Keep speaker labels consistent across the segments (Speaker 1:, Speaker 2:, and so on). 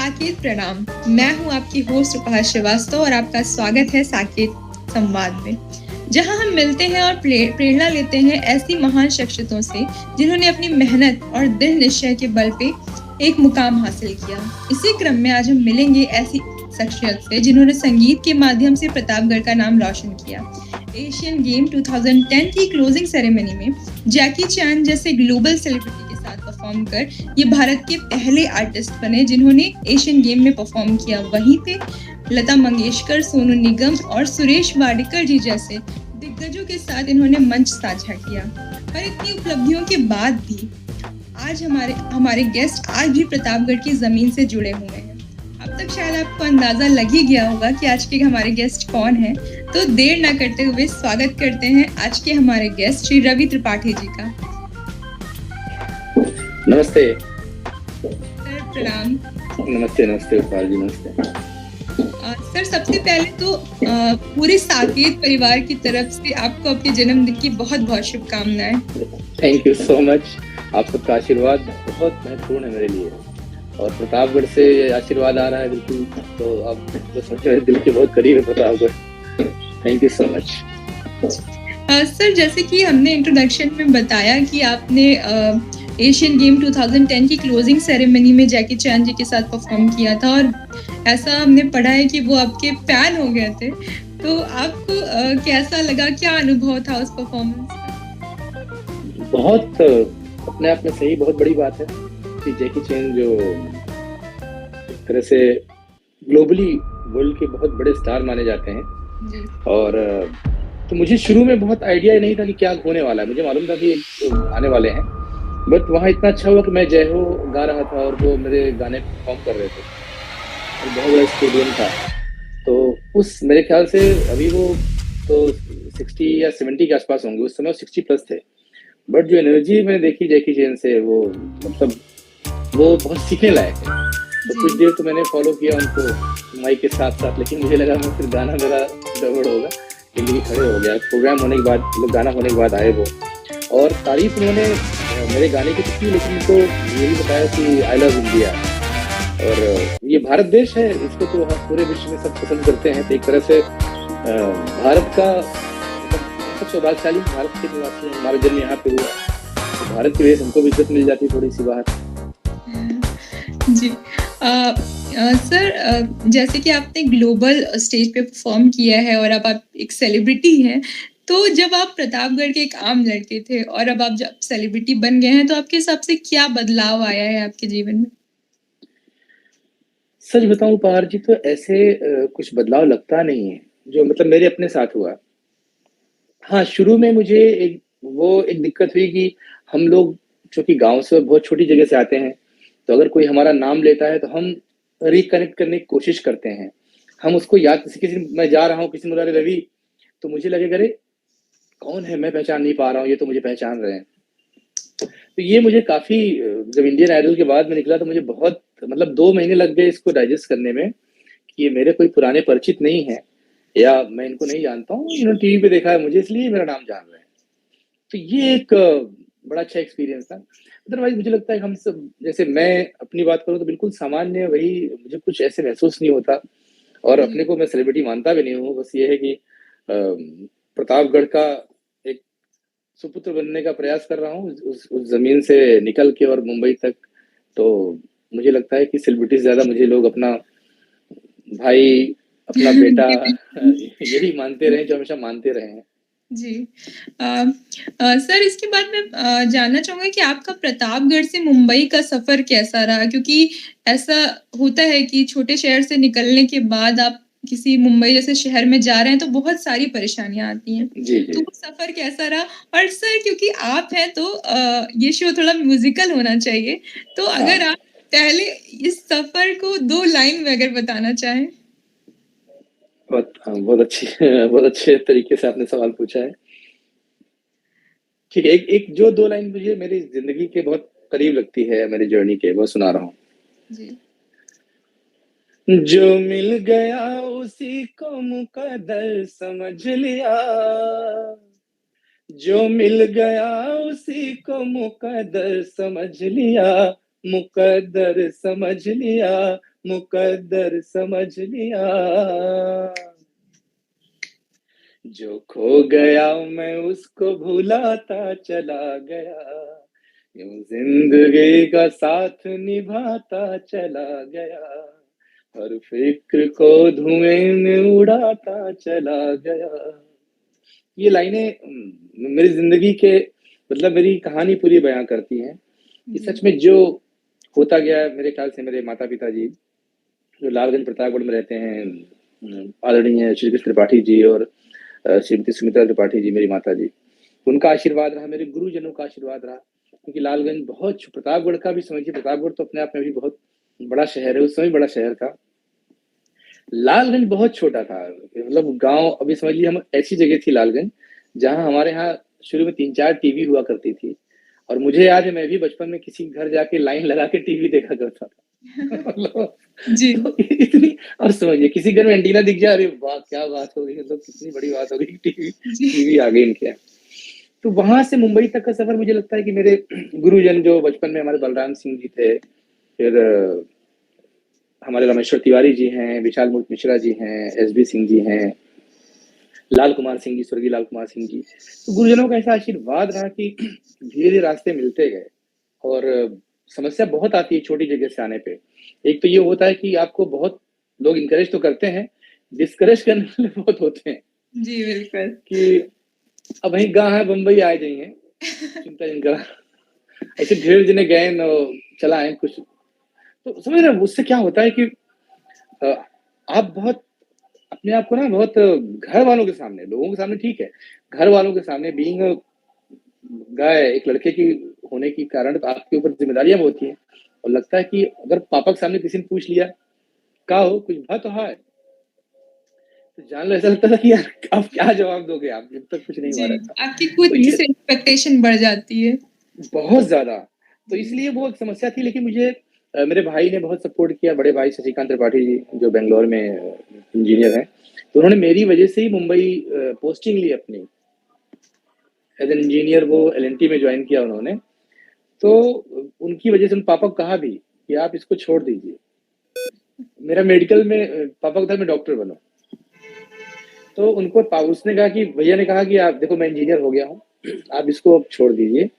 Speaker 1: साकेत प्रणाम। मैं हूं आपकी होस्ट उपहास श्रीवास्तव और आपका स्वागत है साकेत संवाद में, जहां हम मिलते हैं और प्रेरणा लेते हैं ऐसी महान शख्सियतों से जिन्होंने अपनी मेहनत और दृढ़ निश्चय के बल पे एक मुकाम हासिल किया। इसी क्रम में आज हम मिलेंगे ऐसी शख्सियत से जिन्होंने संगीत के माध्यम से प्रतापगढ़ का नाम रोशन किया। एशियन गेम 2010 की क्लोजिंग सेरेमनी में जैकी चैन जैसे ग्लोबल सेलिब्रिटी के साथ परफॉर्म कर ये भारत के पहले आर्टिस्ट बने जिन्होंने एशियन गेम में परफॉर्म किया। वहीं पे लता मंगेशकर, सोनू निगम और सुरेश वाडकर जी जैसे दिग्गजों के साथ इन्होंने मंच साझा किया। पर इतनी उपलब्धियों के बाद भी आज हमारे गेस्ट आज भी प्रतापगढ़ की जमीन से जुड़े हुए हैं। अब तक शायद आपको अंदाजा लग ही गया होगा कि आज के हमारे गेस्ट कौन हैं। तो देर ना करते हुए स्वागत करते हैं आज के हमारे गेस्ट श्री रवि त्रिपाठी जी का।
Speaker 2: नमस्ते
Speaker 1: सर प्रणाम।
Speaker 2: नमस्ते गोपाल जी, नमस्ते।
Speaker 1: सर सबसे पहले तो पूरे साकेत परिवार की तरफ से आपको आपके जन्मदिन की बहुत बहुत शुभकामनाएं।
Speaker 2: Thank you so much. आप सबका आशीर्वाद बहुत महत्वपूर्ण है मेरे लिए और प्रतापगढ़ से आशीर्वाद आ रहा है बिल्कुल, तो आप तो समझ मेरे दिल के बहुत करीब है Pratapgarh. Thank you so much.
Speaker 1: Sir जैसे कि हमने इंट्रोडक्शन में बताया कि आपने एशियन गेम 2010 की क्लोजिंग सेरेमनी में जैकी चैन जी के साथ परफॉर्म किया था और ऐसा हमने पढ़ा है कि वो आपके फैन हो गए थे। तो आपको कैसा लगा, क्या अनुभव था उस परफॉर्मेंस का?
Speaker 2: बहुत अपने आप में सही बहुत बड़ी बात है कि जैकी चैन जो एक तरह से ग्लोबली वर्ल्ड के बहुत बड़े स्टार माने जाते हैं
Speaker 1: जी।
Speaker 2: और तो मुझे शुरू में बहुत आइडिया नहीं था कि क्या होने वाला है। मुझे मालूम था कि आने वाले हैं, बट वहाँ इतना अच्छा हुआ कि मैं जय हो गा रहा था और वो मेरे गाने परफॉर्म कर रहे थे और बहुत बड़ा स्टेडियम था। तो उस मेरे ख्याल से अभी वो तो 60 या 70 के आसपास होंगे, उस समय 60 प्लस थे। बट जो एनर्जी मैंने देखी जैकी चैन से, वो मतलब वो बहुत सीखने लायक है। तो कुछ देर तो मैंने फॉलो किया उनको माइक के साथ साथ, लेकिन मुझे लगा मैं फिर गाना मेरा गड़बड़ होगा, लेकिन खड़े हो गया। प्रोग्राम होने के बाद मतलब गाना होने के बाद आए वो और तारीफ उन्होंने मेरे गाने की की, लेकिन उनको ये भी बताया कि आई लव इंडिया और ये भारत देश है, इसको तो हम पूरे विश्व में सब पसंद करते हैं। तो एक तरह से भारत का सब सौभाग्यशाली भारत के निवासी हैं, हमारा जन्म यहाँ पे हुआ, तो भारत की वजह से हमको भी इज्जत मिल जाती थोड़ी सी बाहर।
Speaker 1: जी। सर जैसे कि आपने ग्लोबल स्टेज पे परफॉर्म किया है और अब आप एक सेलिब्रिटी हैं, तो जब आप प्रतापगढ़ के एक आम लड़के थे और अब आप जब सेलिब्रिटी बन गए हैं, तो आपके हिसाब से क्या बदलाव आया है आपके जीवन में?
Speaker 2: सच बताऊं पहाड़ जी, तो ऐसे कुछ बदलाव लगता नहीं है जो मतलब मेरे अपने साथ हुआ। हाँ, शुरू में मुझे एक दिक्कत हुई कि हम लोग चूंकि गांव से बहुत छोटी जगह से आते हैं, तो अगर कोई हमारा नाम लेता है तो हम रिकनेक्ट करने की कोशिश करते हैं। हम उसको याद किसी मैं जा रहा हूँ, किसी ने बोला रवि, तो मुझे लगेगा अरे कौन है, मैं पहचान नहीं पा रहा हूँ, ये तो मुझे पहचान रहे हैं। तो ये मुझे काफी जब इंडियन आइडल के बाद में निकला तो मुझे बहुत मतलब 2 महीने लग गए इसको डाइजेस्ट करने में कि ये मेरे कोई पुराने परिचित नहीं है या मैं इनको नहीं जानता हूँ, इन्होंने टीवी पे देखा है मुझे इसलिए मेरा नाम जान रहे हैं। तो ये एक बड़ा अच्छा एक्सपीरियंस था। अदरवाइज मुझे लगता है हम सब, जैसे मैं अपनी बात करूँ तो बिल्कुल सामान्य वही, मुझे कुछ ऐसे महसूस नहीं होता और अपने को मैं सेलिब्रिटी मानता भी नहीं हूँ। बस ये है कि प्रतापगढ़ का एक सुपुत्र बनने का प्रयास कर रहा हूँ उस जमीन से निकल के और मुंबई तक। तो मुझे लगता है कि सेलिब्रिटी से ज्यादा मुझे लोग अपना भाई, अपना बेटा यही मानते रहे जो हमेशा मानते रहे हैं।
Speaker 1: जी। सर इसके बाद मैं जानना चाहूंगा कि आपका प्रतापगढ़ से मुंबई का सफर कैसा रहा, क्योंकि ऐसा होता है कि छोटे शहर से निकलने के बाद आप किसी मुंबई जैसे शहर में जा रहे हैं तो बहुत सारी परेशानियां आती हैं।
Speaker 2: जी
Speaker 1: तो
Speaker 2: जी
Speaker 1: वो सफर कैसा रहा? और सर क्योंकि आप हैं तो ये शो थोड़ा म्यूजिकल होना चाहिए, तो
Speaker 2: हाँ,
Speaker 1: अगर आप पहले इस सफर को 2 लाइन में अगर बताना चाहें।
Speaker 2: बहुत अच्छे तरीके से आपने सवाल पूछा है। ठीक है, एक जो 2 लाइन मुझे मेरी जिंदगी के बहुत करीब लगती है, मेरी जर्नी के, वो सुना रहा हूँ।
Speaker 1: जी।
Speaker 2: जो मिल गया उसी को मुकद्दर समझ लिया, जो मिल गया उसी को मुकद्दर समझ लिया, मुकद्दर समझ लिया, मुकद्दर समझ लिया। जो खो गया मैं उसको भुलाता चला गया, यूं जिंदगी का साथ निभाता चला गया, हर फिक्र को धुएं में उड़ाता चला गया। ये लाइनें मेरी जिंदगी के मतलब मेरी कहानी पूरी बयां करती हैं कि
Speaker 1: जी।
Speaker 2: सच में जो होता गया, मेरे ख्याल से मेरे माता पिता जी जो लालगंज प्रतापगढ़ में रहते हैं, आदरणीय श्री कृष्ण त्रिपाठी जी और श्रीमती सुमित्रा त्रिपाठी जी, मेरी माता जी, उनका आशीर्वाद रहा, मेरे गुरुजनों का आशीर्वाद रहा, क्योंकि लालगंज बहुत प्रतापगढ़ का भी समझिए, प्रतापगढ़ तो अपने आप में भी बहुत बड़ा शहर है, उस समय बड़ा शहर था। लालगंज बहुत छोटा था, मतलब गांव, अभी समझ लीजिए हम ऐसी जगह थी लालगंज जहां हमारे यहाँ शुरू में 3-4 टीवी हुआ करती थी, और मुझे याद है मैं भी बचपन में किसी घर जाके लाइन लगा के टीवी देखा करता था। मतलब
Speaker 1: जी।
Speaker 2: तो इतनी, और समझिए किसी घर में एंटीना दिख जाए, अरे वाह क्या बात हो गई, मतलब कितनी बड़ी बात हो गई, टीवी
Speaker 1: जी।
Speaker 2: टीवी आ गई इनके यहाँ। तो वहां से मुंबई तक का सफर मुझे लगता है कि मेरे गुरुजन जो बचपन में हमारे बलराम सिंह जी थे, फिर हमारे रामेश्वर तिवारी जी हैं, विशाल मूर्ति मिश्रा जी हैं, एसबी सिंह जी हैं, लाल कुमार सिंह जी, स्वर्गीय लाल कुमार सिंह जी, तो गुरुजनों का ऐसा आशीर्वाद रहा कि धीरे धीरे रास्ते मिलते गए। और समस्या बहुत आती है छोटी जगह से आने पे। एक तो ये होता है कि आपको बहुत लोग इंकरेज तो करते हैं, डिस्करेज करने वाले बहुत होते हैं
Speaker 1: जी, बिल्कुल।
Speaker 2: कि अब वही गाँव है बम्बई आ जाइए, चिंता जिनका ऐसे ढेर जने गए न, चला आए कुछ, तो समझ रहे हो उससे क्या होता है कि आप बहुत अपने आप को ना बहुत घर वालों के सामने, लोगों के सामने ठीक है, घर वालों के सामने बीइंग गाय, एक लड़के की होने के कारण तो आपके ऊपर जिम्मेदारियां बहुत होती हैं, और लगता है कि अगर पापा के सामने किसी ने पूछ लिया का हो कुछ भा तो है, तो जान लो ऐसा लगता था कि यार अब क्या जवाब दोगे आप, जब तक कुछ नहीं हुआ
Speaker 1: जी,
Speaker 2: रहता।
Speaker 1: आपकी
Speaker 2: तो
Speaker 1: खुद
Speaker 2: ये
Speaker 1: से एक्सपेक्टेशन बढ़ जाती है।
Speaker 2: बहुत ज्यादा, तो
Speaker 1: जी।
Speaker 2: इसलिए वो एक समस्या थी, लेकिन मुझे मेरे भाई ने बहुत सपोर्ट किया, बड़े भाई शशिकांत त्रिपाठी जी जो बेंगलोर में इंजीनियर हैं, तो उन्होंने मेरी वजह से ही मुंबई पोस्टिंग ली अपनी, एज एन इंजीनियर वो एलएनटी में ज्वाइन किया उन्होंने। तो उनकी वजह से उन पापा को कहा भी कि आप इसको छोड़ दीजिए, मेरा मेडिकल में पापा को था मैं डॉक्टर बनूं, तो उनको उसने कहा कि भैया ने कहा कि आप देखो मैं इंजीनियर हो गया हूँ, आप इसको अब छोड़ दीजिए,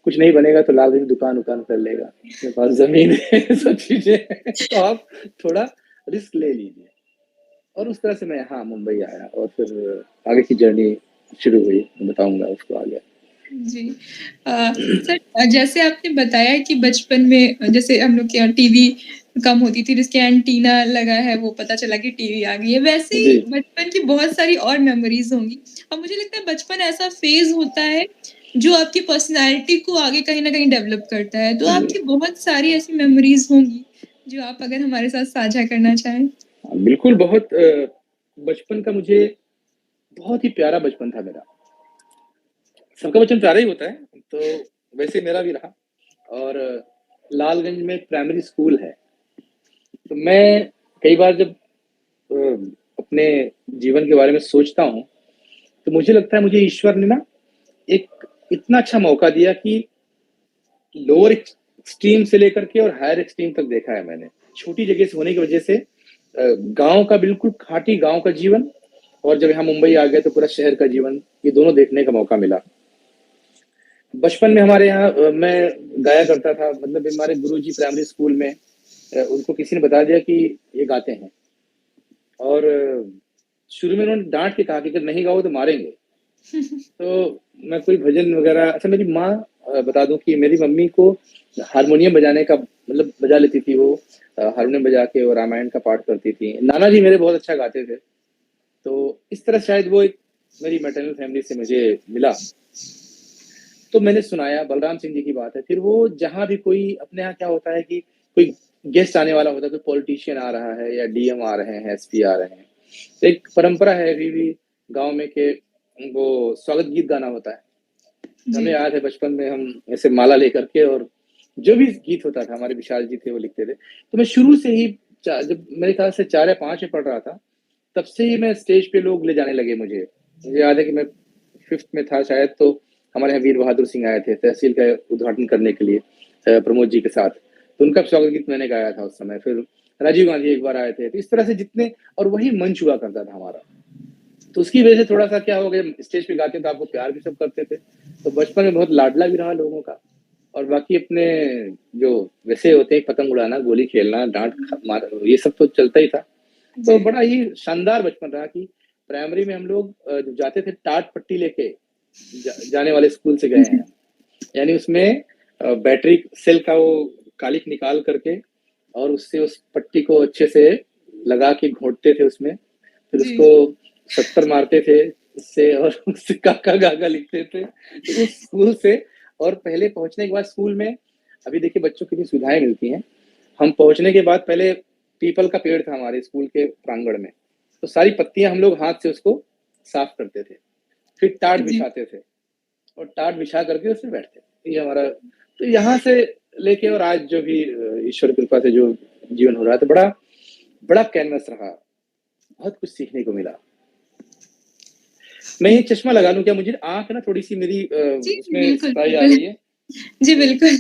Speaker 2: कुछ नहीं बनेगा तो लाल दिन दुकान उकान कर लेगा, मेरे पास जमीन है, सब चीजें हैं, तो आप थोड़ा रिस्क ले लीजिए। और उस तरह से मैं यहाँ मुंबई आया, और फिर आगे की जर्नी शुरू हुई, बताऊंगा उसको आगे।
Speaker 1: जी। सर, जैसे आपने बताया कि बचपन में जैसे हम लोग के यहाँ टीवी कम होती थी, जिसके एंटीना लगा है वो पता चला कि टीवी आ गई है। वैसे ही
Speaker 2: जी
Speaker 1: बचपन की बहुत सारी और मेमोरीज होंगी, और मुझे लगता है बचपन ऐसा फेज होता है जो आपकी पर्सनैलिटी को आगे कहीं न कहीं डेवलप करता है। तो
Speaker 2: जी,
Speaker 1: आपकी बहुत सारी ऐसी मेमोरीज होंगी जो आप अगर हमारे साथ साझा करना चाहें?
Speaker 2: बिल्कुल, बहुत बचपन का मुझे बहुत ही प्यारा बचपन था मेरा। सबका बचपन प्यारा ही होता है, तो वैसे मेरा भी रहा। और लालगंज में प्राइमरी स्कूल है, तो मैं कई बार जब अ, अपने जीवन के बारे में सोचता हूँ, तो मुझे लगता है मुझे ईश्वर ने ना एक इतना अच्छा मौका दिया कि लोअर एक्सट्रीम से लेकर के और हायर एक्सट्रीम तक देखा है मैंने। छोटी जगह से होने की वजह से गाँव का बिल्कुल खाटी गाँव का जीवन, और जब यहाँ मुंबई आ गए तो पूरा शहर का जीवन, ये दोनों देखने का मौका मिला। बचपन में हमारे यहाँ मैं गाया करता था, मतलब हमारे गुरुजी प्राइमरी स्कूल में उनको किसी ने बता दिया कि ये गाते हैं, और शुरू में उन्होंने डांट के कहा कि अगर नहीं गाओ तो मारेंगे। तो मैं कोई भजन वगैरह, अच्छा मेरी माँ, बता दूं कि मेरी मम्मी को हारमोनियम बजाने का, मतलब बजा लेती थी वो, हारमोनियम बजा के वो रामायण का पाठ करती थी। नाना जी मेरे बहुत अच्छा गाते थे, तो इस तरह शायद वो एक मेरी मैटरनल फैमिली से मुझे मिला। तो मैंने सुनाया, बलराम सिंह जी की बात है, फिर वो जहाँ भी कोई, अपने यहाँ क्या होता है कि कोई गेस्ट आने वाला होता है, कोई पॉलिटिशियन आ रहा है या डीएम आ रहे हैं, एसपी आ रहे हैं, तो एक परंपरा है अभी भी गांव में के वो स्वागत गीत गाना होता है। हमें
Speaker 1: जी।
Speaker 2: याद है बचपन में हम ऐसे माला लेकर के, और जो भी गीत होता था, हमारे विशाल जी थे वो लिखते थे, तो मैं शुरू से ही जब मेरे ख्याल से 4 या 5 में पढ़ रहा था, तब से ही मैं स्टेज पे लोग ले जाने लगे मुझे। मुझे याद है कि मैं 5th में था शायद, तो हमारे यहाँ वीर बहादुर सिंह आए थे तहसील का उद्घाटन करने के लिए प्रमोद जी के साथ, तो उनका स्वागत गीत मैंने गाया था उस समय। फिर राजीव गांधी एक बार आए थे, तो इस तरह से जितने, और वही मंच हुआ करता था हमारा। तो उसकी वजह से थोड़ा सा क्या हो गया, स्टेज पे गाते तो आपको प्यार भी सब करते थे, तो बचपन में बहुत लाडला भी रहा लोगों का। और बाकी अपने जो वैसे होते हैं, पतंग उड़ाना, गोली खेलना, डांट मार, ये सब तो चलता ही था। तो बड़ा ही शानदार बचपन रहा कि प्राइमरी में हम लोग जब जाते थे टाट पट्टी लेके जाने वाले स्कूल से गए हैं, यानी उसमें बैटरी सेल का वो कालिक निकाल करके और उससे उस पट्टी को अच्छे से लगा के घोंटते थे उसमें, फिर उसको 70 मारते थे उससे, और उससे काका गागा लिखते थे, तो उस स्कूल से। और पहले पहुंचने के बाद स्कूल में, अभी देखिए बच्चों की कितनी सुविधाएं मिलती हैं, हम पहुंचने के बाद पहले पीपल का पेड़ था हमारे स्कूल के प्रांगण में, तो सारी पत्तियां हम लोग हाथ से उसको साफ करते थे, फिर टाट बिछाते थे और टाट बिछा करके उसमें बैठते। ये हमारा, तो यहाँ से लेके और आज जो भी ईश्वर कृपा से जो जीवन हो रहा है, तो बड़ा बड़ा कैनवस रहा, बहुत कुछ सीखने को मिला। मैं ये चश्मा लगा लूं क्या? मुझे आंख ना थोड़ी सी मेरी उसमें स्काई आ रही है।
Speaker 1: जी बिल्कुल।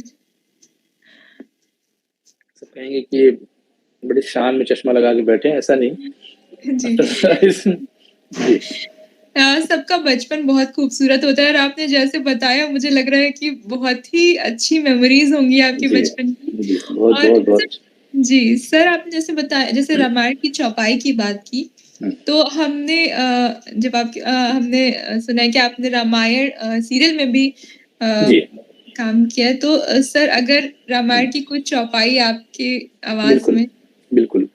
Speaker 2: सब कहेंगे कि बड़े शान में चश्मा लगा के बैठे हैं, ऐसा नहीं।
Speaker 1: जी। सबका बचपन बहुत खूबसूरत होता है, और आपने जैसे बताया मुझे लग रहा है कि बहुत ही अच्छी मेमोरीज होंगी आपके बचपन की। और जी सर, आपने जैसे बताया, जैसे रामायण की चौपाई की बात की, तो हमने जब आप हमने सुना है कि आपने रामायण सीरियल में भी काम किया है, तो सर अगर रामायण की कुछ चौपाई आपके आवाज में।
Speaker 2: बिल्कुल।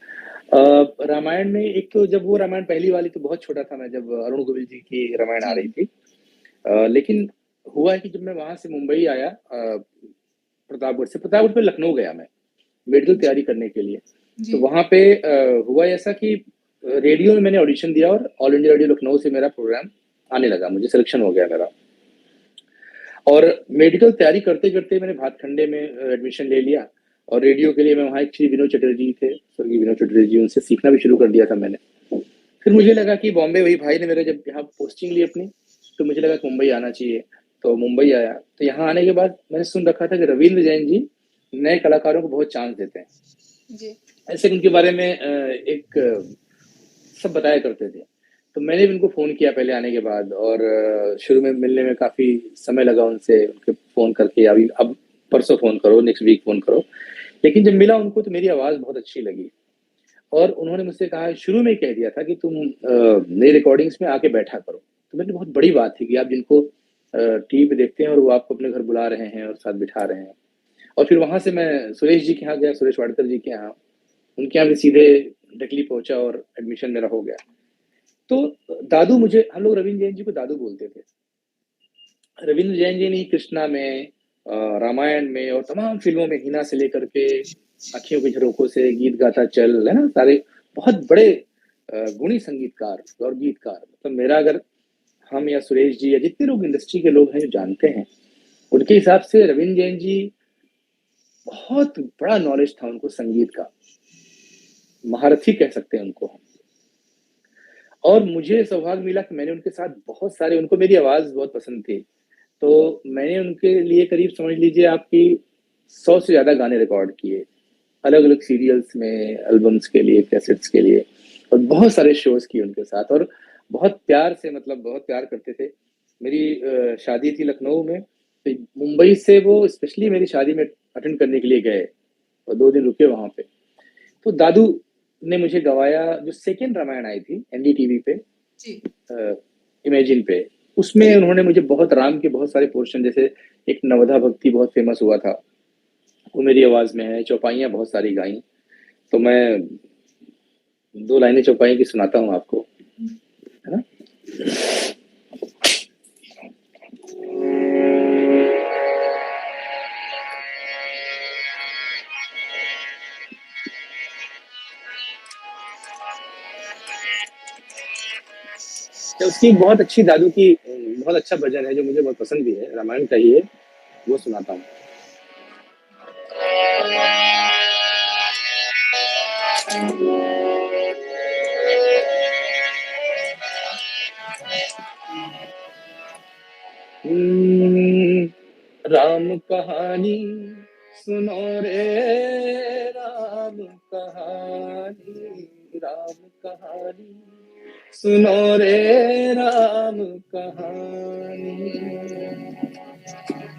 Speaker 2: रामायण में एक तो जब वो रामायण पहली वाली, तो बहुत छोटा था मैं जब अरुण गोविल जी की रामायण आ रही थी, लेकिन हुआ है कि जब मैं वहां से मुंबई आया, प्रतापगढ़ पे लखनऊ गया मैं मेडिकल तैयारी करने के लिए, तो वहां पे हुआ ऐसा कि रेडियो में मैंने ऑडिशन दिया और ऑल इंडिया रेडियो लखनऊ से मेरा प्रोग्राम आने लगा, मुझे सिलेक्शन हो गया मेरा। और मेडिकल तैयारी करते करते मैंने भातखंडे में एडमिशन ले लिया, और रेडियो के लिए मैं वहाँ एक श्री विनोद चटर्जी थे, स्वर्गीय विनोद चटर्जी जी, उनसे सीखना भी शुरू कर दिया था मैंने। फिर मुझे लगा कि बॉम्बे, वही भाई ने मेरे जब यहाँ पोस्टिंग ली अपनी, तो मुझे लगा मुंबई आना चाहिए, तो मुंबई आया। तो यहाँ आने के बाद मैंने सुन रखा था कि रविंद्र जैन जी नए कलाकारों को बहुत चांस देते हैं, ऐसे उनके बारे में एक सब बताया करते थे। तो मैंने भी उनको फ़ोन किया पहले आने के बाद, और शुरू में मिलने में काफ़ी समय लगा उनसे, उनके फ़ोन करके अभी अब परसों फ़ोन करो, नेक्स्ट वीक फ़ोन करो। लेकिन जब मिला उनको तो मेरी आवाज़ बहुत अच्छी लगी, और उन्होंने मुझसे कहा, शुरू में ही कह दिया था कि तुम नई रिकॉर्डिंग्स में आके बैठा करो। तो मेरे लिए बहुत बड़ी बात थी कि आप जिनको टीवी पे देखते हैं और वो आपको अपने घर बुला रहे हैं और साथ बिठा रहे हैं। और फिर वहाँ से मैं सुरेश जी के यहाँ गया, सुरेश वाडकर जी के यहाँ, उनके यहाँ भी सीधे डायरेक्टली पहुंचा और एडमिशन मेरा हो गया। तो दादू, मुझे, हम लोग रविंद्र जैन जी को दादू बोलते थे। रविंद्र जैन जी ने कृष्णा में, रामायण में और तमाम फिल्मों में, हिना से लेकर के अखियों के झरोकों से, गीत गाता चल, है ना, सारे बहुत बड़े गुणी संगीतकार और गीतकार। मतलब मेरा, अगर हम या सुरेश जी या जितने लोग इंडस्ट्री के लोग हैं जो जानते हैं, उनके हिसाब से रविंद्र जैन जी, बहुत बड़ा नॉलेज था उनको संगीत का, महारथी कह सकते हैं उनको। और मुझे सौभाग्य मिला कि मैंने उनके साथ बहुत सारे, उनको मेरी आवाज़ बहुत पसंद थी, तो मैंने उनके लिए करीब समझ लीजिए आपकी 100 से ज़्यादा गाने रिकॉर्ड किए, अलग अलग सीरियल्स में, एल्बम्स के लिए, कैसेट्स के लिए, और बहुत सारे शोज़ किए उनके साथ, और बहुत प्यार से, मतलब बहुत प्यार करते थे। मेरी शादी थी लखनऊ में, तो मुंबई से वो स्पेशली मेरी शादी में अटेंड करने के लिए गए और 2 दिन रुके वहाँ पे। तो दादू ने मुझे गवाया, जो सेकेंड रामायण आई थी एनडीटीवी पे, इमेजिन पे, उसमें उन्होंने मुझे बहुत राम के बहुत सारे पोर्शन, जैसे एक नवधा भक्ति बहुत फेमस हुआ था, वो मेरी आवाज में है। चौपाइयाँ बहुत सारी गाई, तो मैं 2 लाइनें चौपाई की सुनाता हूँ आपको, है ना। तो उसकी बहुत अच्छी, दादू की बहुत अच्छा भजन है जो मुझे बहुत पसंद भी है, रामायण का ही है, वो सुनाता हूँ। राम कहानी सुनो रे राम कहानी, राम कहानी, सुनो रे राम कहानी,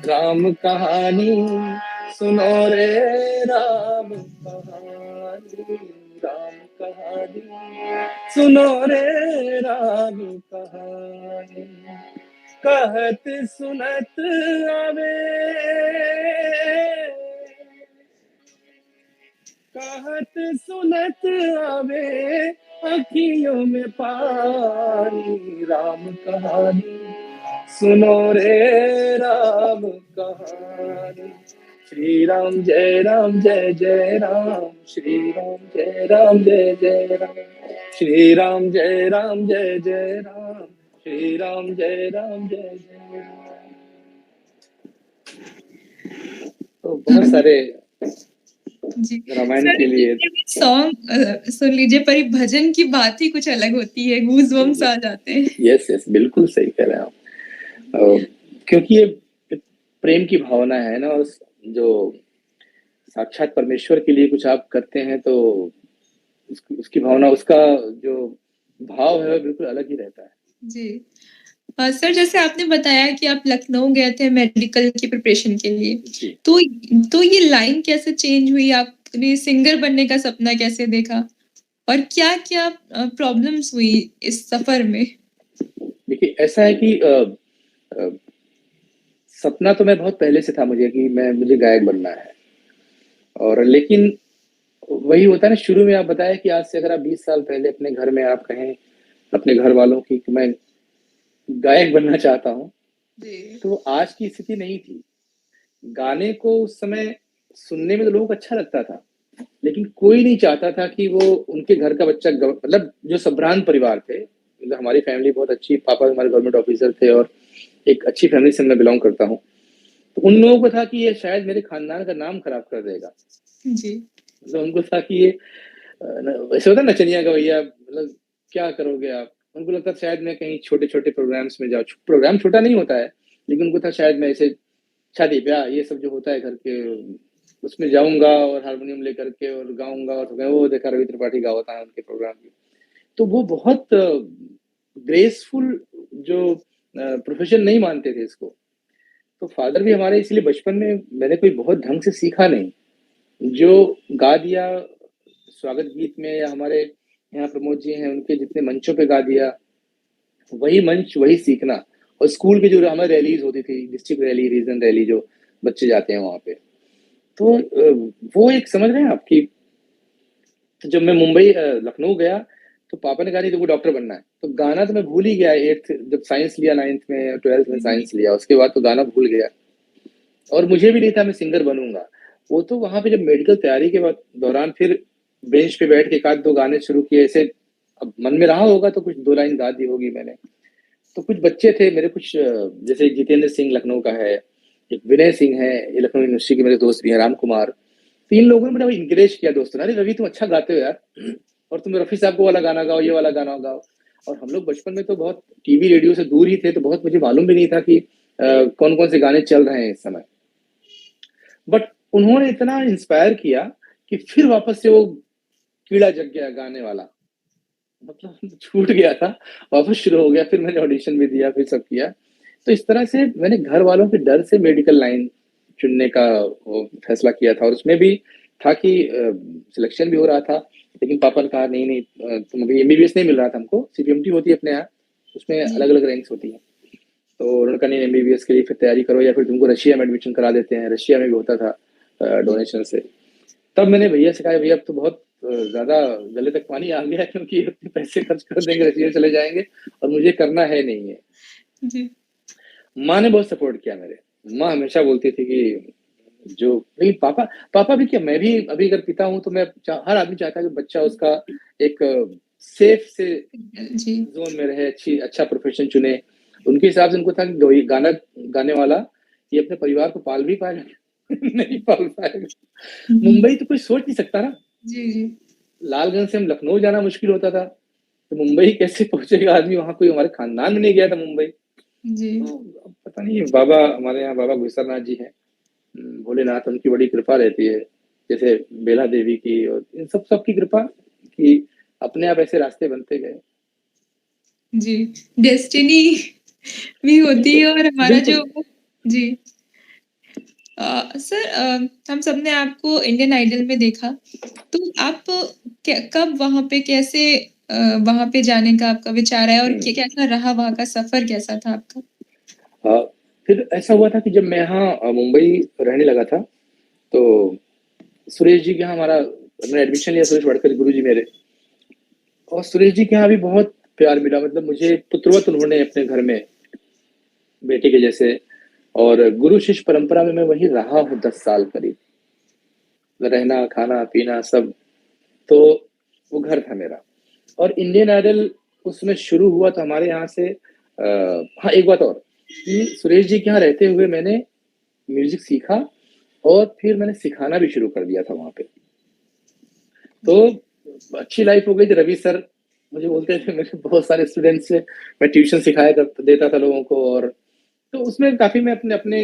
Speaker 2: राम कहानी, सुनो रे राम कहानी, राम कहानी, सुनो रे राम कहानी, कहत सुनत आवे, कहत सुनत आवे अखियों में पानी, राम कहानी, सुनो रे राम कहानी, श्री राम जय राम जय जय राम, श्री राम जय राम जय जय राम, श्री राम जय राम जय जय राम, श्री राम जय राम जय जय राम। तो बहुत सारे
Speaker 1: जी
Speaker 2: रामायण
Speaker 1: सर,
Speaker 2: के लिए
Speaker 1: सॉन्ग सुन लीजिए, पर ये भजन की बात ही कुछ अलग होती है, गूज़बम्स आ जाते हैं।
Speaker 2: यस यस, बिल्कुल सही कह रहे हैं आप। क्योंकि ये प्रेम की भावना है ना, और जो साक्षात परमेश्वर के लिए कुछ आप करते हैं तो उसकी भावना, उसका जो भाव है वो बिल्कुल अलग ही रहता है।
Speaker 1: जी। सर, जैसे आपने बताया कि आप लखनऊ गए थे मेडिकल की प्रिपरेशन के लिए, तो ये लाइन कैसे चेंज हुई? आपने सिंगर बनने का सपना कैसे देखा? और क्या-क्या प्रॉब्लम्स हुई इस सफर में?
Speaker 2: देखिए, ऐसा है कि अ, सपना तो मैं बहुत पहले से था मुझे कि मुझे गायक बनना है, और लेकिन वही होता है ना, शुरू में आप बताया कि आज से अगर आप 20 साल पहले अपने घर में आप कहें अपने घर वालों की कि मैं गायक बनना चाहता हूँ, तो आज की स्थिति नहीं थी। गाने को उस समय सुनने में तो लोगों को अच्छा लगता था, लेकिन कोई नहीं चाहता था कि वो उनके घर का बच्चा मतलब जो संभ्रांत परिवार थे, मतलब हमारी फैमिली बहुत अच्छी, पापा हमारे गवर्नमेंट ऑफिसर थे और एक अच्छी फैमिली से मैं बिलोंग करता हूँ, तो उन लोगों को था कि ये शायद मेरे खानदान का नाम खराब कर देगा।
Speaker 1: जी।
Speaker 2: मतलब उनको था कि ये वैसे होता है नचनिया का भैया, मतलब क्या करोगे आप? उनको लगता शायद मैं कहीं छोटे-छोटे प्रोग्राम्स में जाऊँ। प्रोग्राम छोटा नहीं होता है, लेकिन उनको था शायद मैं ऐसे शादी-ब्याह ये सब जो होता है घर के, उसमें जाऊँगा और हारमोनियम लेकर के और गाऊँगा, और वो देखा रवि त्रिपाठी गाता है उनके प्रोग्राम में। तो वो बहुत ग्रेसफुल जो प्रोफ़ेशन नहीं मानते थे इसको। तो फादर भी हमारे इसलिए बचपन में मैंने कोई बहुत ढंग से सीखा नहीं। जो गा दिया स्वागत गीत में, या हमारे यहाँ प्रमोद जी हैं उनके जितने मंचों पे गा दिया, वही मंच वही सीखना। और स्कूल की जो हमारी रैलीज होती थी, डिस्ट्रिक्ट रैली, रीजन रैली, जो बच्चे जाते हैं वहाँ पे, तो वो एक समझ रहे हैं आप कि तो जब मैं मुंबई लखनऊ गया, तो पापा ने कहा नहीं तुमको डॉक्टर बनना है, तो गाना तो मैं भूल ही गया। 8th जब साइंस लिया, 9th में 12th में साइंस लिया, उसके बाद तो गाना भूल गया, और मुझे भी नहीं था मैं सिंगर बनूंगा। वो तो वहां पे जब मेडिकल तैयारी के बाद दौरान फिर बेंच पे बैठ के एक आध दो गाने शुरू किए ऐसे, अब मन में रहा होगा तो कुछ दो लाइन गा दी होगी मैंने। तो कुछ बच्चे थे मेरे, कुछ जैसे जितेंद्र सिंह लखनऊ का है, एक विनय सिंह है, ये लखनऊ यूनिवर्सिटी के मेरे दोस्त भी हैं, राम कुमार। 3 लोगों ने मुझे इंकरेज किया, दोस्तों ने, अरे रवि तुम अच्छा गाते हो यार, और तुम रफी साहब को वाला गाना गाओ, ये वाला गाना गाओ। और हम लोग बचपन में तो बहुत टीवी रेडियो से दूर ही थे, तो बहुत मुझे मालूम भी नहीं था कि कौन कौन से गाने चल रहे हैं इस समय। बट उन्होंने इतना इंस्पायर किया कि फिर वापस से वो कीड़ा जग गया गाने वाला, मतलब छूट गया था, वापस शुरू हो गया। फिर मैंने ऑडिशन भी दिया, फिर सब किया। तो इस तरह से मैंने घर वालों के डर से मेडिकल लाइन चुनने का वो फैसला किया था, और उसमें भी था कि सिलेक्शन भी हो रहा था, लेकिन पापा ने कहा नहीं नहीं, तुम अभी एमबीबीएस नहीं मिल रहा था हमको, सीपीएमटी होती है अपने यहाँ, उसमें अलग अलग रैंक्स होती हैं। तो उन्होंने कहा नहीं, एमबीबीएस के लिए फिर तैयारी करो, या फिर तुमको रशिया में एडमिशन करा देते हैं। रशिया में भी होता था डोनेशन से। तब मैंने भैया से कहा, भैया अब तो बहुत ज्यादा गले तक पानी आ गया, क्योंकि इतने पैसे खर्च कर देंगे, रशिया चले जाएंगे, और मुझे करना है नहीं है।
Speaker 1: जी।
Speaker 2: माँ ने बहुत सपोर्ट किया मेरे। माँ हमेशा बोलती थी कि जो नहीं, पापा पापा भी क्या, मैं भी अभी अगर पिता हूँ तो मैं हर आदमी चाहता है कि बच्चा उसका एक सेफ से
Speaker 1: जी।
Speaker 2: जोन में रहे, अच्छा प्रोफेशन चुने। उनके हिसाब से उनको था कि गाना गाने वाला ये अपने परिवार को पाल भी पाएगा नहीं पाल पाएगा। मुंबई तो कोई सोच नहीं सकता ना।
Speaker 1: जी, जी।
Speaker 2: लालगंज से हम लखनऊ जाना मुश्किल होता था, तो मुंबई कैसे पहुंचेगा आदमी? वहां कोई हमारे खानदान में नहीं गया था मुंबई।
Speaker 1: जी।
Speaker 2: तो पता नहीं, बाबा हमारे यहाँ बाबा गुसरनाथ जी हैं, भोले भोलेनाथ उनकी बड़ी कृपा रहती है, जैसे बेला देवी की और इन सबकी कृपा कि अपने आप ऐसे रास्ते बनते गए।
Speaker 1: जी, डेस्टिनी भी होती
Speaker 2: बिल्कुल,
Speaker 1: है और हमारा
Speaker 2: बिल्कुल।
Speaker 1: जो जी। सर हम सबने आपको इंडियन आइडल में देखा, तो आप कब वहाँ पे कैसे वहाँ पे जाने का आपका विचार आया और कैसा रहा वहाँ का सफ़र कैसा था आपका?
Speaker 2: फिर ऐसा हुआ था कि जब मैं यहाँ मुंबई रहने लगा था, तो सुरेश जी के यहाँ हमारा मैंने एडमिशन लिया, सुरेश वाडकर गुरुजी मेरे। और सुरेश जी के यहाँ भी बहुत प्यार मिला, मतलब मुझे पुत्रवत उन्होंने अपने घर में बेटे के जैसे, और गुरु शिष्य परंपरा में मैं वहीं रहा हूँ 10 साल करीब। रहना, खाना, पीना सब, तो वो घर था मेरा। और इंडियन आइडल उसमें शुरू हुआ तो हमारे यहाँ से हाँ, एक बात और कि सुरेश जी के यहाँ रहते हुए मैंने म्यूज़िक सीखा और फिर मैंने सिखाना भी शुरू कर दिया था वहाँ पे। तो अच्छी लाइफ हो गई थी। रवि सर मुझे बोलते थे, मेरे बहुत सारे स्टूडेंट्स से मैं ट्यूशन सिखाया देता था लोगों को, और तो उसमें काफ़ी मैं अपने अपने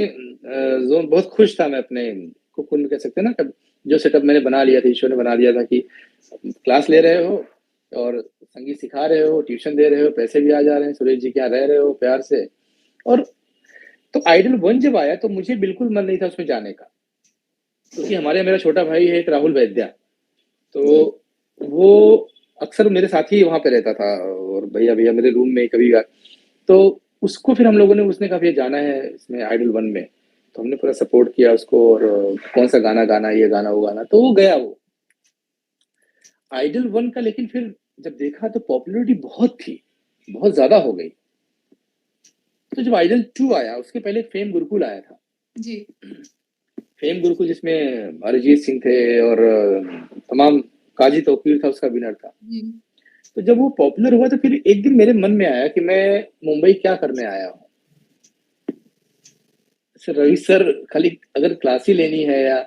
Speaker 2: ज़ोन बहुत खुश था मैं अपने कोकून में कह सकते हैं ना, कब जो सेटअप मैंने बना लिया था, ईश्वर ने बना दिया था कि क्लास ले रहे हो और संगीत सिखा रहे हो, ट्यूशन दे रहे हो, पैसे भी आ जा रहे हैं, सुरेश जी के यहाँ रह रहे हो प्यार से। और तो आइडल 1 जब आया तो मुझे बिल्कुल मन नहीं था उसमें जाने का, क्योंकि हमारे मेरा छोटा भाई है एक राहुल वैद्या, तो वो अक्सर मेरे साथ ही वहाँ पे रहता था और भैया भैया मेरे रूम में कभी तो उसको फिर हम लोगों ने उसने कहा भैया जाना है इसमें आइडल 1 में, तो हमने पूरा सपोर्ट किया उसको और कौन सा गाना गाना, ये गाना वो गाना, तो वो गया वो आइडल 1 का। लेकिन फिर जब देखा तो पॉपुलैरिटी बहुत थी, बहुत ज्यादा हो गई। तो जब आइडल 2 आया उसके पहले फेम गुरुकुल आया था।
Speaker 1: जी।
Speaker 2: फेम गुरुकुल जिसमें अरिजीत सिंह थे और तमाम, काजी तौकीर था उसका विनर था।
Speaker 1: जी।
Speaker 2: तो जब वो पॉपुलर हुआ तो फिर एक दिन मेरे मन में आया कि मैं मुंबई क्या करने आया हूँ। रवि सर खाली अगर क्लास ही लेनी है या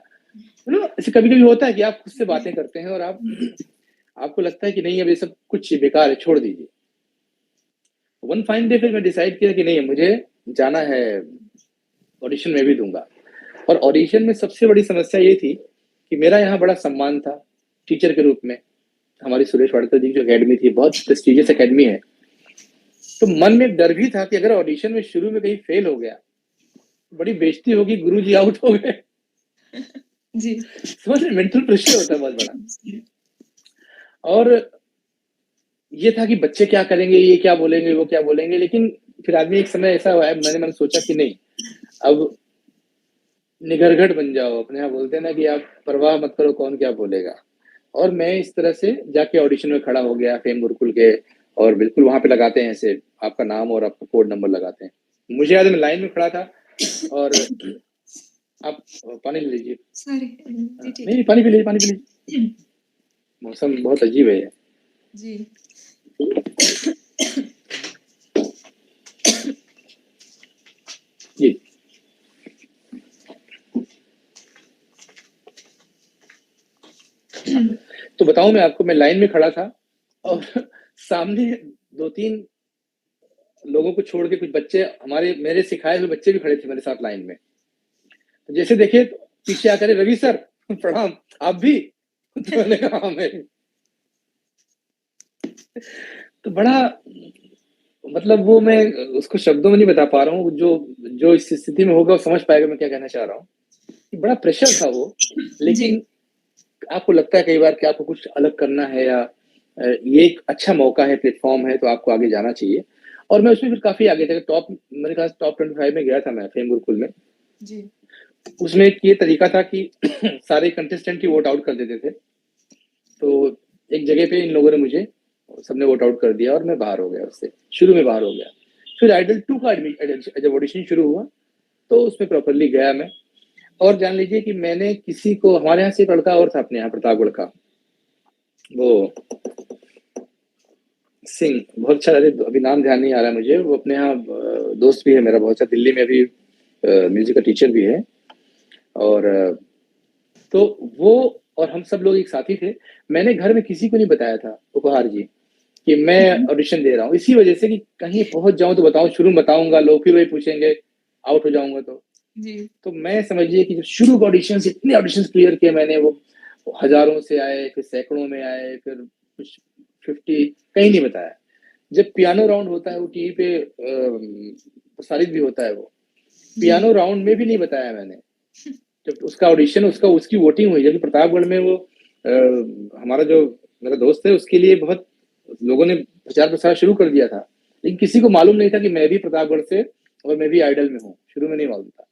Speaker 2: ऐसे कभी कभी होता है कि आप खुद से बातें करते हैं और आपको लगता है कि नहीं अब ये सब कुछ बेकार है, छोड़ दीजिए। वन फाइन डे फिर मैं डिसाइड किया कि नहीं मुझे जाना है, ऑडिशन में भी दूंगा। और ऑडिशन में सबसे बड़ी समस्या ये थी कि मेरा यहाँ बड़ा सम्मान था टीचर के रूप में, हमारी सुरेश वाडकर जी की जो अकेडमी थी बहुत प्रेस्टिजियस अकेडमी है। तो मन में एक डर भी था कि अगर ऑडिशन में शुरू में कहीं फेल हो गया, बड़ी बेइज्जती होगी, गुरु जी आउट हो गए।
Speaker 1: जी।
Speaker 2: समझ रहे, मेंटल प्रेशर होता है बहुत बड़ा। और ये था कि बच्चे क्या करेंगे, ये क्या बोलेंगे, वो क्या बोलेंगे, लेकिन फिर आदमी एक समय ऐसा हुआ है, मैंने सोचा कि नहीं अब निगरगट बन जाओ, अपने यहाँ बोलते हैं ना कि आप परवाह मत करो कौन क्या बोलेगा। और मैं इस तरह से जाके ऑडिशन में खड़ा हो गया फेम गुरुकुल के, और बिल्कुल वहां पे लगाते हैं ऐसे आपका नाम और आपका कोड नंबर लगाते हैं। मुझे याद है मैं लाइन में खड़ा था और आप पानी ले लीजिए।
Speaker 1: सॉरी जी ठीक
Speaker 2: नहीं, पानी पी लीजिए, पानी पी लीजिए,
Speaker 1: है।
Speaker 2: मौसम बहुत अजीब है।
Speaker 1: जी।
Speaker 2: जी। तो बताऊं मैं आपको, मैं लाइन में खड़ा था और सामने 2-3 लोगों को छोड़ के कुछ बच्चे, हमारे मेरे सिखाए हुए बच्चे भी खड़े थे मेरे साथ लाइन में। तो जैसे देखे तो पीछे आकर रवि सर प्रणाम, आप भी? तो मैंने कहा हाँ मैं। तो बड़ा मतलब वो मैं उसको शब्दों में नहीं बता पा रहा हूँ, जो जो इस स्थिति में होगा वो समझ पाएगा मैं क्या कहना चाह रहा हूँ। बड़ा प्रेशर था वो,
Speaker 1: जी।
Speaker 2: लेकिन आपको लगता है कई बार कि आपको कुछ अलग करना है या ये एक अच्छा मौका है, प्लेटफॉर्म है, तो आपको आगे जाना चाहिए। और मैं उसमें फिर काफी आगे था, टॉप मेरे ख्याल टॉप 25 में गया था मैं फेम गुरुकुल में।
Speaker 1: जी।
Speaker 2: उसमें एक ये तरीका था कि सारे कंटेस्टेंट की वोट आउट कर देते थे, तो एक जगह पे इन लोगों ने मुझे सबने वोट आउट कर दिया और मैं बाहर हो गया, उससे शुरू में बाहर हो गया। फिर आइडल 2 का जब ऑडिशन शुरू हुआ तो उसमें प्रॉपरली गया मैं। और जान लीजिए कि मैंने किसी को, हमारे यहाँ से एक लड़का और था अपने यहाँ प्रतापगढ़ का, वो सिंह, बहुत अच्छा, अभी नाम ध्यान नहीं आ रहा है मुझे, वो अपने यहाँ दोस्त भी है मेरा बहुत अच्छा, दिल्ली में अभी म्यूजिक का टीचर भी है। और तो वो और हम सब लोग एक साथी थे। मैंने घर में किसी को नहीं बताया था उपहार जी कि मैं ऑडिशन दे रहा हूँ, इसी वजह से कि कहीं पहुंच जाऊं तो बताऊं, शुरू में बताऊंगा, लोग फिर वही पूछेंगे, आउट हो जाऊंगा तो।
Speaker 1: जी।
Speaker 2: तो मैं समझिए कि जब शुरू के ऑडिशंस इतने ऑडिशंस क्लियर किए मैंने, वो हज़ारों से आए, फिर सैकड़ों में आए, फिर कुछ 50 कहीं नहीं बताया। जब पियानो राउंड होता है वो टीवी पे प्रसारित भी होता है वो।
Speaker 1: जी।
Speaker 2: पियानो राउंड में भी नहीं बताया मैंने। जब उसका ऑडिशन उसकी वोटिंग हुई, जबकि प्रतापगढ़ में वो हमारा जो मेरा दोस्त है उसके लिए बहुत लोगों ने प्रचार-प्रसार शुरू कर दिया था। लेकिन किसी को मालूम नहीं था कि मैं भी प्रतापगढ़ से और मैं भी आइडल में हूँ, शुरू में नहीं मालूम था।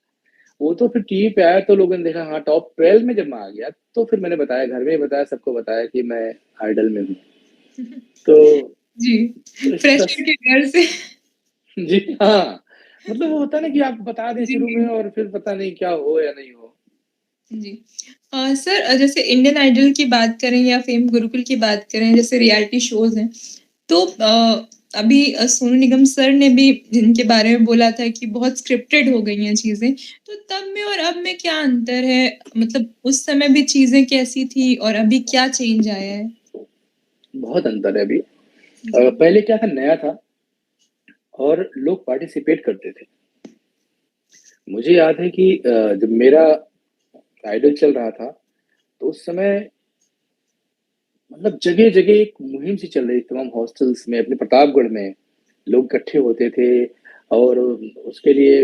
Speaker 2: वो तो फिर टीवी पे आया तो लोगों ने देखा, हाँ, टॉप 12 में जब मैं आ गया, तो फिर मैंने बताया, घर में ही बताया, सबको बताया कि मैं आइडल में हूँ। तो
Speaker 1: जी,
Speaker 2: तो इस
Speaker 1: प्रेशर
Speaker 2: तस
Speaker 1: के डर से।
Speaker 2: जी, हाँ। मतलब वो होता है ना कि आप बता दें
Speaker 1: जी।
Speaker 2: शुरू में और फिर पता नहीं क्या हो या नहीं हो।
Speaker 1: जी। सर, जैसे इंडियन आइडल की बात करें या फेम गुरुकुल की बात करें, जैसे रियलिटी शोज़ हैं, तो अभी सोनू निगम सर ने भी इनके बारे में बोला था कि बहुत स्क्रिप्टेड हो गई हैं चीज़ें। तो तब में और अब में क्या अंतर है? मतलब उस समय भी चीज़ें कैसी थी और अभी क्या चेंज आया है?
Speaker 2: बहुत अंतर है अभी।
Speaker 1: जी।
Speaker 2: पहले क्या था, नया था और लोग पार्टिसिपेट करते थे। मुझे याद है कि जब मेरा आइडल चल रहा था, तो उस समय मतलब जगह-जगह एक मुहिम सी चल रही थी, तमाम हॉस्टल्स में, अपने प्रतापगढ़ में लोग इकट्ठे होते थे और उसके लिए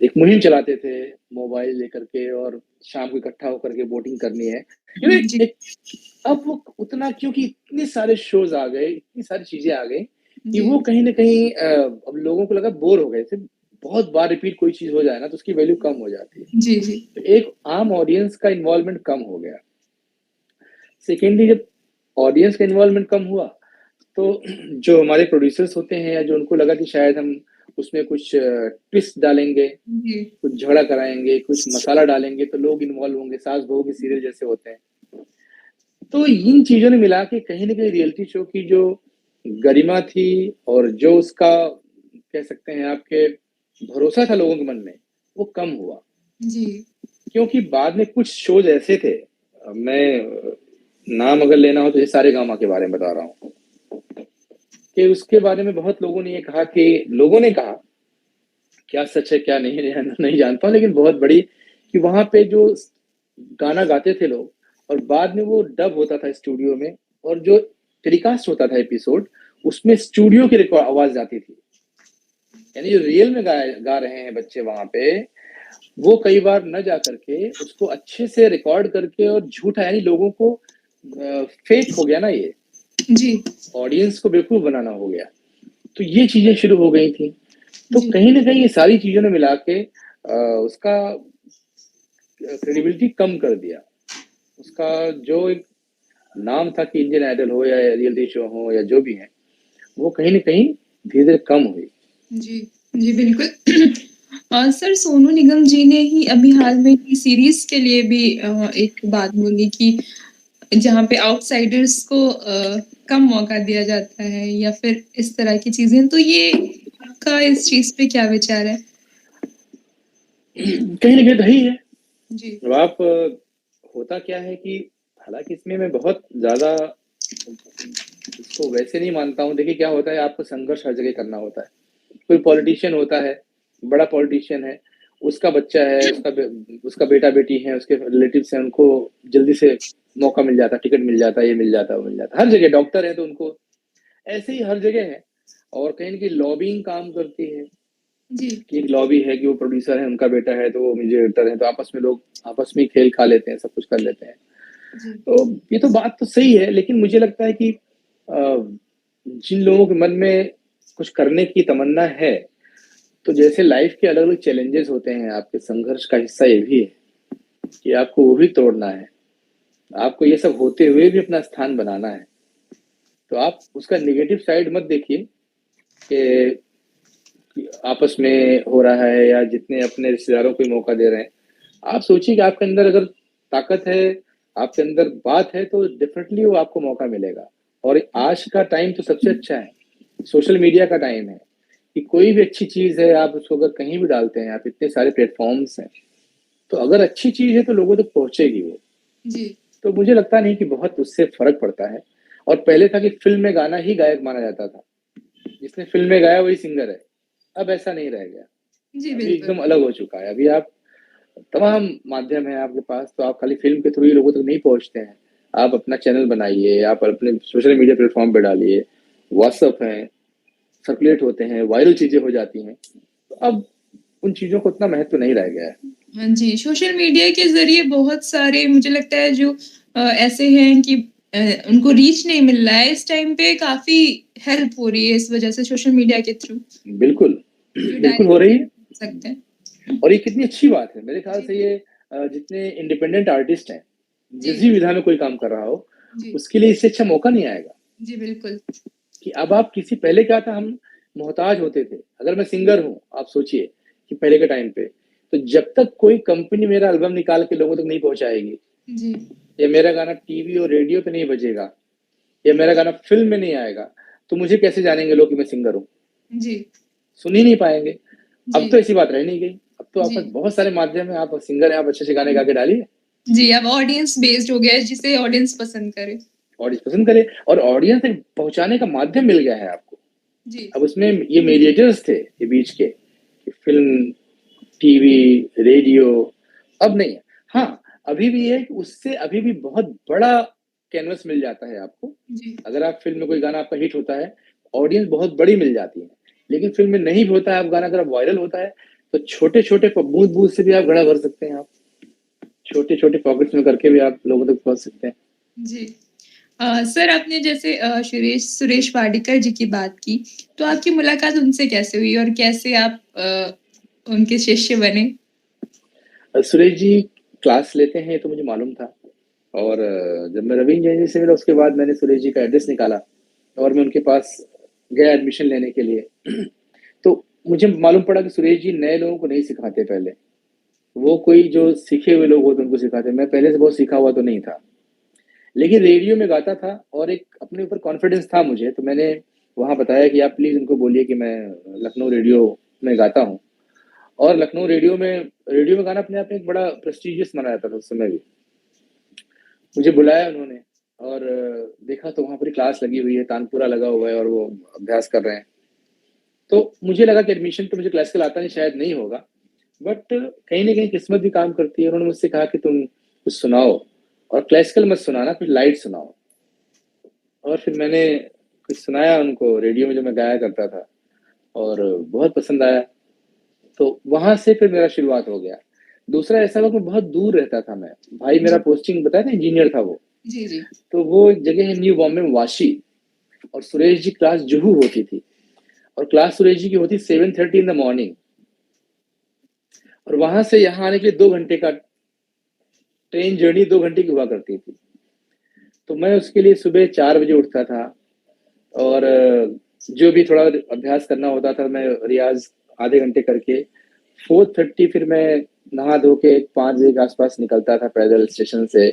Speaker 2: एक मुहिम चलाते थे, मोबाइल लेकर के, और शाम को इकट्ठा होकर के वोटिंग करनी है।
Speaker 1: जी।
Speaker 2: एक अब वो उतना, क्योंकि इतने सारे शोज़ आ गए, इतनी सारी चीज़ें आ गई कि
Speaker 1: जी।
Speaker 2: वो कहीं न कहीं अब लोगों को लगा बोर हो गए थे। बहुत बार रिपीट कोई चीज़ हो जाए ना, तो उसकी वैल्यू कम हो जाती है।
Speaker 1: जी, जी।
Speaker 2: तो एक आम ऑडियंस का इन्वॉल्वमेंट कम हो गया। सेकेंडली, जब ऑडियंस का इन्वॉल्वमेंट कम हुआ, तो जो हमारे प्रोड्यूसर्स होते हैं या जो उनको लगा कि शायद हम उसमें कुछ ट्विस्ट डालेंगे,
Speaker 1: जी।
Speaker 2: कुछ झगड़ा कराएँगे, कुछ मसाला डालेंगे, तो लोग इन्वॉल्व होंगे, सास-बहू के सीरियल जैसे होते हैं। तो इन चीज़ों ने मिला के कहीं न कहीं रियलिटी शो की जो गरिमा थी और जो उसका कह सकते हैं आपके भरोसा था लोगों के मन में, वो कम हुआ।
Speaker 1: जी।
Speaker 2: क्योंकि बाद में कुछ शोज़ ऐसे थे, मैं नाम अगर लेना हो तो ये सारेगामा के बारे में बता रहा हूँ, कि उसके बारे में बहुत लोगों ने ये कहा कि लोगों ने कहा, क्या सच है क्या नहीं है नहीं जानता हूँ, लेकिन बहुत बड़ी, कि वहाँ पे जो गाना गाते थे लोग और बाद में वो डब होता था स्टूडियो में, और जो टेलीकास्ट होता था एपिसोड, उसमें स्टूडियो की रिकॉर्ड आवाज़ जाती थी। यानी जो रियल में गा रहे हैं बच्चे वहाँ पे, वो कई बार न जा करके उसको अच्छे से रिकॉर्ड करके, और झूठा, यानी लोगों को फेक हो गया ना ये,
Speaker 1: जी।
Speaker 2: ऑडियंस को बेवकूफ़ बनाना हो गया। तो ये चीज़ें शुरू हो गई थी। तो
Speaker 1: जी।
Speaker 2: कहीं न कहीं ये सारी चीज़ों ने मिला के उसका क्रेडिबिलिटी कम कर दिया। उसका जो एक नाम था कि इंडियन आइडल हो या रियलिटी शो हो या जो भी है, वो कहीं न कहीं धीरे-धीरे कम हुई।
Speaker 1: जी। जी, बिल्कुल। सर, सोनू निगम जी ने ही अभी हाल में ही सीरीज़ के लिए भी एक बात बोली कि जहाँ पे आउटसाइडर्स को कम मौका दिया जाता है या फिर इस तरह की चीज़ें, तो ये आपका इस चीज़ पे क्या विचार है?
Speaker 2: कहीं न कहीं रही है।
Speaker 1: जी।
Speaker 2: अब आप होता क्या है कि हालाँकि इसमें मैं बहुत ज़्यादा इसको वैसे नहीं मानता हूँ। देखिए क्या होता है, आपको संघर्ष हर जगह करना होता है। कोई पॉलिटिशियन होता है, बड़ा पॉलिटिशियन है, उसका बच्चा है, उसका बेटा-बेटी है, उसके रिलेटिव्स हैं, उनको जल्दी से मौका मिल जाता है, टिकट मिल जाता है, ये मिल जाता है, वो मिल जाता है। हर जगह डॉक्टर है तो उनको ऐसे ही हर जगह है, और कहीं न कहीं लॉबिंग काम करती है,
Speaker 1: जी।
Speaker 2: कि एक लॉबी है कि वो प्रोड्यूसर है, उनका बेटा है, तो वो म्यूज़िक डायरेक्टर है, तो आपस में लोग आपस में ही खेल खा लेते हैं, सब कुछ कर लेते हैं।
Speaker 1: जी।
Speaker 2: तो ये तो बात तो सही है, लेकिन मुझे लगता है कि जिन लोगों के मन में कुछ करने की तमन्ना है, तो जैसे लाइफ के अलग-अलग चैलेंजेस होते हैं, आपके संघर्ष का हिस्सा ये भी है कि आपको वो भी तोड़ना है। आपको ये सब होते हुए भी अपना स्थान बनाना है। तो आप उसका नेगेटिव साइड मत देखिए कि आपस में हो रहा है या जितने अपने रिश्तेदारों को मौका दे रहे हैं। आप सोचिए कि आपके अंदर अगर ताकत है, आपके अंदर बात है, तो डेफ़िनेटली वो आपको मौका मिलेगा। और आज का टाइम तो सबसे अच्छा है। सोशल मीडिया का टाइम है कि कोई भी अच्छी चीज़ है, आप उसको अगर कहीं भी डालते हैं, आप इतने सारे प्लेटफ़ॉर्म्स हैं, तो अगर अच्छी चीज़ है तो लोगों तक पहुँचेगी वो।
Speaker 1: जी।
Speaker 2: तो मुझे लगता नहीं कि बहुत उससे फ़र्क पड़ता है। और पहले था कि फ़िल्म में गाना ही गायक माना जाता था। जिसने फ़िल्म में गाया वही सिंगर है। अब ऐसा नहीं रह गया।
Speaker 1: जी,
Speaker 2: अभी
Speaker 1: बिल्कुल।
Speaker 2: एकदम अलग हो चुका है। अभी आप तमाम माध्यम है आपके पास, तो आप खाली फ़िल्म के थ्रू ही लोगों तक नहीं पहुँचते हैं। आप अपना चैनल बनाइए, आप अपने सोशल मीडिया प्लेटफ़ॉर्म पे डालिए, व्हाट्सएप है, सर्कुलेट होते हैं, वायरल चीज़ें हो जाती हैं। तो अब उन चीज़ों को उतना महत्व नहीं रह गया है।
Speaker 1: हाँ जी, सोशल मीडिया के ज़रिए बहुत सारे मुझे लगता है जो ऐसे हैं कि उनको रीच नहीं मिल रहा है, इस टाइम पे काफ़ी हेल्प हो रही है इस वज़ह से सोशल मीडिया के थ्रू,
Speaker 2: बिल्कुल,
Speaker 1: जो
Speaker 2: बिल्कुल हो रही है।
Speaker 1: डायरेक्ट सकते हैं।
Speaker 2: और ये कितनी अच्छी बात है। मेरे ख़्याल
Speaker 1: जी,
Speaker 2: से ये जितने इंडिपेंडेंट आर्टिस्ट हैं,
Speaker 1: जी,
Speaker 2: जिस भी विधा में कोई काम कर रहा हो,
Speaker 1: जी,
Speaker 2: उसके लिए इससे अच्छा मौका नहीं आएगा।
Speaker 1: जी, बिल्कुल।
Speaker 2: कि अब आप किसी पहले क्या था, हम मोहताज होते थे। अगर मैं सिंगर हूँ, आप सोचिए कि पहले के टाइम पे, तो जब तक कोई कंपनी मेरा एल्बम निकाल के लोगों तक नहीं पहुँचाएगी,
Speaker 1: जी,
Speaker 2: या मेरा गाना टीवी और रेडियो पे नहीं बजेगा, या मेरा गाना फ़िल्म में नहीं आएगा, तो मुझे कैसे जानेंगे लोग कि मैं सिंगर हूँ?
Speaker 1: जी,
Speaker 2: सुन ही नहीं पाएँगे। अब
Speaker 1: जी,
Speaker 2: तो ऐसी बात रह नहीं गई। अब तो आपके
Speaker 1: जी।
Speaker 2: पास बहुत सारे माध्यम हैं, आप सिंगर हैं, आप अच्छे-अच्छे गाने गा के डालिए,
Speaker 1: जी, अब ऑडियंस बेस्ड हो गया है, जिसे ऑडियंस पसंद करे।
Speaker 2: ऑडियंस पसंद करे और ऑडियंस तक पहुँचाने का माध्यम मिल गया है आपको।
Speaker 1: जी,
Speaker 2: अब उसमें ये मीडिएटर्स थे, ये बीच के, फ़िल्म, टीवी, रेडियो, अब नहीं है। हाँ, अभी भी है कि उससे अभी भी बहुत बड़ा कैनवस मिल जाता है आपको।
Speaker 1: जी,
Speaker 2: अगर आप फ़िल्म में कोई गाना आपका हिट होता है, ऑडियंस बहुत बड़ी मिल जाती है। लेकिन फ़िल्म में नहीं भी होता है, आप गाना अगर वायरल होता है, तो छोटे-छोटे बूँद-बूँद से भी आप घड़ा भर सकते हैं आप। छोटे-छोटे पॉकेट्स में करके भी आप लोगों तक पहुँच सकते हैं।
Speaker 1: जी। सर आपने जैसे सुरेश सुरेश वाडीकर जी की बात की, तो आपकी मुलाकात उनसे कैसे हुई और कैसे आप उनके शिष्य बने?
Speaker 2: सुरेश जी क्लास लेते हैं, ये तो मुझे मालूम था। और जब मैं रवीन जैन जी से मिला, उसके बाद मैंने सुरेश जी का एड्रेस निकाला और मैं उनके पास गया एडमिशन लेने के लिए। तो मुझे मालूम पड़ा कि सुरेश जी नए लोगों को नहीं सिखाते पहले। वो कोई जो सीखे हुए लोग होते हैं उनको सिखाते। मैं पहले से बहुत सीखा हुआ तो नहीं था। लेकिन रेडियो में गाता था और एक अपने ऊपर कॉन्फिडेंस था मुझे, तो मैंने वहाँ बताया कि आप प्लीज़ उनको बोलिए कि मैं लखनऊ रेडियो में गाता हूँ। और लखनऊ रेडियो में गाना अपने आप में एक बड़ा प्रेस्टिजियस माना जाता था उस समय भी। मुझे बुलाया उन्होंने और देखा तो वहाँ पूरी क्लास लगी हुई है, तानपुरा लगा हुआ है और वो अभ्यास कर रहे हैं। तो मुझे लगा कि एडमिशन तो मुझे क्लासिकल आता नहीं, शायद नहीं होगा। बट कहीं न कहीं किस्मत भी काम करती है। उन्होंने मुझसे कहा कि तुम कुछ सुनाओ और क्लासिकल मत सुनाना, कुछ लाइट सुनाओ। और फिर मैंने कुछ सुनाया उनको रेडियो में जो मैं गाया करता था और बहुत पसंद आया। तो वहाँ से फिर मेरा शुरुआत हो गया। दूसरा ऐसा हुआ कि बहुत दूर रहता था मैं। भाई मेरा
Speaker 1: जी,
Speaker 2: पोस्टिंग बताया था इंजीनियर था वो।
Speaker 1: जी, जी।
Speaker 2: तो वो एक जगह है न्यू बॉम्बे में वाशी, और सुरेश जी क्लास जुहू होती थी और क्लास सुरेश जी की होती 7:30 इन द मॉर्निंग, और वहां से यहाँ आने के लिए 2 घंटे का ट्रेन जर्नी 2 घंटे की हुआ करती थी। तो मैं उसके लिए सुबह 4 बजे उठता था और जो भी थोड़ा अभ्यास करना होता था मैं रियाज आधे घंटे करके 4:30 फिर मैं नहा धो के 5 बजे के आसपास निकलता था पैदल स्टेशन से,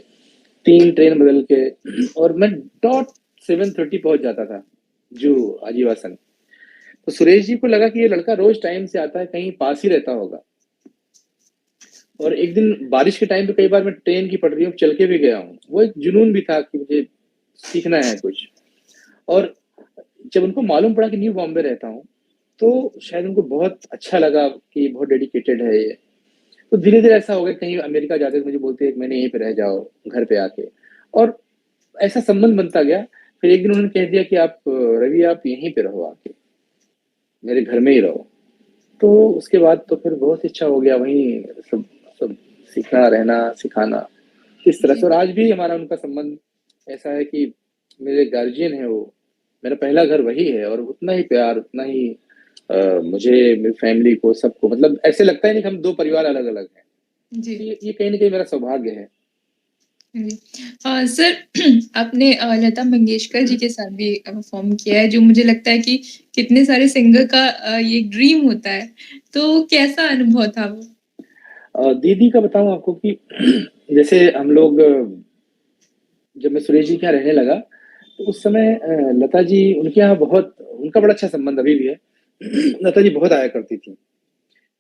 Speaker 2: 3 ट्रेन बदल के, और मैं डॉट 7:30 पहुंच जाता था जू आजीवासन। तो सुरेश जी को लगा कि ये लड़का रोज टाइम से आता है, कहीं पास ही रहता होगा। और एक दिन बारिश के टाइम पे कई बार मैं ट्रेन की पटरियों पे चल के भी गया हूँ। वो एक जुनून भी था कि मुझे सीखना है कुछ। और जब उनको मालूम पड़ा कि न्यू बॉम्बे रहता हूँ, तो शायद उनको बहुत अच्छा लगा कि बहुत डेडिकेटेड है ये। तो धीरे-धीरे ऐसा हो गया, कहीं अमेरिका जाते तो मुझे बोलते हैं, "एक महीने यहीं पे रह जाओ, घर पे आके।" और ऐसा संबंध बनता गया। फिर एक दिन उन्होंने कह दिया कि आप रवि आप यहीं पे रहो आके, मेरे घर में ही रहो। तो उसके बाद तो फिर बहुत इच्छा हो गया वहीं सब सब सीखना, रहना, सिखाना, इस तरह से।
Speaker 1: जी,
Speaker 2: और आज भी हमारा उनका संबंध ऐसा है कि मेरे गार्जियन हैं वो, मेरा पहला घर वही है और उतना ही प्यार, उतना ही मुझे, मेरी फैमिली को, सबको, मतलब ऐसे लगता है नहीं कि हम 2 परिवार अलग-अलग हैं।
Speaker 1: जी,
Speaker 2: तो ये कहीं न कहीं मेरा सौभाग्य है।
Speaker 1: जी। सर आपने लता मंगेशकर जी के साथ भी परफ़ॉर्म किया है, जो मुझे लगता है कि कितने सारे सिंगर का ये ड्रीम होता है। तो कैसा अनुभव था वो?
Speaker 2: दीदी का बताऊँ आपको कि जैसे हम लोग जब मैं सुरेश जी के यहाँ रहने लगा, तो उस समय लता जी उनके यहाँ बहुत, उनका बड़ा अच्छा संबंध अभी भी है। लता जी बहुत आया करती थी।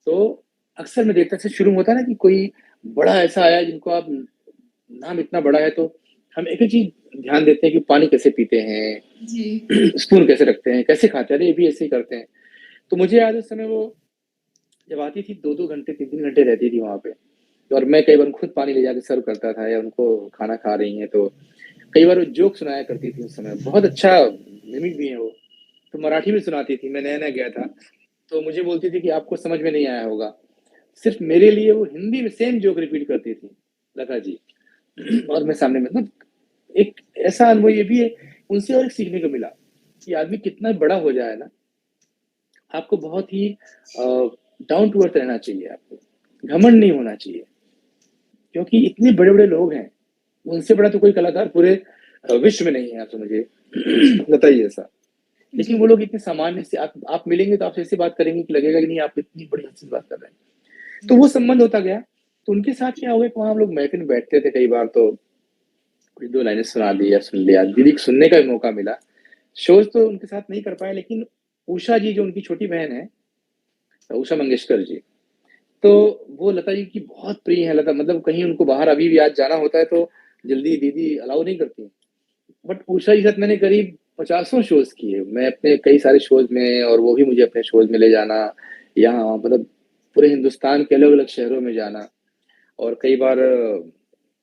Speaker 2: तो अक्सर मैं देखता था, शुरू में होता है ना कि कोई बड़ा ऐसा आया जिनको आप, नाम इतना बड़ा है, तो हम एक-एक चीज़ ध्यान देते हैं कि पानी कैसे पीते हैं,
Speaker 1: जी,
Speaker 2: स्पून कैसे रखते हैं, कैसे खाते हैं, अरे ये भी ऐसे ही करते हैं। तो मुझे याद है उस समय वो जब आती थी 2-2 घंटे 3-3 घंटे रहती थी वहाँ पे। और मैं कई बार खुद पानी ले जाके सर्व करता था या उनको खाना खा रही हैं तो कई बार वो जोक सुनाया करती थी उस समय। बहुत अच्छा मिमिक भी है वो। तो मराठी में सुनाती थी, मैं नया-नया गया था। तो मुझे बोलती थी कि आपको समझ में नहीं आया होगा। सिर्फ़ मेरे लिए वो हिंदी में सेम जोक रिपीट करती थी, लता जी। और मैं सामने मतलब एक ऐसा अनुभव ये भी है, उनसे और एक सीखने को मिला कि आदमी कितना बड़ा हो जाए ना, आपको बहुत ही डाउन टू अर्थ रहना चाहिए आपको। घमंड नहीं होना चाहिए। क्योंकि इतने बड़े-बड़े लोग हैं, उनसे बड़ा तो कोई कलाकार पूरे विश्व में नहीं है, आप समझिए। लता जी जैसा। लेकिन
Speaker 1: जी।
Speaker 2: वो लोग इतने सामान्य से आप मिलेंगे तो आपसे ऐसे बात करेंगे कि लगेगा कि नहीं आप इतनी बड़ी हद से बात कर रहे हैं। तो वो संबंध होता गया। तो उनके साथ क्या हुआ कि वहाँ हम लोग महफ़िल में बैठते थे कई बार तो कुछ 2 लाइनें सुना दी या सुन लिया। दीदी को सुनने का भी मौका मिला। शोज़ तो उनके साथ नहीं कर पाए लेकिन उषा जी जो उनकी छोटी बहन है, उषा मंगेशकर जी, तो वो लता जी की बहुत प्रिय हैं। लता मतलब कहीं उनको बाहर अभी भी आज जाना होता है तो जल्दी दीदी अलाउ नहीं करती। बट उषा जी के साथ मैंने करीब पचासों शोज़ किए। मैं अपने कई सारे शोज़ में और वो भी मुझे अपने शोज़ में ले जाना, यहाँ मतलब पूरे हिंदुस्तान के अलग-अलग शहरों में जाना और कई बार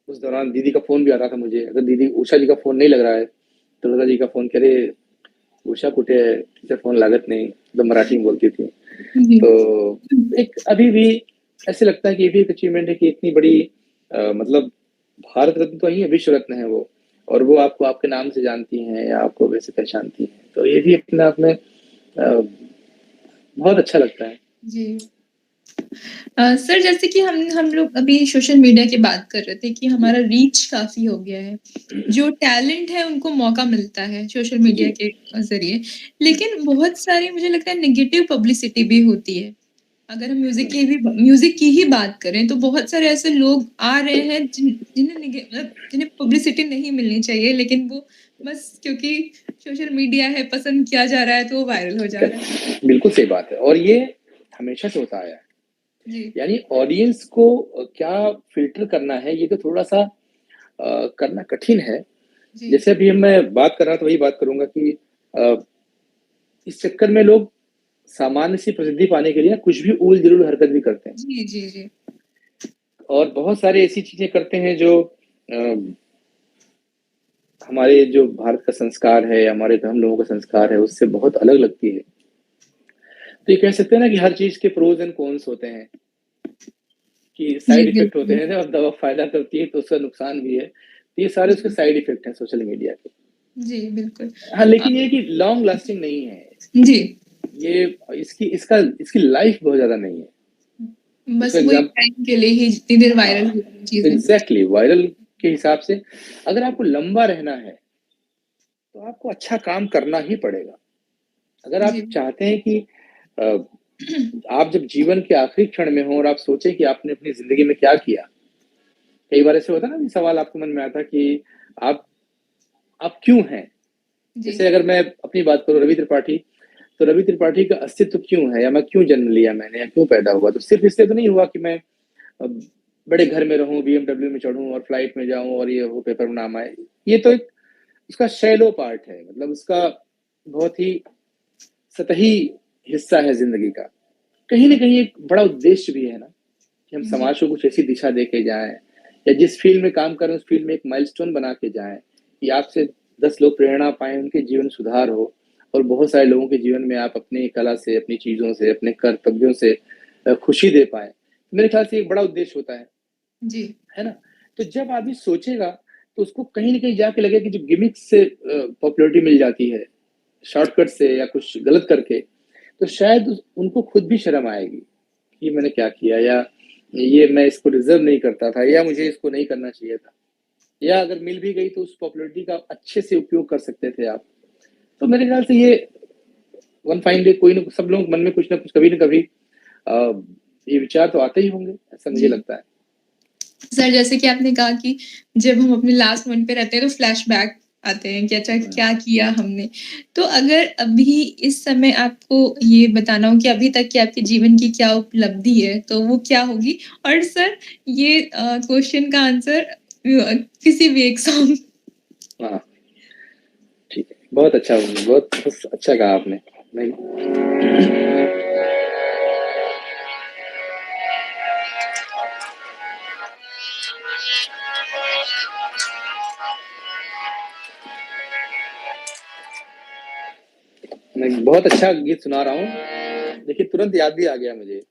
Speaker 2: उस दौरान दीदी का फ़ोन भी आता था मुझे। अगर दीदी उषा जी का फ़ोन नहीं लग रहा है, तो लता जी का फ़ोन कि "अरे! उषा कुठे है? तिचा फ़ोन लागत नहीं।" तो मराठी में बोलती थी।
Speaker 1: जी।
Speaker 2: तो एक अभी भी ऐसे लगता है कि ये भी एक अचीवमेंट है कि इतनी बड़ी मतलब भारत रत्न तो नहीं है, विश्व रत्न है वो और वो आपको आपके नाम से जानती हैं या आपको वैसे पहचानती हैं। तो ये भी अपने आप में बहुत अच्छा लगता है।
Speaker 1: जी। सर जैसे कि हम लोग अभी सोशल मीडिया की बात कर रहे थे कि
Speaker 2: जी।
Speaker 1: हमारा रीच काफ़ी हो गया है। जो टैलेंट है उनको मौका मिलता है सोशल मीडिया
Speaker 2: जी।
Speaker 1: के ज़रिए। लेकिन बहुत सारी मुझे लगता है नेगेटिव पब्लिसिटी भी होती है। अगर हम
Speaker 2: हुँ।
Speaker 1: म्यूज़िक की ही बात करें तो बहुत सारे ऐसे लोग आ रहे हैं जिन्हें मतलब जिन्हें पब्लिसिटी नहीं मिलनी चाहिए लेकिन वो बस क्योंकि सोशल मीडिया है, पसंद किया जा रहा है तो वो वायरल हो जा रहा है।
Speaker 2: बिल्कुल सही बात है और ये हमेशा से होता आया है।
Speaker 1: जी,
Speaker 2: यानी ऑडियंस को क्या फ़िल्टर करना है, ये तो थोड़ा-सा करना कठिन है।
Speaker 1: जी।
Speaker 2: जैसे अभी मैं बात कर रहा था वही बात करूँगा कि अ, इस चक्कर में लोग सामान्य सी प्रसिद्धि पाने के लिए ना कुछ भी ऊल-जलूल हरकत भी करते हैं
Speaker 1: जी, जी, जी।
Speaker 2: और बहुत सारी ऐसी चीज़ें करते हैं जो अ, हमारे जो भारत का संस्कार है, हमारे हम लोगों का संस्कार है, उससे बहुत अलग लगती है। तो ये कह सकते हैं ना कि हर चीज़ के प्रोज़ एंड कॉन्स होते हैं, कि
Speaker 1: जी,
Speaker 2: साइड इफ़ेक्ट होते
Speaker 1: बिल्कुल।
Speaker 2: हैं जब दवा फ़ायदा करती है तो उसका नुकसान भी है। तो ये सारे उसके
Speaker 1: जी,
Speaker 2: साइड इफ़ेक्ट हैं सोशल मीडिया के।
Speaker 1: जी, बिल्कुल।
Speaker 2: हाँ,
Speaker 1: अ,
Speaker 2: लेकिन ये है कि लॉन्ग लास्टिंग नहीं है।
Speaker 1: जी,
Speaker 2: ये इसकी लाइफ़ बहुत ज़्यादा नहीं है।
Speaker 1: बस
Speaker 2: उसका
Speaker 1: वो एक
Speaker 2: एग्ज़ाम
Speaker 1: टाइम के लिए ही जितनी देर वायरल
Speaker 2: हाँ,
Speaker 1: हुई वो चीज़ें।
Speaker 2: एग्ज़ैक्टली वायरल के हिसाब से अगर आपको लंबा रहना है, तो आपको अच्छा काम करना ही पड़ेगा। अगर आप
Speaker 1: जी।
Speaker 2: चाहते हैं कि अ, आप जब जीवन के आखिरी क्षण में हों और आप सोचें कि आपने अपनी ज़िंदगी में क्या किया? कई बार ऐसे होता है ना कि सवाल आपके मन में आता है कि आप आप क्यों हैं?
Speaker 1: जी,
Speaker 2: जैसे अगर मैं अपनी बात करूँ रवि त्रिपाठी, तो रवि त्रिपाठी का अस्तित्व क्यों है या मैं क्यों जन्म लिया मैंने या क्यों पैदा हुआ? तो सिर्फ़ इसलिए तो नहीं हुआ कि मैं अ, बड़े घर में रहूँ, बीएमडब्ल्यू में चढ़ूँ और फ्लाइट में जाऊँ और ये हो पेपर में नाम आए। ये तो एक उसका शैलो पार्ट है, मतलब उसका बहुत ही सतही हिस्सा है ज़िंदगी का। कहीं न कहीं एक बड़ा उद्देश्य भी है ना, कि हम
Speaker 1: जी,
Speaker 2: समाज को कुछ ऐसी दिशा दे के जाएँ या जिस फ़ील्ड में काम कर रहे हैं, उस फ़ील्ड में एक माइलस्टोन बना के जाएँ, कि आपसे 10 लोग प्रेरणा पाएँ, उनके जीवन सुधार हो और बहुत सारे लोगों के जीवन में आप अपनी कला से, अपनी चीज़ों से, अपने कर्तव्यों से खुशी दे पाएँ। मेरे ख़्याल से एक बड़ा उद्देश्य होता
Speaker 1: जी,
Speaker 2: है ना? तो जब आदमी सोचेगा, तो उसको कहीं न कहीं जाके लगेगा कि जो गिमिक से पॉपुलैरिटी मिल जाती है, शॉर्टकट से या कुछ गलत करके, तो शायद उनको खुद भी शर्म आएगी, कि मैंने क्या किया या ये मैं इसको डिज़र्व नहीं करता था या मुझे इसको नहीं करना चाहिए था। या अगर मिल भी गई तो उस पॉपुलैरिटी का अच्छे से उपयोग कर सकते थे आप। तो मेरे ख़्याल से ये वन फाइन डे कोई न सब लोग मन में कुछ न कुछ कभी न कभी अ, ये विचार तो आते ही होंगे, ऐसा मुझे
Speaker 1: जी।
Speaker 2: लगता है।
Speaker 1: सर जैसे कि आपने कहा कि जब हम अपने लास्ट मोमेंट पे रहते हैं तो फ्लैशबैक आते हैं कि अच्छा
Speaker 2: हुँ।
Speaker 1: क्या किया हमने। तो अगर अभी इस समय आपको ये बताना हो कि अभी तक की आपके जीवन की क्या उपलब्धि है, तो वो क्या होगी? और सर ये क्वेश्चन का आंसर किसी भी एक सॉन्ग।
Speaker 2: हाँ, ठीक है। बहुत अच्छा बहुत अच्छा कहा आपने। नहीं मैं बहुत अच्छा गीत सुना रहा हूँ, देखिए तुरंत याद भी आ गया मुझे।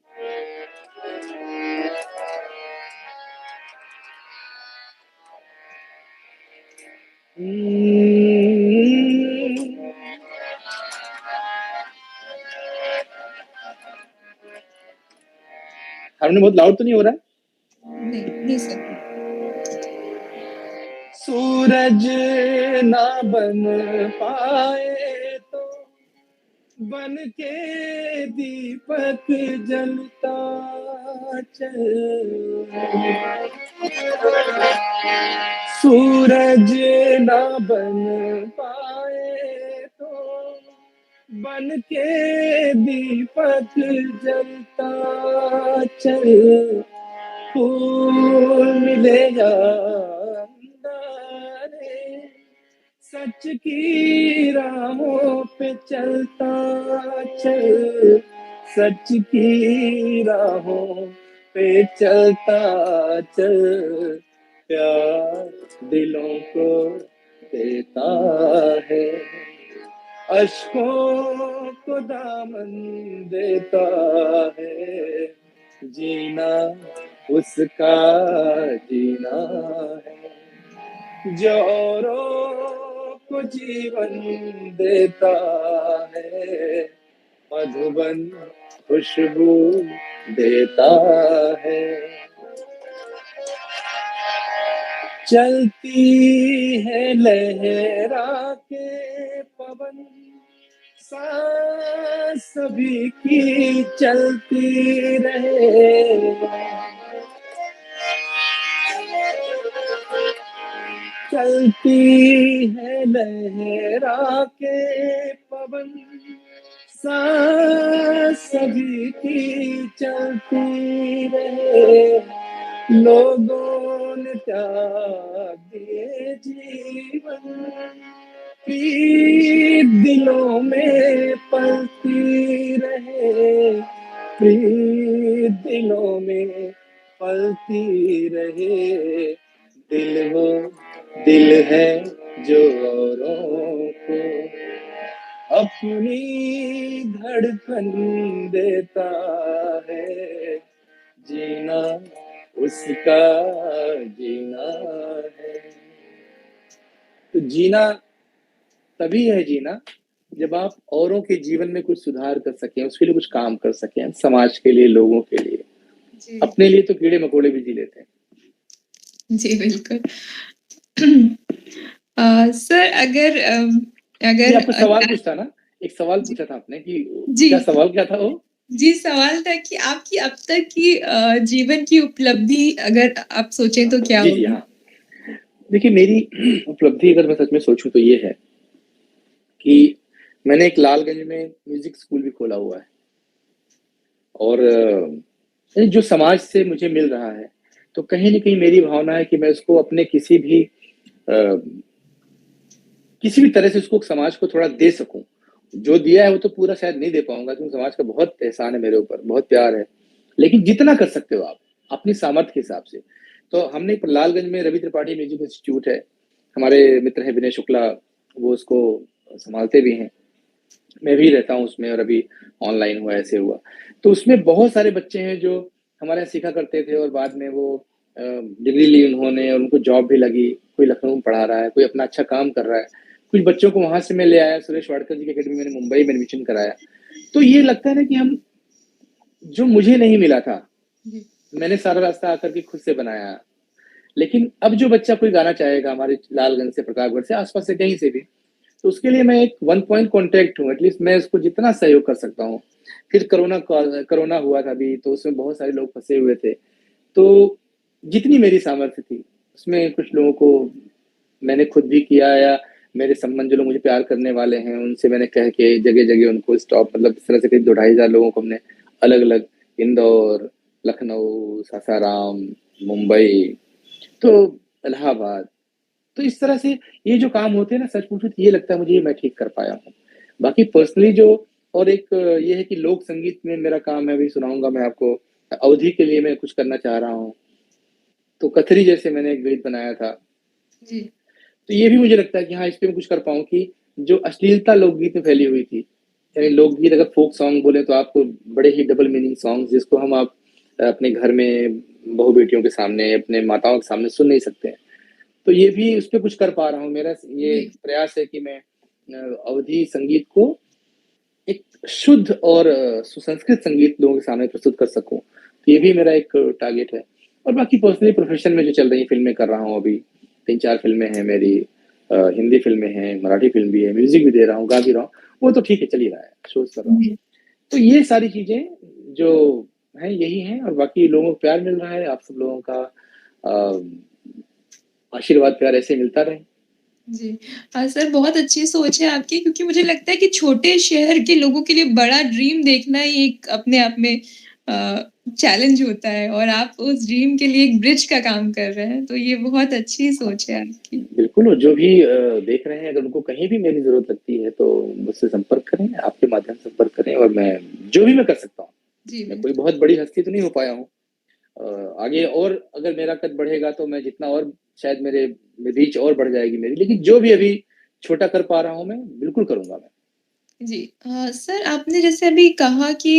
Speaker 2: हारमोनियम बहुत लाउड तो नहीं हो रहा है?
Speaker 1: नहीं सर।
Speaker 2: सूरज ना बन पाए तो बन के दीपक जलता चल, सूरज ना बन पाए तो बन के दीपक जलता चल, फूल मिले या अंगारे, सच की राहों पे चलता चल, सच की राहों पे चलता चल, प्यार दिलों को देता है, अश्कों को दामन देता है, जीना उसका जीना है, जो औरों को जीवन देता है, मधुबन खुशबू देता है। चलती है लहरा के पवन, सांस सभी की चलती रहे, चलती है लहरा के पवन, सांस सभी की चलती रहे, लोगों ने त्याग दिए जीवन, प्रीत दिलों में पलती रहे, प्रीत दिलों में पलती रहे, दिल वो दिल है जो औरों को अपनी धड़कन देता है, जीना उसका जीना है। तो जीना तभी है जीना जब आप औरों के जीवन में कुछ सुधार कर सकें, उसके लिए कुछ काम कर सकें, समाज के लिए, लोगों के लिए।
Speaker 1: जी।
Speaker 2: अपने लिए तो कीड़े मकोड़े भी जी लेते हैं।
Speaker 1: जी बिल्कुल। सर अगर
Speaker 2: आपको सवाल कुछ था ना, एक सवाल पूछा था आपने कि
Speaker 1: जी
Speaker 2: क्या सवाल क्या था वो?
Speaker 1: जी सवाल था कि आपकी अब तक की जीवन की उपलब्धि अगर आप सोचें तो क्या
Speaker 2: जी
Speaker 1: होगी?
Speaker 2: हाँ, देखिए मेरी उपलब्धि अगर मैं सच में सोचूं तो ये है कि मैंने एक लालगंज में म्यूजिक स्कूल भी खोला हुआ है, और जो समाज से मुझे मिल रहा है, तो कहीं न कहीं मेरी भावना है कि मैं उसको अपने किसी भी तरह से उसको समाज को थोड़ा दे सकूं। जो दिया है वो तो पूरा शायद नहीं दे पाऊंगा, क्योंकि समाज का बहुत एहसान है मेरे ऊपर, बहुत प्यार है, लेकिन जितना कर सकते हो आप अपनी सामर्थ्य के हिसाब से। तो हमने लालगंज में रवि त्रिपाठी म्यूजिक इंस्टीट्यूट है, हमारे मित्र हैं विनय शुक्ला, वो उसको संभालते भी हैं, मैं भी रहता हूँ उसमें, और अभी ऑनलाइन हुआ, ऐसे हुआ। तो उसमें बहुत सारे बच्चे हैं जो हमारे यहाँ सीखा करते थे, और बाद में वो डिग्री ली उन्होंने, और उनको जॉब भी लगी, कोई लखनऊ में पढ़ा रहा है, कोई अपना अच्छा काम कर रहा है। कुछ बच्चों को वहां से मैं ले आया, सुरेश वाडकर जी की अकेडमी मैंने मुंबई में एडमिशन कराया। तो ये लगता है ना कि हम, जो मुझे नहीं मिला था, मैंने सारा रास्ता आकर के खुद से बनाया, लेकिन अब जो बच्चा कोई गाना चाहेगा हमारे लालगंज से, प्रतापगढ़ से, आसपास से, कहीं से भी, तो उसके लिए मैं एक वन पॉइंट कॉन्टैक्ट हूँ, एटलीस्ट मैं उसको जितना सहयोग कर सकता हूँ। फिर कोरोना हुआ था अभी, तो उसमें बहुत सारे लोग फंसे हुए थे, तो जितनी मेरी सामर्थ्य थी उसमें कुछ लोगों को मैंने खुद भी किया, या मेरे संबंध जो लोग मुझे प्यार करने वाले हैं उनसे मैंने कह के जगह जगह उनको स्टॉप, मतलब इस तरह से करीब 2-2.5 हज़ार लोगों को हमने अलग अलग, इंदौर, लखनऊ, सासाराम, मुंबई, तो इलाहाबाद, तो इस तरह से ये जो काम होते हैं ना, सच पूछो तो ये लगता है मुझे मैं ठीक कर पाया हूँ। बाकी पर्सनली जो, और एक ये है कि लोक संगीत में मेरा काम है, अभी सुनाऊंगा मैं आपको, अवधि के लिए मैं कुछ करना चाह रहा हूँ, तो कथरी जैसे मैंने एक गीत बनाया था।
Speaker 1: जी।
Speaker 2: तो ये भी मुझे लगता है कि हाँ, इस पे मैं कुछ कर पाऊँ कि जो अश्लीलता लोकगीत में फैली हुई थी, यानी लोकगीत अगर फ़ोक सॉन्ग बोले तो आपको बड़े ही डबल मीनिंग सॉन्ग्स जिसको हम आप अपने घर में बहू-बेटियों के सामने, अपने माताओं के सामने सुन नहीं सकते हैं। तो ये भी उस पे कुछ कर पा रहा हूँ। मेरा ये
Speaker 1: जी।
Speaker 2: प्रयास है कि मैं अवधी संगीत को एक शुद्ध और सुसंस्कृत संगीत लोगों के सामने प्रस्तुत कर सकूँ। तो ये भी मेरा एक टारगेट है और बाकी पर्सनली प्रोफ़ेशन में जो चल रही फ़िल्में कर रहा हूँ अभी, 3-4 फ़िल्में हैं मेरी, हिंदी फ़िल्में हैं, मराठी फ़िल्म भी है, म्यूज़िक भी दे रहा हूँ, गा भी रहा हूँ, वो तो ठीक है, चल ही रहा है, शोज़ कर रहा हूँ।
Speaker 1: जी।
Speaker 2: तो ये सारी चीज़ें जो हैं, यही हैं और बाकी लोगों को प्यार मिल रहा है, आप सब लोगों का आशीर्वाद, प्यार ऐसे मिलता रहे।
Speaker 1: जी। सर बहुत अच्छी सोच है आपकी क्योंकि मुझे लगता है कि छोटे शहर के लोगों के लिए बड़ा ड्रीम देखना ही एक अपने आप में चैलेंज होता है और आप उस ड्रीम के लिए एक ब्रिज का काम कर रहे हैं, तो ये बहुत अच्छी
Speaker 2: हाँ,
Speaker 1: सोच है आपकी।
Speaker 2: बिल्कुल और जो भी देख रहे हैं अगर उनको कहीं भी मेरी ज़रूरत लगती है तो मुझसे संपर्क करें, आपके माध्यम से संपर्क करें और मैं जो भी मैं कर सकता हूँ,
Speaker 1: जी,
Speaker 2: मैं कोई
Speaker 1: बिल्कुल।
Speaker 2: बहुत बड़ी हस्ती तो नहीं हो पाया हूँ। आगे और अगर मेरा कद बढ़ेगा तो मैं जितना और शायद मेरे रीच और बढ़ जाएगी मेरी, लेकिन जो भी अभी छोटा कर पा रहा हूँ मैं, बिल्कुल करूँगा मैं।
Speaker 1: जी। सर आपने जैसे अभी कहा कि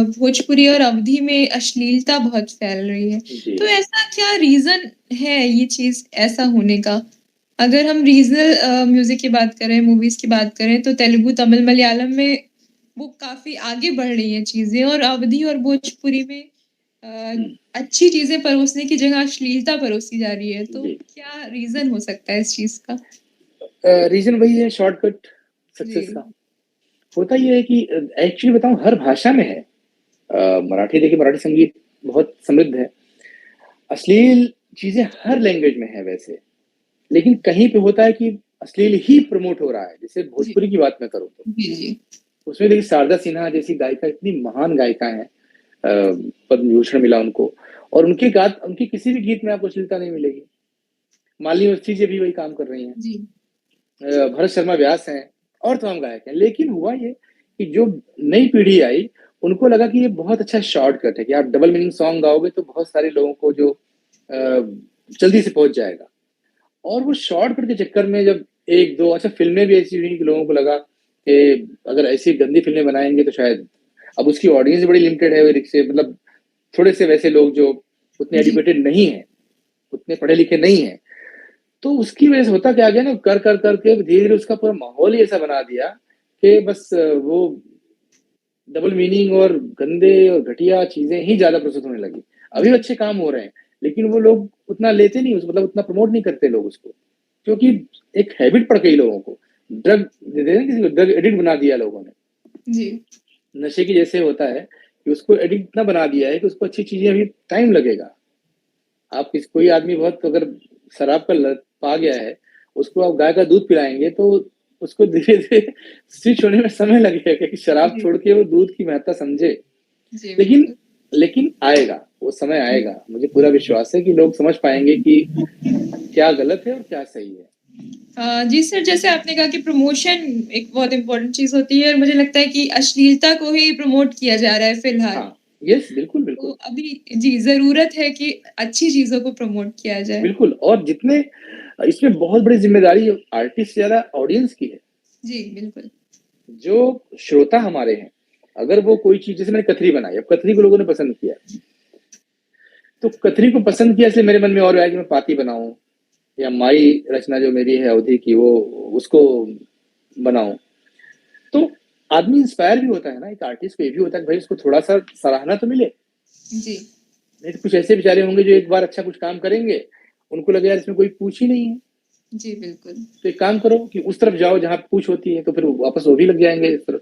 Speaker 1: भोजपुरी और अवधी में अश्लीलता बहुत फैल रही है।
Speaker 2: जी।
Speaker 1: तो ऐसा क्या रीज़न है ये चीज़ ऐसा होने का? अगर हम रीजनल म्यूज़िक की बात करें, मूवीज़ की बात करें तो तेलुगु, तमिल, मलयालम में वो काफ़ी आगे बढ़ रही हैं चीज़ें और अवधी और भोजपुरी में अ,
Speaker 2: हुँ,
Speaker 1: अच्छी चीज़ें परोसने की जगह अश्लीलता परोसी जा रही है। तो
Speaker 2: जी।
Speaker 1: क्या रीज़न हो सकता है इस चीज़ का?
Speaker 2: रीज़न वही है शॉर्टकट सक्सेस
Speaker 1: जी।
Speaker 2: का। होता ये है कि एक्चुअली बताऊँ हर भाषा में है। मराठी देखिए मराठी संगीत बहुत समृद्ध है। अश्लील चीज़ें हर लैंग्वेज में है वैसे, लेकिन कहीं पे होता है कि अश्लील ही प्रमोट हो रहा है। जैसे
Speaker 1: जी।
Speaker 2: भोजपुरी की बात मैं करूँ तो,
Speaker 1: जी, जी।
Speaker 2: उसमें देखिए शारदा सिन्हा जैसी गायिका इतनी महान गायिका हैं, पद्म विभूषण मिला उनको और उनके किसी भी गीत में आपको अश्लीलता नहीं मिलेगी। मालिनी मस्ती जी भी वही काम कर रही हैं।
Speaker 1: जी।
Speaker 2: भरत शर्मा व्यास हैं और तमाम गायक हैं। लेकिन हुआ ये कि जो नई पीढ़ी आई, उनको लगा कि ये बहुत अच्छा शॉर्टकट है कि आप डबल मीनिंग सॉन्ग गाओगे तो बहुत सारे लोगों को जो जल्दी से पहुँच जाएगा। और वो शॉर्टकट के चक्कर में जब 1-2 अच्छा फ़िल्में भी ऐसी हुई कि लोगों को लगा कि अगर ऐसी गंदी फ़िल्में बनाएँगे तो शायद अब उसकी ऑडियंस बड़ी लिमिटेड है, वो रिक्शे मतलब थोड़े से वैसे लोग जो उतने
Speaker 1: जी।
Speaker 2: एजुकेटेड नहीं हैं, उतने पढ़े-लिखे नहीं हैं। तो उसकी वजह से होता क्या गया ना कर के धीरे-धीरे उसका पूरा माहौल ही ऐसा बना दिया कि बस वो डबल मीनिंग और गंदे और घटिया चीज़ें ही ज़्यादा प्रस्तुत होने लगी। अभी
Speaker 1: जी।
Speaker 2: अच्छे काम हो रहे हैं, लेकिन वो लोग उतना लेते नहीं मतलब उतना प्रमोट नहीं करते लोग उसको। क्योंकि एक हैबिट पड़ गई लोगों को। ड्रग दे दें ना किसी को ड्रग एडिक्ट बना दिया लोगों ने।
Speaker 1: जी।
Speaker 2: नशे की जैसे होता है कि उसको एडिक्ट इतना बना दिया है कि उसको अच्छी चीज़ें अभी टाइम लगेगा। आप किस कोई आदमी बहुत अगर शराब का लत पा गया है, उसको आप गाय का दूध पिलाएँगे तो उसको धीरे-धीरे स्विच होने में समय लगेगा कि शराब
Speaker 1: जी।
Speaker 2: छोड़ के वो दूध की महत्ता समझे।
Speaker 1: जी,
Speaker 2: लेकिन
Speaker 1: बिल्कुल।
Speaker 2: लेकिन आएगा, वो समय
Speaker 1: जी।
Speaker 2: आएगा। मुझे पूरा विश्वास है कि लोग समझ पाएँगे कि क्या गलत है और क्या सही है।
Speaker 1: जी सर, जैसे आपने कहा कि प्रमोशन एक बहुत इम्पोर्टेंट चीज़ होती है और मुझे लगता है कि अश्लीलता को ही प्रमोट किया जा रहा है फ़िलहाल।
Speaker 2: हाँ, यस बिल्कुल,
Speaker 1: तो
Speaker 2: बिल्कुल।
Speaker 1: अभी जी, ज़रूरत है कि अच्छी चीज़ों को प्रमोट किया जाए।
Speaker 2: बिल्कुल और जितने इसमें बहुत बड़ी ज़िम्मेदारी आर्टिस्ट से ज़्यादा ऑडियंस की है।
Speaker 1: जी, बिल्कुल।
Speaker 2: जो श्रोता हमारे हैं, अगर वो कोई चीज़ जैसे मैंने कथरी बनाई, अब कथरी को लोगों ने पसंद किया। तो कथरी को पसंद किया इसलिए मेरे मन में और आया कि मैं पाती बनाऊँ या माई रचना जो मेरी है अवधी की वो उसको बनाऊँ। तो आदमी इंस्पायर भी होता है ना, एक आर्टिस्ट को ये भी होता है कि भाई उसको थोड़ा-सा सराहना तो मिले।
Speaker 1: जी।
Speaker 2: नहीं तो कुछ ऐसे बेचारे होंगे जो एक बार अच्छा कुछ काम करेंगे, उनको लगेगा यार इसमें कोई पूछ ही नहीं है।
Speaker 1: जी, बिल्कुल।
Speaker 2: तो एक काम करो कि उस तरफ जाओ जहाँ पूछ होती है, तो फिर वापस वो भी लग जाएँगे इस तरफ।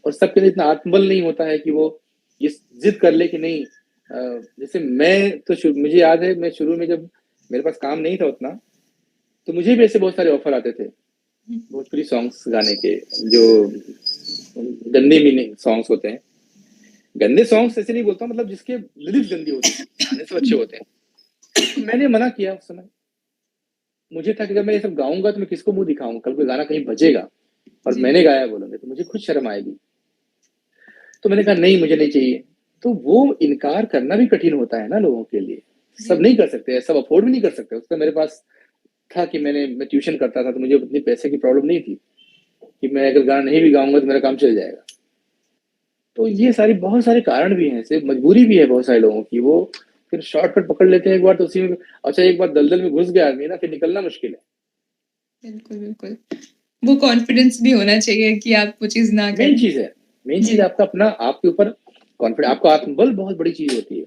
Speaker 2: और सबके अंदर इतना आत्मबल नहीं होता है कि वो ये ज़िद कर ले कि नहीं जैसे मैं तो मुझे याद है मैं शुरू में जब मेरे पास काम नहीं था उतना, तो मुझे भी ऐसे बहुत सारे ऑफ़र आते थे,
Speaker 1: हुँ।
Speaker 2: भोजपुरी सॉन्ग्स गाने के, जो गंदे मीनिंग सॉन्ग्स होते हैं। गंदे सॉन्ग्स ऐसे नहीं बोलता हूँ मतलब जिसके लिरिक्स गंदी होती थी, गाने सब अच्छे होते हैं। तो मैंने मना किया उस समय। मुझे था कि अगर मैं ये सब गाऊँगा तो मैं किसको मुँह दिखाऊँ? कल को गाना कहीं बजेगा और
Speaker 1: जी।
Speaker 2: मैंने गाया बोलोगे तो मुझे खुद शर्म आएगी। तो मैंने कहा नहीं मुझे नहीं चाहिए। तो वो इनकार करना भी कठिन होता है ना लोगों के लिए। सब
Speaker 1: जी,
Speaker 2: नहीं कर सकते, सब अफोर्ड भी नहीं कर सकते। उस समय मेरे पास था कि मैं ट्यूशन करता था, तो मुझे उतनी पैसे की प्रॉब्लम नहीं थी कि मैं अगर गाना नहीं भी गाऊँगा तो मेरा काम चल जाएगा। तो
Speaker 1: जी,
Speaker 2: ये सारी बहुत सारे कारण भी हैं, सिर्फ मजबूरी भी है बहुत सारे लोगों की, वो फिर शॉर्टकट पकड़ लेते हैं एक बार तो उसी में। अच्छा, एक बार दलदल में घुस गया आदमी ना, फिर निकलना मुश्किल है।
Speaker 1: बिल्कुल, बिल्कुल। वो कॉन्फिडेंस भी होना चाहिए कि आप वो चीज़ ना
Speaker 2: मेन
Speaker 1: करें।
Speaker 2: चीज़ है, मेन चीज़
Speaker 1: जी,
Speaker 2: आपका अपना आपके ऊपर कॉन्फिडेंस, आपका आत्मबल बहुत बड़ी चीज़ होती है।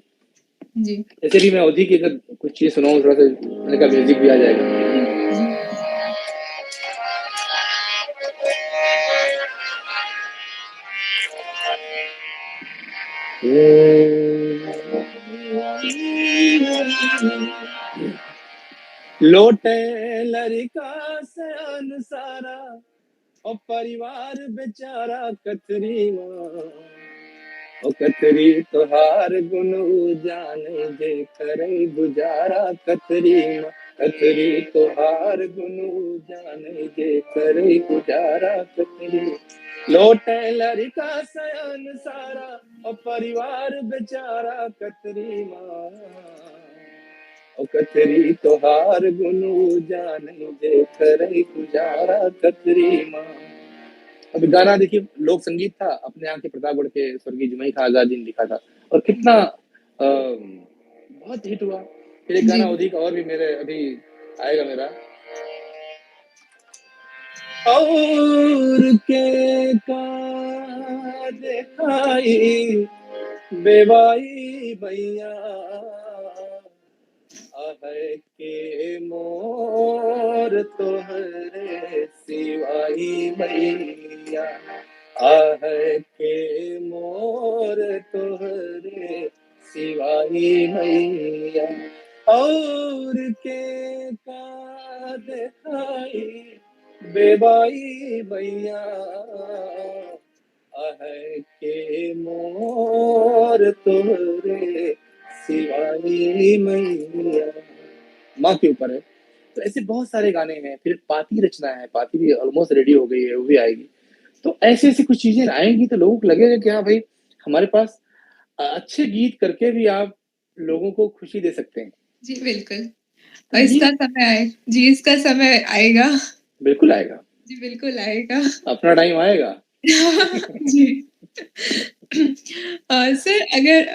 Speaker 1: जी,
Speaker 2: जैसे भी मैं अवधि की अगर कुछ चीज़ सुनाऊँ थोड़ा-सा, मैंने कहा म्यूज़िक भी आ जाएगा।
Speaker 1: जी।
Speaker 2: लोटे लड़का सयान सारा और परिवार बेचारा कतरी माँ, ओ कतरी तोहार गुनु जाने दे करे गुजारा कतरी माँ, कतरी तोहार गुनु जाने दे करे गुजारा कतरी। लोटे लड़का सयान सारा और परिवार बेचारा कतरी माँ, ओ कतरी तोहार गुनु जाने दे करे गुजारा कतरी माँ। अब गाना देखिए, लोक संगीत था, अपने यहाँ के प्रतापगढ़ के स्वर्गीय जुमई खां आजाद जी ने लिखा था और कितना बहुत हिट हुआ। फिर एक गाना
Speaker 1: जी,
Speaker 2: अवधि का और भी मेरे अभी आएगा मेरा, और के का दिखाई बेवाई भैया, आहे के मोर तोहरे सिवाई मैया, आहे के मोर तोहरे सिवाई मैया, और के का दिखाई बेबाई भैया, आहे के मोर तोहरे सिवाई मैया। माँ के ऊपर है। तो ऐसे बहुत सारे गाने हैं। फिर पाती रचना है, पाती भी ऑलमोस्ट रेडी हो गई है, वो भी आएगी। तो ऐसी ऐसी कुछ चीजें आएंगी तो लोगों को लगेगा कि हाँ भाई, हमारे पास अच्छे गीत करके भी आप लोगों को खुशी दे सकते हैं।
Speaker 1: जी, बिल्कुल।
Speaker 2: तो
Speaker 1: और
Speaker 2: ये
Speaker 1: इसका समय आए जी, इसका समय आएगा।
Speaker 2: बिल्कुल आएगा,
Speaker 1: जी, बिल्कुल आएगा।
Speaker 2: अपना टाइम आएगा।
Speaker 1: जी। सर अगर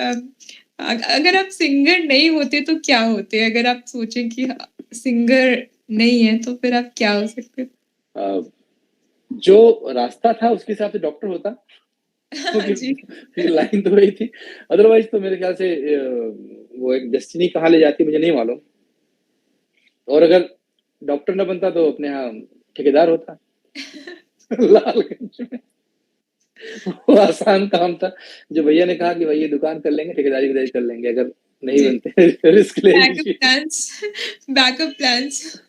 Speaker 1: अगर आप सिंगर नहीं होते तो क्या होते? अगर आप सोचें कि सिंगर नहीं है तो फिर आप क्या हो सकते?
Speaker 2: अ, जो रास्ता था उसके हिसाब से डॉक्टर होता, क्योंकि
Speaker 1: जी,
Speaker 2: फिर लाइन तो वही थी। अदरवाइज तो मेरे ख्याल से वो एक डेस्टिनी कहाँ ले जाती है मुझे नहीं मालूम। और अगर डॉक्टर न बनता तो अपने यहाँ ठेकेदार होता। लालगंज में वो आसान काम था, जो भैया ने कहा कि भाई ये दुकान कर लेंगे, ठेकेदारी वगैरह कर लेंगे, अगर नहीं
Speaker 1: जी।
Speaker 2: बनते रिस्क ले
Speaker 1: बैकअप
Speaker 2: लीजिए।
Speaker 1: Plans backup plans.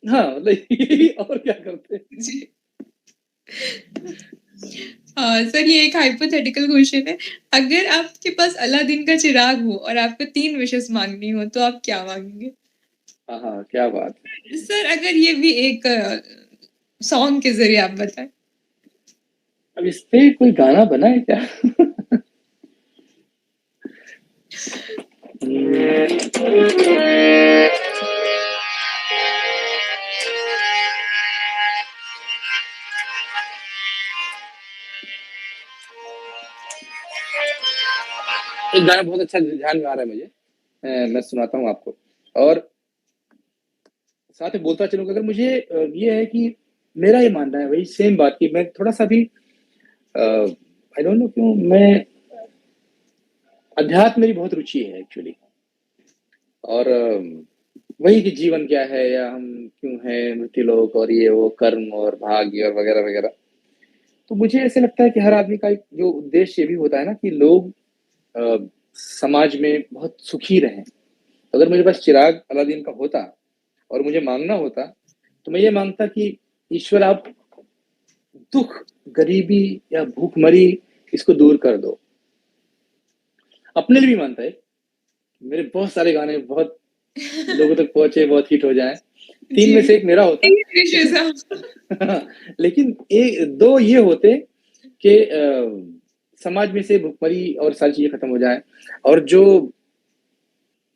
Speaker 2: हाँ, मतलब यही, और क्या करते।
Speaker 1: जी। सर ये एक हाइपोथेटिकल क्वेश्चन है। अगर आपके पास अलादीन का चिराग हो और आपको 3 विशेस माँगनी हो तो आप क्या माँगेंगे?
Speaker 2: हाँ हाँ, क्या बात है।
Speaker 1: सर अगर ये भी एक सॉन्ग के ज़रिए आप बताएँ।
Speaker 2: अब इस पे कोई गाना बना है क्या? एक गाना बहुत अच्छा ध्यान में आ रहा है मुझे, मैं सुनाता हूँ आपको। और साथ में बोलता चलूंगा। अगर मुझे ये है कि मेरा ये मानना है वही सेम बात की, मैं थोड़ा सा भी आई डोंट नो क्यों, मैं अध्यात्म मेरी बहुत रुचि है एक्चुअली। और वही कि जीवन क्या है, या हम क्यों हैं मृत्युलोक, और ये वो कर्म और भाग्य और वगैरह वगैरह। तो मुझे ऐसे लगता है कि हर आदमी का एक जो उद्देश्य ये भी होता है ना, कि लोग अ, समाज में बहुत सुखी रहें। अगर मेरे पास चिराग अलादीन का होता और मुझे मांगना होता, तो मैं ये मांगता कि ईश्वर आप दुख, गरीबी या भूखमरी इसको दूर कर दो। अपने लिए भी मानता है, मेरे बहुत सारे गाने बहुत लोगों तक पहुंचे, बहुत हिट हो जाए। तीन
Speaker 1: जी।
Speaker 2: में से एक मेरा होता।
Speaker 1: 3 विशेस
Speaker 2: लेकिन
Speaker 1: आप
Speaker 2: लेकिन दो ये होते कि समाज में से भुखमरी और सारी चीजें खत्म हो जाए, और जो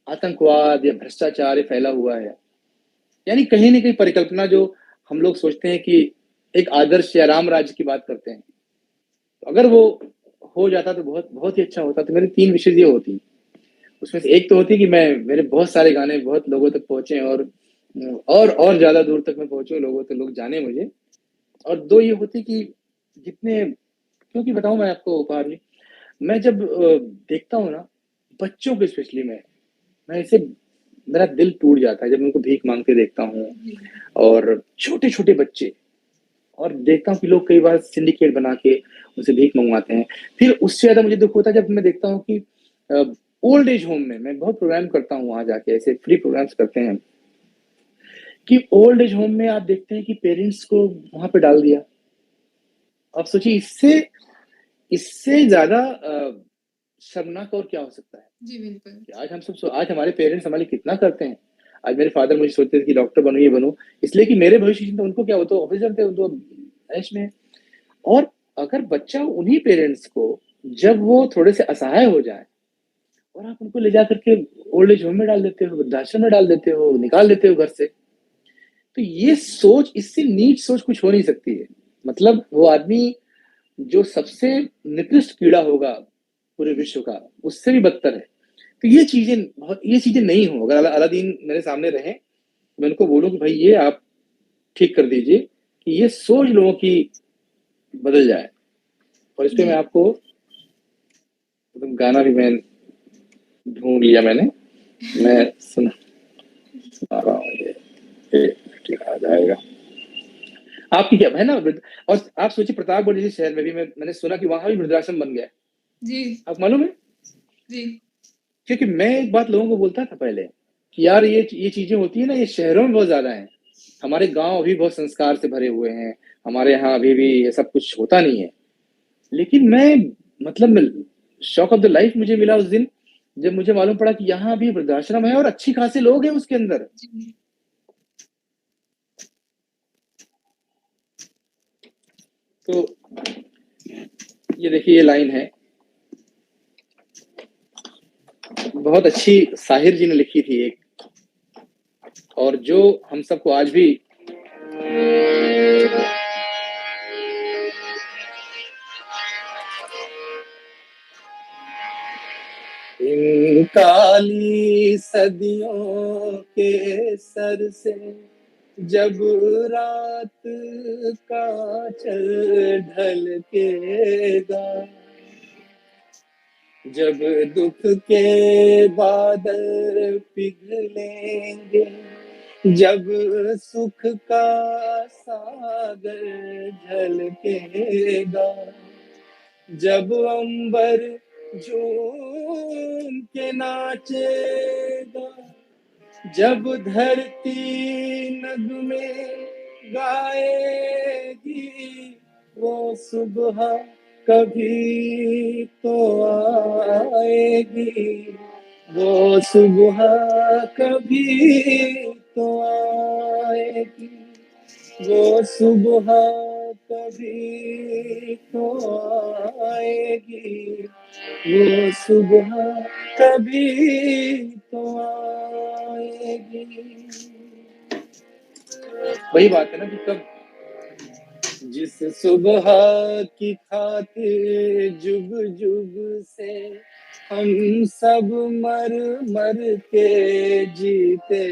Speaker 2: आतंकवाद या भ्रष्टाचार ये फैला हुआ है। यानी कहीं न कहीं परिकल्पना जो हम लोग सोचते हैं कि एक आदर्श या राम राज्य की बात करते हैं। तो अगर वो हो जाता तो बहुत बहुत ही अच्छा होता। तो मेरी 3 विशेज़ ये होती। उसमें से एक तो होती कि मैं मेरे बहुत सारे गाने बहुत लोगों तक पहुँचे और ज़्यादा दूर तक मैं पहुँचूँ, लोगों तक लोग जाने मुझे। और 2 ये होती कि जितने क्योंकि बताऊँ मैं आपको उपहार में, मैं जब देखता हूँ ना, बच्चों को स्पेशली मैं ऐसे मेरा दिल टूट जाता है जब मैं उनको भीख माँगते देखता हूँ
Speaker 1: जी।
Speaker 2: और छोटे-छोटे बच्चे और देखता हूँ कि लोग कई बार सिंडिकेट बना के उनसे भीख मँगवाते हैं। फिर उससे ज़्यादा मुझे दुःख होता है जब मैं देखता हूँ कि अ, ओल्ड एज होम में मैं बहुत प्रोग्राम करता हूँ वहाँ जाके ऐसे फ्री प्रोग्राम्स करते हैं कि ओल्ड एज होम में आप देखते हैं कि पेरेंट्स को वहाँ पे डाल दिया। आप सोचिए इससे ज़्यादा शर्मनाक और क्या हो सकता है?
Speaker 1: जी, बिल्कुल।
Speaker 2: कि आज हमारे पेरेंट्स हमारे लिए कितना करते हैं। आज मेरे फादर मुझे सोचते थे कि डॉक्टर बनूँ, ये बनूँ, इसलिए कि मेरे भविष्य की चिंता उनको क्या, वो तो ऑफिसर थे, वो तो ऐश में है। और अगर बच्चा उन्हीं पेरेंट्स को जब वो थोड़े से असहाय हो जाएँ और आप उनको ले जाकर के ओल्ड एज होम में डाल देते हो, वृद्धाश्रम में डाल देते हो, निकाल देते हो घर से, तो ये सोच इससे नीच सोच कुछ हो नहीं सकती है। मतलब वो आदमी जो सबसे निकृष्ट कीड़ा होगा पूरे विश्व का, उससे भी बदतर है। तो ये चीज़ें नहीं हो, अगर अलादीन मेरे सामने रहे, मैं उनको बोलूँ कि भाई ये आप ठीक कर दीजिए कि ये सोच लोगों की बदल जाए। और इस पे मैं
Speaker 1: जी।
Speaker 2: आपको मतलब गाना भी मैं ढूँढ लिया मैंने। मैं सुना रहा हूँ ये, एक मिनट आ जाएगा। आपकी क्या है ना वृद्ध, और आप सोचिए प्रतापगढ़ जैसे शहर में भी मैंने सुना कि वहाँ भी वृद्धाश्रम बन गया है।
Speaker 1: जी,
Speaker 2: आपको मालूम है?
Speaker 1: जी।
Speaker 2: क्योंकि मैं एक बात लोगों को बोलता था पहले कि यार ये चीज़ें होती है ना, ये शहरों में बहुत ज़्यादा हैं। हमारे गाँव अभी बहुत संस्कार से भरे हुए हैं। हमारे यहाँ अभी भी ये सब कुछ होता नहीं है। लेकिन मैं मतलब शॉक ऑफ द लाइफ मुझे मिला उस दिन, जब मुझे मालूम पड़ा कि यहाँ भी वृद्धाश्रम है और अच्छी खासे लोग हैं उसके अंदर।
Speaker 1: जी।
Speaker 2: तो ये देखिए ये लाइन है, बहुत अच्छी साहिर जी ने लिखी थी एक, और जो हम सबको आज भी इन काली सदियों के सर से जब रात का चल ढलकेगा, जब दुख के बादल पिघलेंगे, जब सुख का सागर झलकेगा, जब अंबर झूम के नाचेगा, जब धरती नगमे गाएगी, वो सुबह कभी तो आएगी, वो सुबह कभी तो आएगी, वो सुबह कभी तो आएगी, वो सुबह कभी तो आएगी। वही बात है ना कि कब जिस सुबह की खातिर जुग जुग से हम सब मर मर के जीते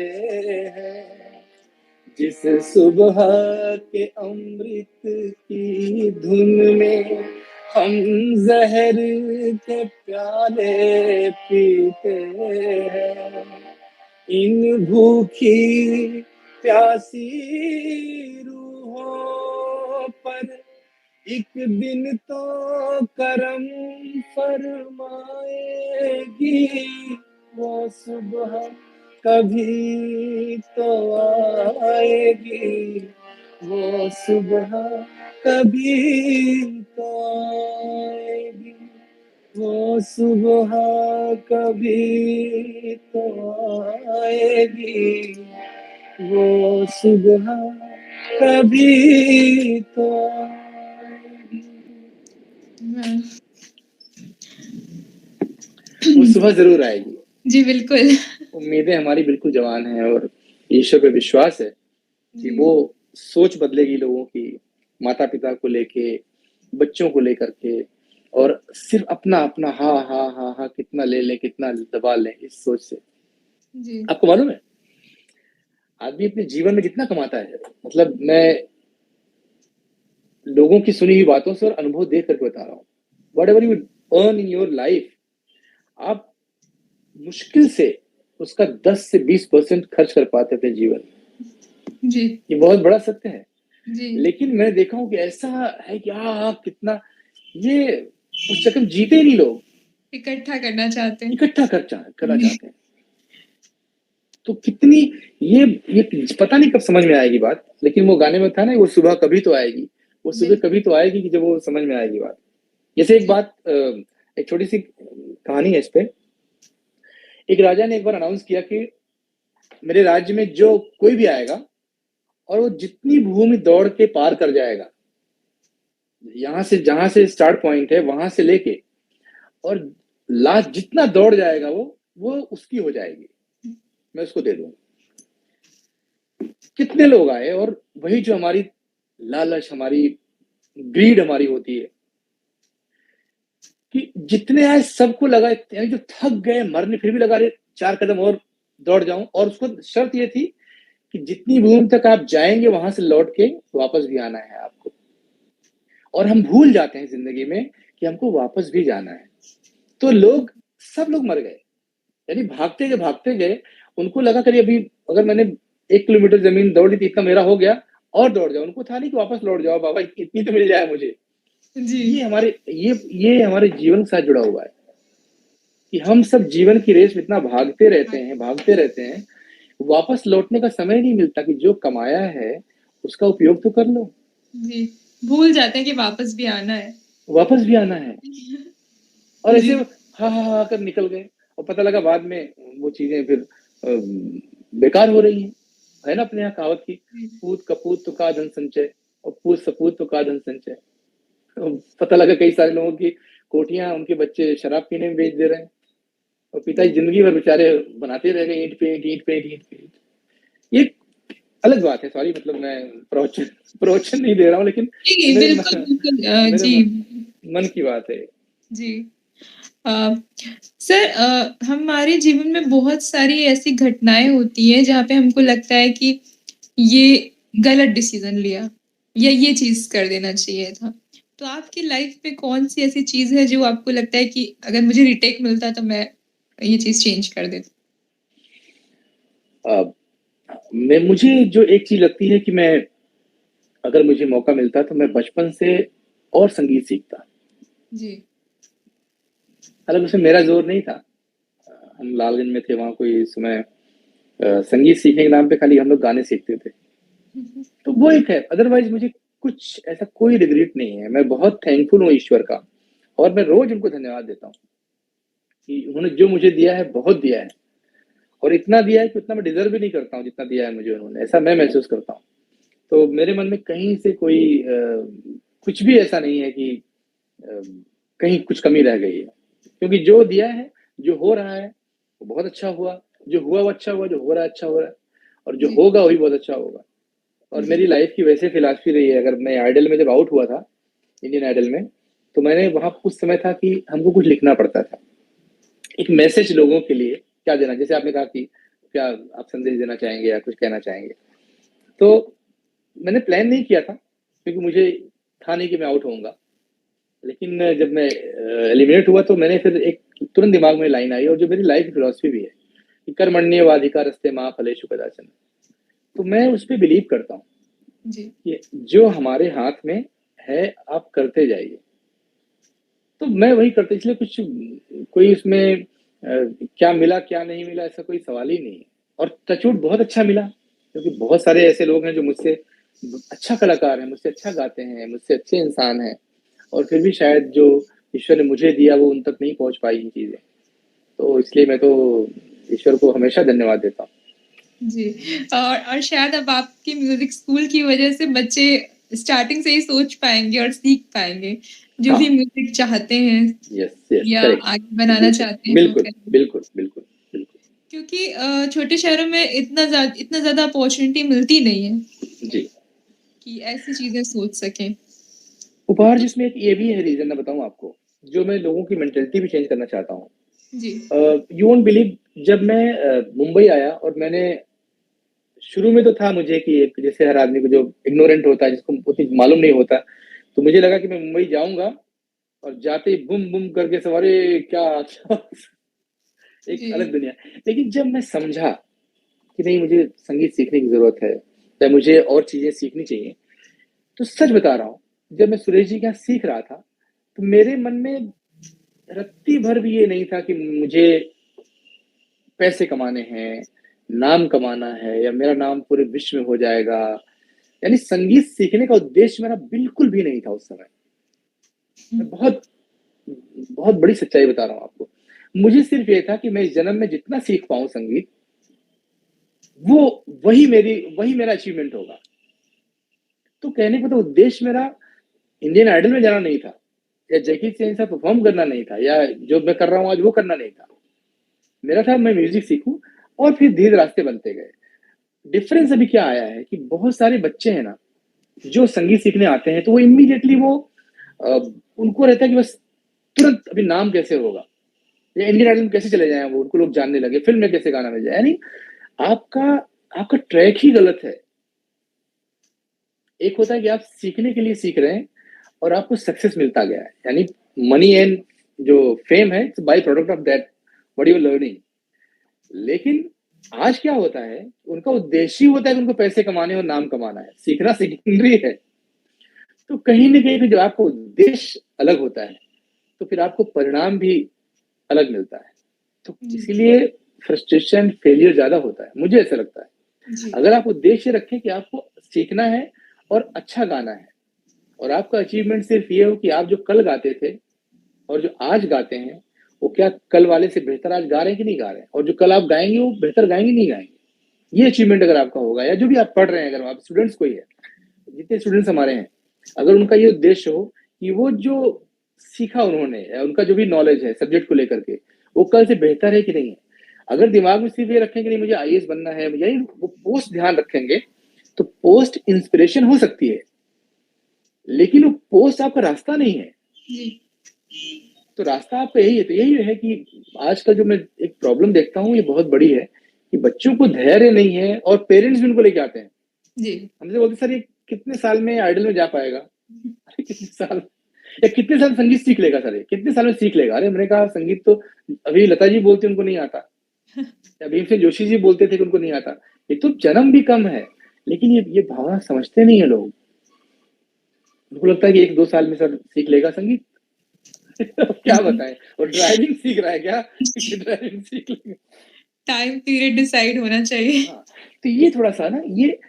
Speaker 2: हैं, जिस सुबह के अमृत की धुन में हम जहर के प्याले पीते हैं, इन भूखी प्यासी रूहों पर एक दिन तो करम फरमाएगी, वो सुबह कभी तो आएगी, वो सुबह कभी तो आएगी, वो सुबह कभी तो आएगी, वो सुबह कभी तो आएगी। वो सुबह ज़रूर आएगी।
Speaker 1: जी, बिल्कुल।
Speaker 2: उम्मीदें हमारी बिल्कुल जवान हैं और ईश्वर पे विश्वास है कि
Speaker 1: जी,
Speaker 2: वो सोच बदलेगी लोगों की, माता-पिता को लेके, बच्चों को लेकर के और सिर्फ़ अपना-अपना हाँ, कितना ले लें, कितना दबा लें, इस सोच से।
Speaker 1: जी,
Speaker 2: आपको मालूम है, आदमी अपने जीवन में जितना कमाता है, मतलब मैं लोगों की सुनी हुई बातों से और अनुभव देख कर के बता रहा हूँ। Whatever you earn in your life, आप मुश्किल से उसका 10 से 20% खर्च कर पाते हैं अपने जीवन में।
Speaker 1: जी,
Speaker 2: ये बहुत बड़ा सत्य है।
Speaker 1: जी,
Speaker 2: लेकिन मैंने देखा हूँ कि ऐसा है कि कितना ये उस चक्कर में जीते ही नहीं लोग,
Speaker 1: इकट्ठा करना चाहते हैं।
Speaker 2: इकट्ठा करना
Speaker 1: जी,
Speaker 2: चाहते हैं। तो कितनी ये पता नहीं कब समझ में आएगी बात, लेकिन वो गाने में था ना, वो सुबह कभी तो आएगी, वो सुबह
Speaker 1: बिल्कुल,
Speaker 2: कभी तो आएगी कि जब वो समझ में आएगी बात। जैसे एक
Speaker 1: जी,
Speaker 2: बात एक छोटी-सी कहानी है इस पे। एक राजा ने एक बार अनाउंस किया कि मेरे राज्य में जो कोई भी आएगा और वो जितनी भूमि दौड़ के पार कर जाएगा, यहाँ से जहाँ से स्टार्ट पॉइंट है वहां से लेके और लास्ट जितना दौड़ जाएगा वो उसकी हो जाएगी, मैं उसको दे दूंगा। कितने लोग आए और वही जो हमारी लालच, हमारी ग्रीड हमारी होती है कि जितने आए सबको लगा, यानी जो थक गए मरने फिर भी लगा रहे 4 कदम और दौड़ जाऊं, और उसको शर्त ये थी कि जितनी भूमि तक आप जाएंगे वहां से लौट के वापस भी आना है आपको। और हम भूल जाते हैं जिंदगी में कि हमको वापस भी जाना है। तो सब लोग मर गए, यानी भागते गए। उनको लगा करिए अभी अगर मैंने 1 किलोमीटर जमीन दौड़ ली थी, इतना मेरा हो गया, और दौड़ जाओ। उनको था नहीं कि वापस लौट जाओ बाबा, इतनी तो मिल जाए मुझे।
Speaker 1: जी,
Speaker 2: ये हमारे जीवन के साथ जुड़ा हुआ है कि हम सब जीवन की रेस में इतना भागते रहते हैं, वापस लौटने का समय नहीं मिलता कि जो कमाया है उसका उपयोग तो कर लो,
Speaker 1: जी, भूल जाते हैं कि वापस भी आना है।
Speaker 2: वापस भी आना है। और ऐसे
Speaker 1: जी,
Speaker 2: हा कर निकल गए और पता लगा बाद में वो चीजें फिर बेकार हो रही हैं। है ना अपने यहाँ कहावत की,
Speaker 1: जी,
Speaker 2: पूत कपूत तो का धन संचय और पूत सपूत तो का धन संचय। तो पता लगा कई सारे लोगों की कोठियां उनके बच्चे शराब पीने में बेच दे रहे हैं और पिताजी
Speaker 1: जी,
Speaker 2: जिंदगी भर बेचारे बनाते रह गए, ईंट पे ईंट, ईंट पे ईंट, ईंट पे ईंट। ये अलग बात है, सॉरी, मतलब मैं प्रवचन प्रवचन नहीं दे रहा हूँ, लेकिन
Speaker 1: जी,
Speaker 2: मेरे
Speaker 1: बिल्कुल, बिल्कुल
Speaker 2: मेरे
Speaker 1: जी,
Speaker 2: मन की बात है।
Speaker 1: जी। अ, सर हमारे जीवन में बहुत सारी ऐसी घटनाएँ होती हैं जहाँ पे हमको लगता है कि ये गलत डिसीज़न लिया या ये चीज़ कर देना चाहिए था। तो आपकी लाइफ़ में कौन-सी ऐसी चीज़ है जो आपको लगता है कि अगर मुझे रीटेक मिलता तो मैं ये चीज़ चेंज कर देता?
Speaker 2: अ, मैं मुझे जो एक चीज लगती है कि मैं अगर मुझे मौका मिलता तो मैं बचपन से और संगीत सीखता।
Speaker 1: जी।
Speaker 2: हालांकि उसमें मेरा जोर नहीं था। हम लालगंज में थे, वहाँ कोई समय संगीत सीखने के नाम पे खाली हम लोग गाने सीखते थे। तो वो एक है, अदरवाइज मुझे कुछ ऐसा कोई रिग्रेट नहीं है। मैं बहुत थैंकफुल हूँ ईश्वर का, और मैं रोज उनको धन्यवाद देता हूँ कि उन्होंने जो मुझे दिया है बहुत दिया है, और इतना दिया है कि उतना मैं डिजर्व भी नहीं करता हूँ जितना दिया है मुझे उन्होंने, ऐसा मैं महसूस करता हूँ। तो मेरे मन में कहीं से कोई कुछ भी ऐसा नहीं है कि अ, कहीं कुछ कमी रह गई है, क्योंकि जो दिया है, जो हो रहा है वो बहुत अच्छा हुआ, जो हुआ वो अच्छा हुआ, जो हो रहा है अच्छा हो रहा है, और जो
Speaker 1: जी,
Speaker 2: होगा वही बहुत अच्छा होगा। और
Speaker 1: जी,
Speaker 2: मेरी लाइफ की वैसे फिलॉसफी रही है। अगर मैं आइडल में जब आउट हुआ था, इंडियन आइडल में, तो मैंने वहां उस समय था कि हमको कुछ लिखना पड़ता था, एक मैसेज लोगों के लिए क्या देना। जैसे आपने कहा कि क्या आप संदेश देना चाहेंगे या कुछ कहना चाहेंगे, तो मैंने प्लान नहीं किया था क्योंकि मुझे था नहीं कि मैं आउट होऊंगा। लेकिन जब मैं एलिमिनेट हुआ तो मैंने फिर एक तुरंत दिमाग में लाइन आई, और जो मेरी लाइफ फिलोसफी भी है कि कर्मण्येवाधिकारस्ते मां फलेषु कदाचन। तो मैं उस पर बिलीव करता हूँ
Speaker 1: जी,
Speaker 2: कि जो हमारे हाथ में है आप करते जाइए। तो मैं वही करता, इसलिए कुछ कोई उसमें क्या मिला क्या नहीं मिला ऐसा कोई सवाल ही नहीं है। और टचवुड बहुत अच्छा मिला, क्योंकि बहुत सारे ऐसे लोग हैं जो मुझसे अच्छा कलाकार हैं, मुझसे अच्छा गाते हैं, मुझसे अच्छे इंसान हैं, और फिर भी शायद जो ईश्वर ने मुझे दिया वो उन तक नहीं पहुंच पाई ये चीजें। तो इसलिए मैं तो ईश्वर को हमेशा धन्यवाद देता हूँ।
Speaker 1: जी। और शायद अब आपके म्यूज़िक स्कूल की वज़ह से बच्चे स्टार्टिंग से ही सोच पाएँगे और सीख पाएँगे, जो
Speaker 2: हाँ,
Speaker 1: भी म्यूज़िक चाहते हैं
Speaker 2: यस यस,
Speaker 1: या
Speaker 2: करेक्ट।
Speaker 1: आगे बनाना
Speaker 2: बिल्कुल
Speaker 1: चाहते हैं वो
Speaker 2: बिल्कुल
Speaker 1: करें।
Speaker 2: बिल्कुल बिल्कुल बिल्कुल।
Speaker 1: क्योंकि छोटे शहरों में इतना ज़्यादा अपॉर्च्युनिटी मिलती नहीं है
Speaker 2: जी।
Speaker 1: कि ऐसी चीज़ें सोच सकें।
Speaker 2: उपहार
Speaker 1: तो
Speaker 2: जिसमें एक ये भी है रीज़न मैं बताऊँ आपको, जो मैं लोगों की मेंटालिटी भी चेंज करना चाहता हूँ।
Speaker 1: जी।
Speaker 2: यू वोंट बिलीव जब मैं मुंबई आया और मैंने शुरू में तो था मुझे कि एक जैसे हर आदमी को जो इग्नोरेंट होता है, जिसको उतनी मालूम नहीं होता, तो मुझे लगा कि मैं मुंबई जाऊँगा और जाते ही बूम-बूम करके सब अरे! क्या एक
Speaker 1: जी।
Speaker 2: अलग दुनिया। लेकिन जब मैं समझा कि नहीं मुझे संगीत सीखने की ज़रूरत है, या मुझे और चीज़ें सीखनी चाहिए, तो सच बता रहा हूँ, जब मैं सुरेश जी के यहाँ सीख रहा था, तो मेरे मन में रत्ती भर भी ये नहीं था कि मुझे पैसे कमाने हैं, नाम कमाना है या मेरा नाम पूरे विश्व में हो जाएगा। यानी संगीत सीखने का उद्देश्य मेरा बिल्कुल भी नहीं था उस समय।
Speaker 1: हुँ।
Speaker 2: मैं बहुत बहुत बड़ी सच्चाई बता रहा हूँ आपको। मुझे सिर्फ़ ये था कि मैं इस जन्म में जितना सीख पाऊँ संगीत, वो वही मेरा अचीवमेंट होगा। तो कहने का तो उद्देश्य मेरा इंडियन आइडल में जाना नहीं था, या जैकी चेन के साथ परफ़ॉर्म करना नहीं था, या जो मैं कर रहा हूँ आज वो करना नहीं था। मेरा था मैं म्यूज़िक सीखूँ और फिर धीरे रास्ते बनते गए। डिफ़रेंस अभी क्या आया है कि बहुत सारे बच्चे हैं ना, जो संगीत सीखने आते हैं, तो वो इमीडिएटली वो अ, उनको रहता है कि बस तुरंत अभी नाम कैसे होगा, या इंडियन आइडल में कैसे चले जाएँ वो, उनको लोग जानने लगे, फ़िल्म में कैसे गाना मिल जाए। यानी आपका आपका ट्रैक ही गलत है। एक होता है कि आप सीखने के लिए सीख रहे हैं और आपको सक्सेस मिलता गया है, यानी मनी एंड जो फेम है, it's by product of that what you are learning. लेकिन आज क्या होता है, उनका उद्देश्य ही होता है कि उनको पैसे कमाने और नाम कमाना है, सीखना सेकेंडरी है। तो कहीं न कहीं जब आपका उद्देश्य अलग होता है, तो फिर आपको परिणाम भी अलग मिलता है। तो
Speaker 1: जी।
Speaker 2: इसीलिए फ्रस्ट्रेशन, फेलियर ज़्यादा होता है, मुझे ऐसा लगता है।
Speaker 1: जी।
Speaker 2: अगर आप उद्देश्य रखें कि आपको सीखना है और अच्छा गाना है, और आपका अचीवमेंट सिर्फ़ ये हो कि आप जो कल गाते थे और जो आज गाते हैं, वो क्या कल वाले से बेहतर आज गा रहे हैं कि नहीं गा रहे हैं? और जो कल आप गाएँगे, वो बेहतर गाएँगे, नहीं गाएँगे? ये अचीवमेंट अगर आपका होगा, या जो भी आप पढ़ रहे हैं, अगर आप स्टूडेंट्स कोई है, जितने स्टूडेंट्स हमारे हैं, अगर उनका ये उद्देश्य हो कि वो जो सीखा उन्होंने, या उनका जो भी नॉलेज है सब्जेक्ट को लेकर के, वो कल से बेहतर है कि नहीं है। अगर दिमाग में सिर्फ़ ये रखें कि नहीं मुझे आईएएस बनना है, यही वो पोस्ट ध्यान रखेंगे, तो पोस्ट इंस्पिरेशन हो सकती है, लेकिन वो पोस्ट आपका रास्ता नहीं है।
Speaker 1: जी।
Speaker 2: तो रास्ता आपका यही है। तो यही है कि आजकल जो मैं एक प्रॉब्लम देखता हूँ, ये बहुत बड़ी है कि बच्चों को धैर्य नहीं है और पेरेंट्स भी उनको लेके आते हैं।
Speaker 1: जी।
Speaker 2: हमसे बोलते सर ये कितने साल में आइडल में जा पाएगा? अरे कितने साल, या कितने साल संगीत सीख लेगा सर ये? कितने साल में सीख लेगा? अरे मैंने कहा संगीत तो अभी लता जी बोलती उनको नहीं आता, या भीमसेन जोशी जी बोलते थे कि उनको नहीं आता। एक तो जन्म भी कम है, लेकिन ये भावना समझते नहीं है लोग। उनको लगता है कि 1-2 साल में सर सीख लेगा संगीत। अब क्या बताएँ? और ड्राइविंग सीख रहा है क्या? कि ड्राइविंग सीख लेगा?
Speaker 1: टाइम पीरियड डिसाइड होना चाहिए।
Speaker 2: हाँ, तो ये थोड़ा-सा ना ये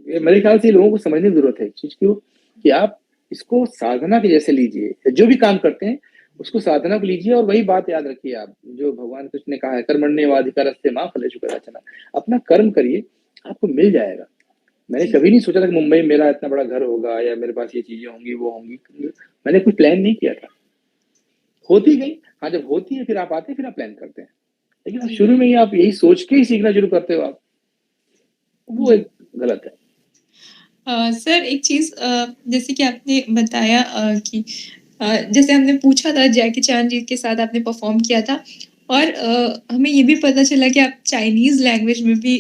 Speaker 2: मेरे ख्याल से लोगों को समझने की ज़रूरत है इस चीज़ को, कि आप इसको साधना के जैसे लीजिए। जो भी काम करते हैं, उसको साधना को लीजिए, और वही बात याद रखिए आप, जो भगवान कृष्ण ने कहा है, कर्मण्येवाधिकारस्ते मा फलेषु कदाचन। अपना कर्म करिए, आपको मिल जाएगा। मैंने
Speaker 1: जी।
Speaker 2: कभी नहीं सोचा था कि मुंबई में मेरा इतना बड़ा घर होगा, या मेरे पास ये चीज़ें होंगी, वो होंगी। मैंने कुछ प्लान नहीं किया था। होती गई। हाँ, जब होती है फिर आप आते हैं, फिर आप प्लान करते हैं। लेकिन आप
Speaker 1: जी।
Speaker 2: शुरू में ही आप यही सोच के ही सीखना शुरू करते हो आप, वो
Speaker 1: जी।
Speaker 2: एक गलत है।
Speaker 1: सर एक चीज़ जैसे कि आपने बताया कि जैसे हमने पूछा था जैकी चैन जी के साथ आपने परफ़ॉर्म किया था और हमें ये भी पता चला कि आप चाइनीज़ लैंग्वेज में भी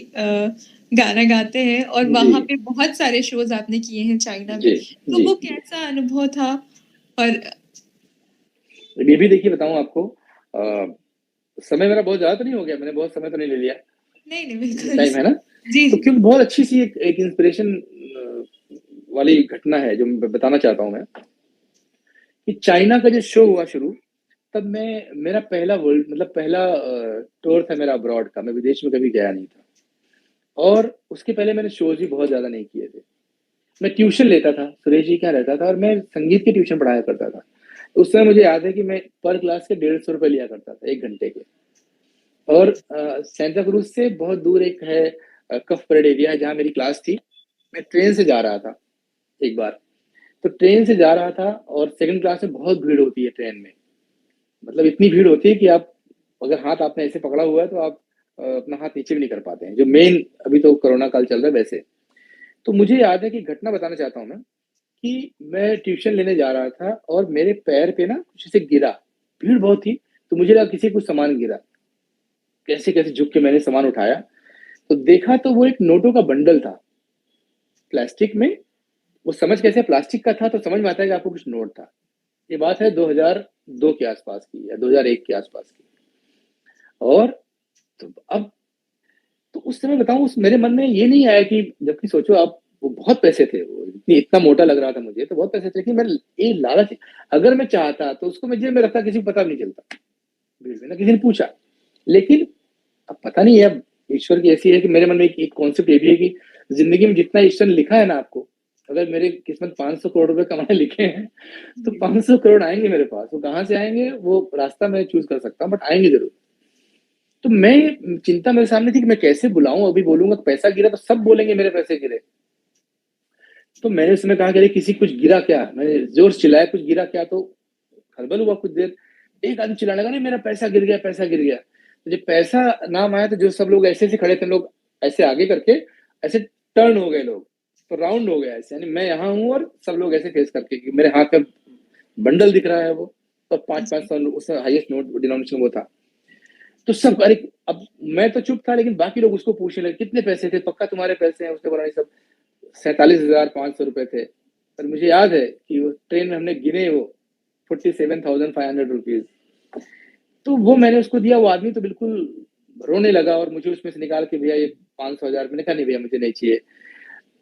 Speaker 1: गाना गाते हैं और
Speaker 2: जी,
Speaker 1: वहाँ पे बहुत सारे शोज़ आपने किए हैं चाइना में।
Speaker 2: जी,
Speaker 1: तो
Speaker 2: जी,
Speaker 1: वो
Speaker 2: जी।
Speaker 1: कैसा अनुभव था? और
Speaker 2: ये भी देखिए बताऊँ आपको, समय मेरा बहुत ज़्यादा तो नहीं हो गया, मैंने बहुत समय तो नहीं ले लिया,
Speaker 1: नहीं, नहीं, बिल्कुल।
Speaker 2: टाइम है ना?
Speaker 1: जी,
Speaker 2: तो
Speaker 1: जी।
Speaker 2: क्योंकि बहुत अच्छी-सी एक एक इंस्पिरेशन वाली घटना है जो मैं बताना चाहता हूँ मैं, कि चाइना का जब शो हुआ शुरू, तब मेरा पहला वर्ल्ड मतलब पहला टूर था मेरा अब्रॉड का, मैं विदेश में कभी गया नहीं था। और उसके पहले मैंने शोज़ भी बहुत ज़्यादा नहीं किए थे। मैं ट्यूशन लेता था, सुरेश जी के यहाँ रहता था, और मैं संगीत की ट्यूशन पढ़ाया करता था। उस समय मुझे याद है कि मैं पर क्लास के ₹150 लिया करता था 1 घंटे के। और सेंटा क्रूज़ से बहुत दूर एक है, कफ परेड एरिया है जहाँ मेरी क्लास थी। मैं ट्रेन से जा रहा था एक बार, तो ट्रेन से जा रहा था और सेकंड क्लास में बहुत भीड़ होती है ट्रेन में। मतलब इतनी भीड़ होती है कि आप अगर हाथ आपने ऐसे पकड़ा हुआ है तो आप अपना हाथ नीचे भी नहीं कर पाते हैं, जो मेन अभी तो कोरोना काल चल रहा है वैसे। तो मुझे याद है कि घटना बताना चाहता हूँ मैं, कि मैं ट्यूशन लेने जा रहा था और मेरे पैर पे ना कुछ ऐसे गिरा, भीड़ बहुत थी, तो मुझे लगा किसी को सामान गिरा। कैसे-कैसे झुक के मैंने सामान उठाया, तो देखा तो वो एक नोटों का बंडल था, प्लास्टिक में। वो समझ कैसे प्लास्टिक का था तो समझ में आता है कि आपको कुछ नोट था। ये बात है 2002 के आसपास की या 2001 के आसपास की। और तो अब तो उस समय बताऊँ, उस मेरे मन में ये नहीं आया कि, जबकि सोचो आप, वो बहुत पैसे थे, वो इतना मोटा लग रहा था मुझे, तो बहुत पैसे थे कि मैं ये लालच, अगर मैं चाहता तो उसको मैं जेब में रखता, किसी को पता भी नहीं चलता। भीड़ में ना किसी ने पूछा, लेकिन अब पता नहीं है, अब ईश्वर की ऐसी है कि मेरे मन में एक कॉन्सेप्ट ये भी है कि जिंदगी में जितना ईश्वर ने लिखा है ना आपको, अगर मेरे किस्मत 500 करोड़ रुपए कमाने लिखे हैं, तो
Speaker 1: जी।
Speaker 2: 500 करोड़ आएंगे मेरे पास। वो कहाँ से आएंगे, वो रास्ता मैं चूज कर सकता हूँ, बट आएंगे जरूर। तो मैं, चिंता मेरे सामने थी कि मैं कैसे बुलाऊं, अभी बोलूंगा पैसा गिरा तो सब बोलेंगे मेरे पैसे गिरे। तो मैंने उस समय कहा कि अरे किसी कुछ गिरा क्या, मैंने जोर से चिल्लाया कुछ गिरा क्या, तो खलबल हुआ कुछ देर। एक आदमी चिल्लाने लगा, नहीं मेरा पैसा गिर गया, पैसा गिर गया। तो जब पैसा नाम आया तो जो सब लोग ऐसे ऐसे खड़े थे, लोग ऐसे आगे करके ऐसे टर्न हो गए लोग, तो राउंड हो गया ऐसे, यानी मैं यहाँ हूँ और सब लोग ऐसे फेस करके, कि मेरे हाथ में बंडल दिख रहा है वो, और 5-5 सौ उससे हाईएस्ट नोट डिनोमिनेशन वो था। तो सब, अरे अब मैं तो चुप था, लेकिन बाकी लोग उसको पूछने लगे कितने पैसे थे, पक्का तुम्हारे पैसे हैं, उसने बोला नहीं, सब 47,500 रुपए थे। पर मुझे याद है कि वो ट्रेन में हमने गिने वो 47,500 रुपीज। तो वो मैंने उसको दिया, वो आदमी तो बिल्कुल रोने लगा और मुझे उसमें से निकाल के, भैया ये 500,000, मैंने कहा नहीं भैया मुझे नहीं चाहिए।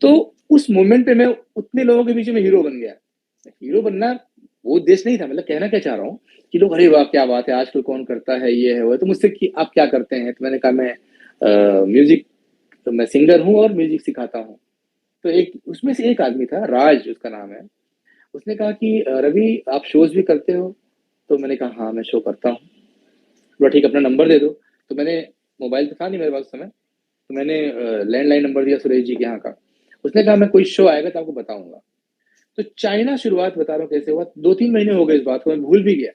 Speaker 2: तो उस मोमेंट पे मैं उतने लोगों के बीच में हीरो बन गया। हीरो बनना वो उद्देश्य नहीं था, मतलब कहना क्या चाह रहा हूँ कि लोग, अरे वाह क्या बात है, आजकल कौन करता है, ये है वो है, तो मुझसे कि आप क्या करते हैं, तो मैंने कहा मैं म्यूजिक, तो मैं सिंगर हूँ और म्यूजिक सिखाता हूँ। तो एक उसमें से एक आदमी था, राज उसका नाम है, उसने कहा कि रवि आप शोज भी करते हो, तो मैंने कहा हाँ मैं शो करता हूँ। बोला ठीक, अपना नंबर दे दो। तो मैंने, मोबाइल तो था नहीं मेरे पास उस समय, तो मैंने लैंडलाइन नंबर दिया सुरेश जी के यहाँ का। उसने कहा मैं कोई शो आएगा तो आपको बताऊंगा। तो चाइना शुरुआत बता रहा हूँ कैसे हुआ, 2-3 महीने हो गए इस बात को, मैं भूल भी गया।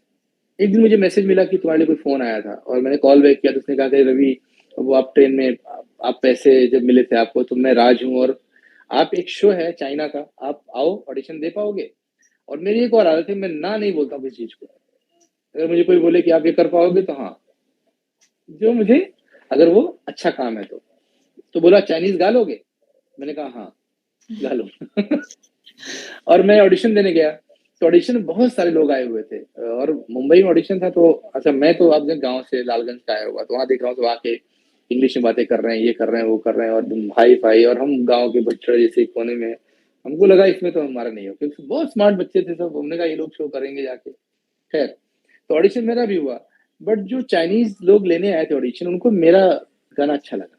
Speaker 2: एक दिन मुझे मैसेज मिला कि तुम्हारे लिए कोई फोन आया था, और मैंने कॉल बैक किया तो उसने कहा कि रवि, वो आप ट्रेन में, आप पैसे जब मिले थे आपको, तो मैं राज हूँ, और आप एक शो है चाइना का, आप आओ ऑडिशन दे पाओगे। और मेरी एक और आदत है, मैं ना नहीं बोलता हूँ किसी चीज को। अगर मुझे कोई बोले कि आप ये कर पाओगे तो हाँ, जो मुझे, अगर वो अच्छा काम है तो बोला चाइनीज गा लोगे, मैंने कहा हाँ गा लो। और मैं ऑडिशन देने गया, तो ऑडिशन में बहुत सारे लोग आए हुए थे, और मुंबई में ऑडिशन था। तो अच्छा, मैं तो अब गांव से लालगंज का आया हुआ, तो वहां देख रहा हूँ तो आके इंग्लिश में बातें कर रहे हैं, ये कर रहे हैं, वो कर रहे हैं, और हाई फाई, और हम गांव के बच्चे जैसे कोने में। हमको लगा इसमें तो हमारा नहीं हो, क्योंकि बहुत स्मार्ट बच्चे थे सब, हमने कहा ये लोग शो करेंगे जाके। खैर, तो ऑडिशन मेरा भी हुआ, बट जो चाइनीज लोग लेने आए थे ऑडिशन, उनको मेरा गाना अच्छा लगा।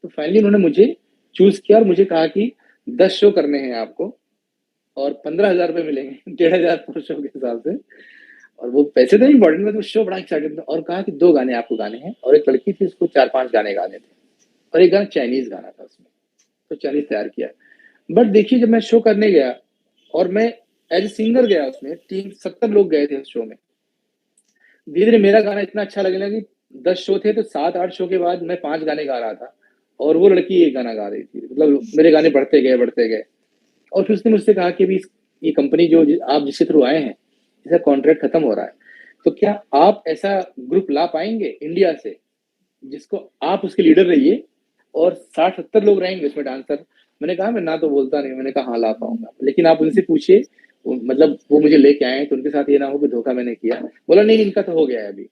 Speaker 2: तो फाइनली उन्होंने मुझे चूज किया और मुझे कहा कि 10 शो करने हैं आपको, और 15,000 रुपये मिलेंगे, 1,500 पर शो के हिसाब से। और वो पैसे तो इम्पोर्टेंट, मतलब शो बड़ा एक्साइटेड था, और कहा कि 2 गाने आपको गाने हैं, और एक लड़की थी उसको 4-5 गाने गाने थे, और एक गाना चाइनीज गाना था उसमें। तो चाइनीज तैयार किया। बट देखिए, जब मैं शो करने गया, और मैं एज ए सिंगर गया, उसमें 70 लोग गए थे उस शो में। धीरे धीरे मेरा गाना इतना अच्छा लगने लगा कि 10 शो थे तो 7-8 शो के बाद मैं 5 गाने गा रहा था, और वो लड़की एक गाना गा रही थी। मतलब मेरे गाने बढ़ते गए बढ़ते गए। और फिर उसने मुझसे कहा कि अभी ये कंपनी जो आप जिसके थ्रू आए हैं, इसका कॉन्ट्रैक्ट खत्म हो रहा है, तो क्या आप ऐसा ग्रुप ला पाएंगे इंडिया से, जिसको आप उसके लीडर रहिए, और 60-70 लोग रहेंगे उसमें डांसर। मैंने कहा मैं ना तो बोलता नहीं, मैंने कहा हाँ ला पाऊंगा, लेकिन आप उनसे पूछिए, मतलब वो मुझे लेके आए तो उनके साथ ये ना हो कि धोखा मैंने किया। बोला नहीं, इनका तो हो गया है अभी।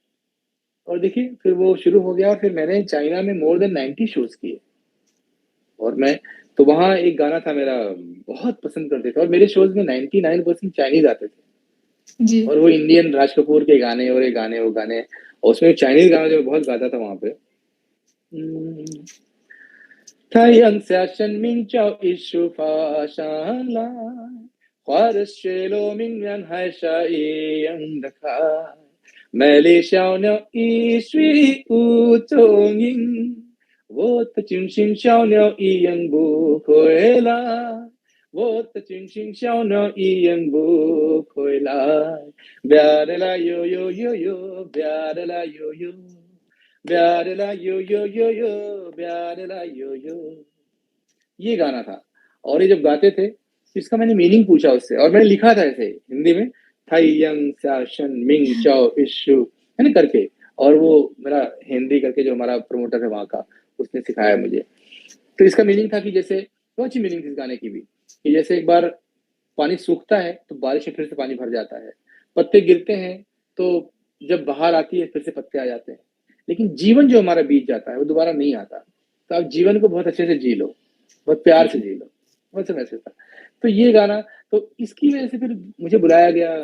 Speaker 2: और देखिए फिर वो शुरू हो गया, और फिर मैंने चाइना में मोर देन 90 शोज किए। और मैं, तो वहाँ एक गाना था मेरा, बहुत पसंद करते थे, और मेरे शोज में 99% चाइनीज आते थे,
Speaker 1: जी।
Speaker 2: और वो इंडियन राज कपूर के गाने, और ये गाने वो गाने, और उसमें चाइनीज गाना जो मैं बहुत गाता था वहां पे। 太阳下生命照一束发上来，花的雪落明亮，海沙一样的开。美丽小鸟一去无踪影，我的精神小鸟一样不回来。वो तो चिंग चिंग शाओ नो इयन बु कोइला ब्यारेला यो यो यो यो ब्यारेला यो यो ब्यारेला यो यो यो यो ब्यारेला यो यो। ये गाना था। और ये जब गाते थे तो इसका मैंने मीनिंग पूछा उससे और मैंने लिखा था ऐसे हिंदी में, थाई यंग शासन मिंग चाओ इशु है ना करके। और वो मेरा हिंदी करके जो हमारा प्रमोटर है वहां का, उसने सिखाया मुझे। तो इसका मीनिंग था कि जैसे बहुत अच्छी मीनिंग थी इस गाने की भी, कि जैसे एक बार पानी सूखता है तो बारिश में फिर से पानी भर जाता है, पत्ते गिरते हैं तो जब बाहर आती है फिर से पत्ते आ जाते हैं, लेकिन जीवन जो हमारा बीत जाता है वो दोबारा नहीं आता। तो आप जीवन को बहुत अच्छे से जी लो, बहुत प्यार से जी लो, वैसे मैसेज था। तो ये गाना, तो इसकी वजह से फिर मुझे बुलाया गया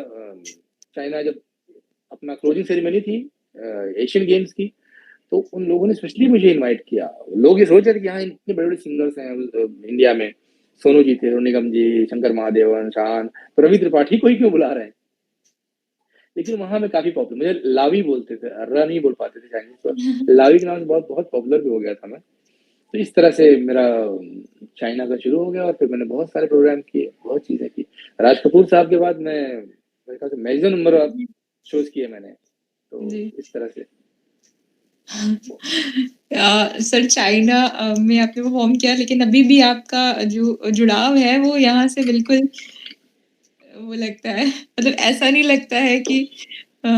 Speaker 2: चाइना, जब अपना क्लोजिंग सेरेमनी थी एशियन गेम्स की, तो उन लोगों ने स्पेशली मुझे इनवाइट किया। लोग ये सोच रहे थे कि हाँ इतने बड़े बड़े सिंगर्स हैं इंडिया में, सोनू जी थे, सोनू निगम जी, शंकर महादेवन, शान, तो रवि त्रिपाठी को ही क्यों बुला रहे हैं। लेकिन वहां में काफी पॉपुलर, मुझे लावी बोलते थे, अर्रा नहीं बोल पाते थे चाइनीज, तो लावी के नाम से बहुत बहुत पॉपुलर भी हो गया था मैं। तो इस तरह से मेरा चाइना का शुरू हो गया और फिर मैंने बहुत सारे प्रोग्राम किए, बहुत चीजें की। राज कपूर साहब के बाद मैं मेरे ख्याल से मैक्सिमम नंबर ऑफ शोज किए मैंने, तो
Speaker 1: जी।
Speaker 2: इस तरह से।
Speaker 1: सर चाइना में आपने परफॉर्म किया, लेकिन अभी भी आपका जो जुड़ाव है वो यहाँ से बिल्कुल वो लगता है, मतलब ऐसा नहीं लगता है कि अ,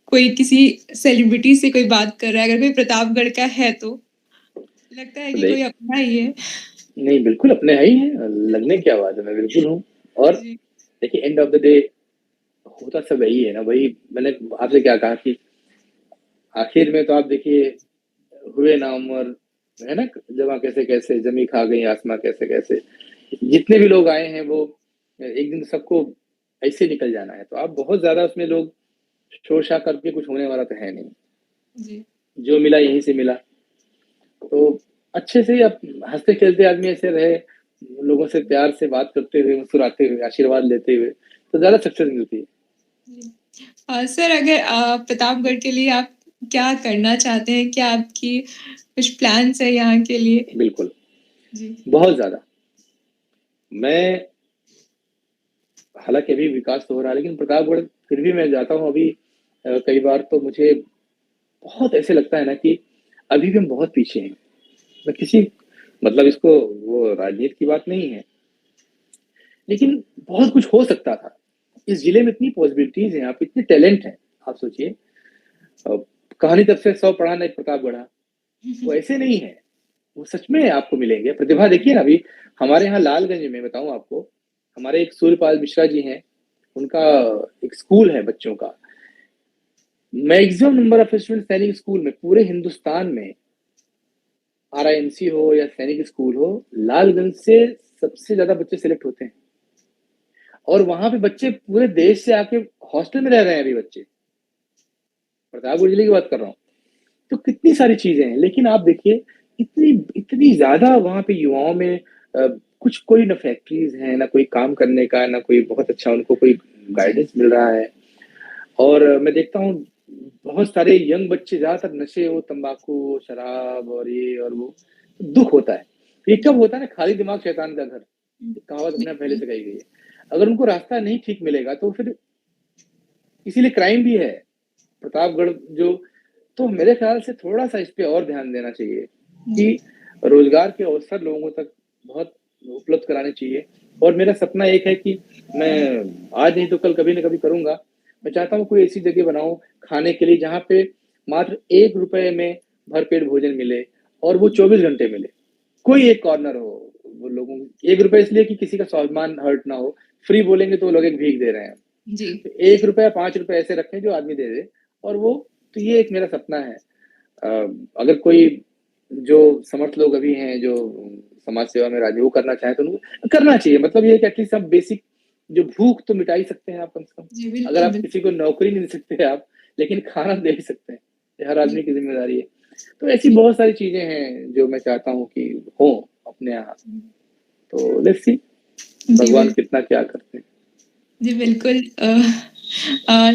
Speaker 1: कोई किसी सेलिब्रिटी से कोई बात कर रहा है। अगर कोई प्रतापगढ़ का है तो लगता है
Speaker 2: तो
Speaker 1: कि कोई अपना ही है।
Speaker 2: नहीं बिल्कुल अपने है ही है, लगने क्या बात है, मैं बिल्कुल हूँ। और
Speaker 1: जी।
Speaker 2: देखिए एंड ऑफ द डे होता सब वही है ना, वही मैंने आपसे क्या कहा कि आखिर में तो आप देखिए हुए ना उम्र, है ना, जमा कैसे कैसे जमी खा गई आसमां कैसे कैसे, जितने भी लोग आए हैं वो एक दिन सबको ऐसे निकल जाना है। तो आप बहुत ज्यादा उसमें लोग शोर करके कुछ होने वाला तो है नहीं,
Speaker 1: जी।
Speaker 2: जो मिला यहीं से मिला। तो अच्छे से आप हंसते खेलते आदमी ऐसे रहे, लोगों से प्यार से बात करते हुए, मुस्कुराते हुए, आशीर्वाद लेते हुए, तो ज्यादा सक्सेस मिलती है।
Speaker 1: जी। सर अगर प्रतापगढ़ के लिए आप क्या करना चाहते हैं, क्या आपकी कुछ प्लान्स है यहाँ के लिए?
Speaker 2: बिल्कुल,
Speaker 1: जी।
Speaker 2: बहुत ज्यादा। मैं हालांकि अभी विकास तो हो रहा है, लेकिन प्रतापगढ़ फिर भी मैं जाता हूँ अभी कई बार, तो मुझे बहुत ऐसे लगता है ना कि अभी भी हम बहुत पीछे हैं। मैं किसी मतलब इसको वो राजनीति की बात नहीं है, लेकिन बहुत कुछ हो सकता था। इस जिले में इतनी पॉसिबिलिटीज हैं, आप इतने टैलेंट हैं। आप सोचिए कहानी तब से 100 पढ़ा नहीं प्रताप गढ़ा, वो ऐसे नहीं है, वो सच में आपको मिलेंगे। प्रतिभा देखिए ना, अभी हमारे यहाँ लालगंज में बताऊं आपको, हमारे एक सूर्यपाल मिश्रा जी हैं, उनका एक स्कूल है बच्चों का। मैक्सिमम नंबर ऑफ स्टूडेंट सैनिक स्कूल में पूरे हिंदुस्तान में, आरआईएमसी हो या सैनिक स्कूल हो, लालगंज से सबसे ज्यादा बच्चे सिलेक्ट होते हैं। और वहां पे बच्चे पूरे देश से आके हॉस्टल में रह रहे हैं अभी बच्चे, प्रतापगढ़ जिले की बात कर रहा हूँ। तो कितनी सारी चीजें हैं, लेकिन आप देखिए इतनी इतनी ज्यादा वहां पे युवाओं में कुछ, कोई ना फैक्ट्रीज है, ना कोई काम करने का, ना कोई बहुत अच्छा उनको कोई
Speaker 1: जी।
Speaker 2: गाइडेंस मिल रहा है। और मैं देखता हूँ बहुत सारे यंग बच्चे ज्यादातर नशे हो, तंबाकू, शराब और ये और वो, दुख होता है। ये कब होता है ना, खाली दिमाग शैतान का घर, एक कहावत अपने पहले
Speaker 1: बिल्कुल।
Speaker 2: से कही गई है। अगर उनको रास्ता नहीं ठीक मिलेगा तो फिर इसीलिए क्राइम भी है प्रतापगढ़ जो। तो मेरे ख्याल से थोड़ा सा इस पे और ध्यान देना चाहिए
Speaker 1: जी।
Speaker 2: कि रोजगार के अवसर लोगों तक बहुत उपलब्ध कराने चाहिए। और मेरा सपना एक है कि मैं आज नहीं तो कल कभी ना कभी करूंगा, मैं चाहता हूँ कोई ऐसी जगह बनाऊं खाने के लिए जहाँ पे मात्र 1 रुपए में भरपेट भोजन मिले, और वो 24 घंटे मिले। कोई एक कॉर्नर हो, वो लोगों 1 रुपए इसलिए कि किसी का स्वाभिमान हर्ट ना हो, फ्री बोलेंगे तो वो लोग एक भीख दे रहे हैं।
Speaker 1: जी।
Speaker 2: 1 रुपया 5 रुपए ऐसे रखें जो आदमी दे दे, और वो, तो ये एक मेरा सपना है। अगर कोई जो समर्थ लोग अभी हैं जो समाज सेवा में राजी, वो करना चाहे तो उनको करना चाहिए। मतलब ये कि एटलीस्ट आप बेसिक जो भूख तो मिटा ही सकते हैं आप कम से कम।
Speaker 1: जी।
Speaker 2: अगर
Speaker 1: बिल्कुल
Speaker 2: आप किसी को नौकरी नहीं दे सकते आप, लेकिन खाना दे ही सकते हैं, ये हर आदमी की जिम्मेदारी है। तो ऐसी
Speaker 1: जी।
Speaker 2: बहुत सारी चीजें हैं जो मैं चाहता हूँ कि हो अपने यहाँ। तो लेट्स सी
Speaker 1: जी।
Speaker 2: भगवान कितना क्या करते हैं।
Speaker 1: जी बिल्कुल।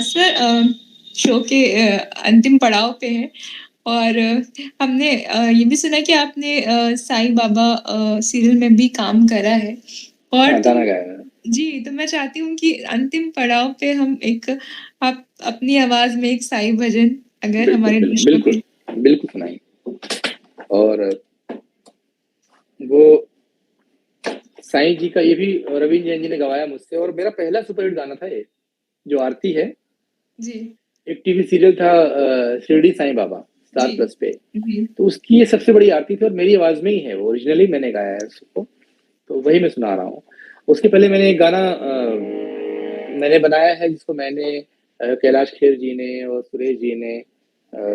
Speaker 1: सर शो के अंतिम पड़ाव पे हैं, और हमने ये भी सुना कि आपने साईं बाबा सीरियल में भी काम करा है, और
Speaker 2: हाँ,
Speaker 1: तो
Speaker 2: गाना गाया है।
Speaker 1: जी, तो मैं चाहती हूँ कि अंतिम पड़ाव पे हम एक आप अपनी आवाज़ में एक साईं भजन अगर
Speaker 2: बिल्कुल,
Speaker 1: हमारे दर्शकों के
Speaker 2: बिल्कुल,
Speaker 1: लिए
Speaker 2: बिल्कुल सुनाइए। और वो साईं जी का ये भी रवींद्र जैन जी ने गवाया मुझसे, और मेरा पहला सुपरहिट गाना था ये, जो आरती है।
Speaker 1: जी,
Speaker 2: एक टीवी सीरियल था शिरडी साईं बाबा, स्टार
Speaker 1: जी,
Speaker 2: प्लस पे।
Speaker 1: जी,
Speaker 2: तो उसकी ये सबसे बड़ी आरती थी और मेरी आवाज़ में ही है वो, ओरिजिनली मैंने गाया है उसको, तो वही मैं सुना रहा हूँ। उसके पहले मैंने एक गाना मैंने बनाया है, जिसको मैंने कैलाश खेर जी ने और सुरेश जी ने,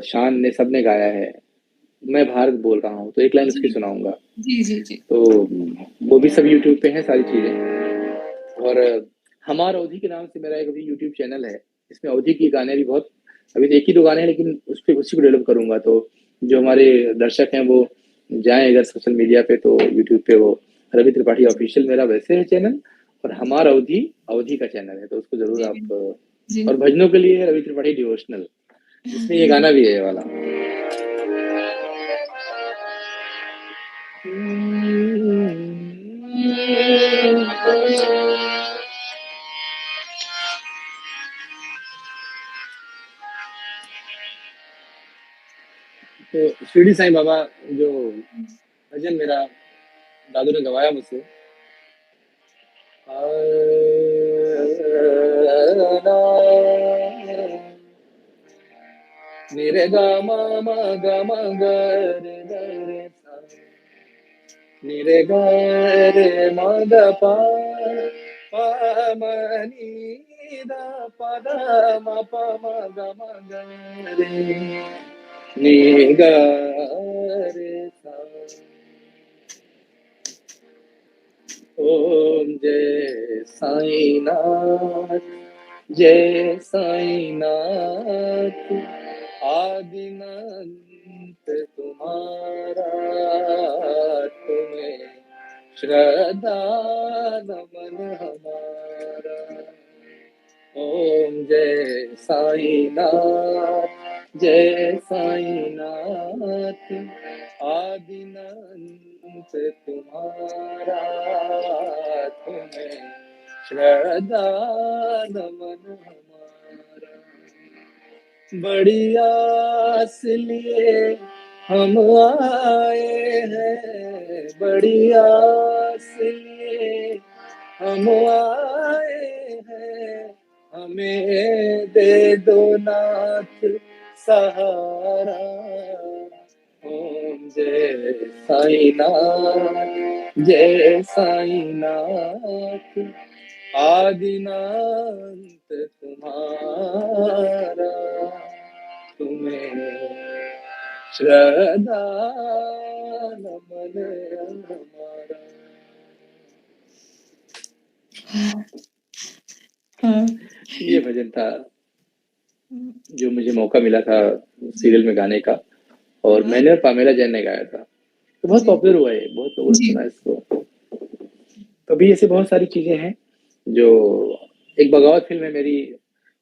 Speaker 2: शान ने, सबने गाया है। मैं भारत बोल रहा हूँ, तो एक लाइन उसकी
Speaker 1: जी,
Speaker 2: सुनाऊँगा।
Speaker 1: जी, जी, जी।
Speaker 2: तो वो भी सब यूट्यूब पे है सारी चीज़ें। और हमार अवधि के नाम से मेरा एक अभी यूट्यूब चैनल है, इसमें अवधि के गाने भी बहुत, अभी तो 1 ही 2 गाने हैं, लेकिन उसी को डेवलप करूँगा। तो जो हमारे दर्शक हैं वो जाएँ अगर सोशल मीडिया पे, तो यूट्यूब पे वो रवि त्रिपाठी ऑफिशियल मेरा वैसे है चैनल, और हमार अवधि, अवधि का चैनल है, तो उसको ज़रूर
Speaker 1: जी,
Speaker 2: आप।
Speaker 1: जी।
Speaker 2: और भजनों के लिए है रवि त्रिपाठी डिवोशनल, जिसमें ये गाना भी है, ये वाला। तो शिरडी साईं बाबा, जो भजन मेरा दादू ने गवाया मुझसे, निरे गा मा मा गा मा गा रे गा रे सा, निरे गा रे मा गा पा, पा मा नी दा पा दा मा पा मा गा मा गा रे, नी गा रे सा। ओम जय साईं नाथ, जय साईं नाथ, आदिनांत तुम्हारा, तुम्हें श्रद्धा नमन हमारा। ओम जय साईं नाथ, जय साईं नाथ, आदिनांत तुम्हारा, तुम्हें श्रद्धा नमन हमारा। बड़ी आस लिए हम आए हैं, बड़ी आस लिए हम आए हैं, हमें दे दो नाथ सहारा। ओम जय साईं नाथ, जय साईं नाथ, आदिनांत तुम्हारा, तुम्हें श्रद्धा नमन हमारा।
Speaker 1: हाँ।
Speaker 2: ये भजन था जो मुझे मौका मिला था
Speaker 1: जी,
Speaker 2: सीरियल में गाने का, और
Speaker 1: हाँ,
Speaker 2: मैंने और पामेला जैन ने गाया था। तो बहुत
Speaker 1: जी,
Speaker 2: पॉपुलर हुआ है, बहुत लोगों ने
Speaker 1: जी,
Speaker 2: सुना इसको। तो अभी ऐसे बहुत सारी चीजें हैं जो, एक बगावत फिल्म है मेरी,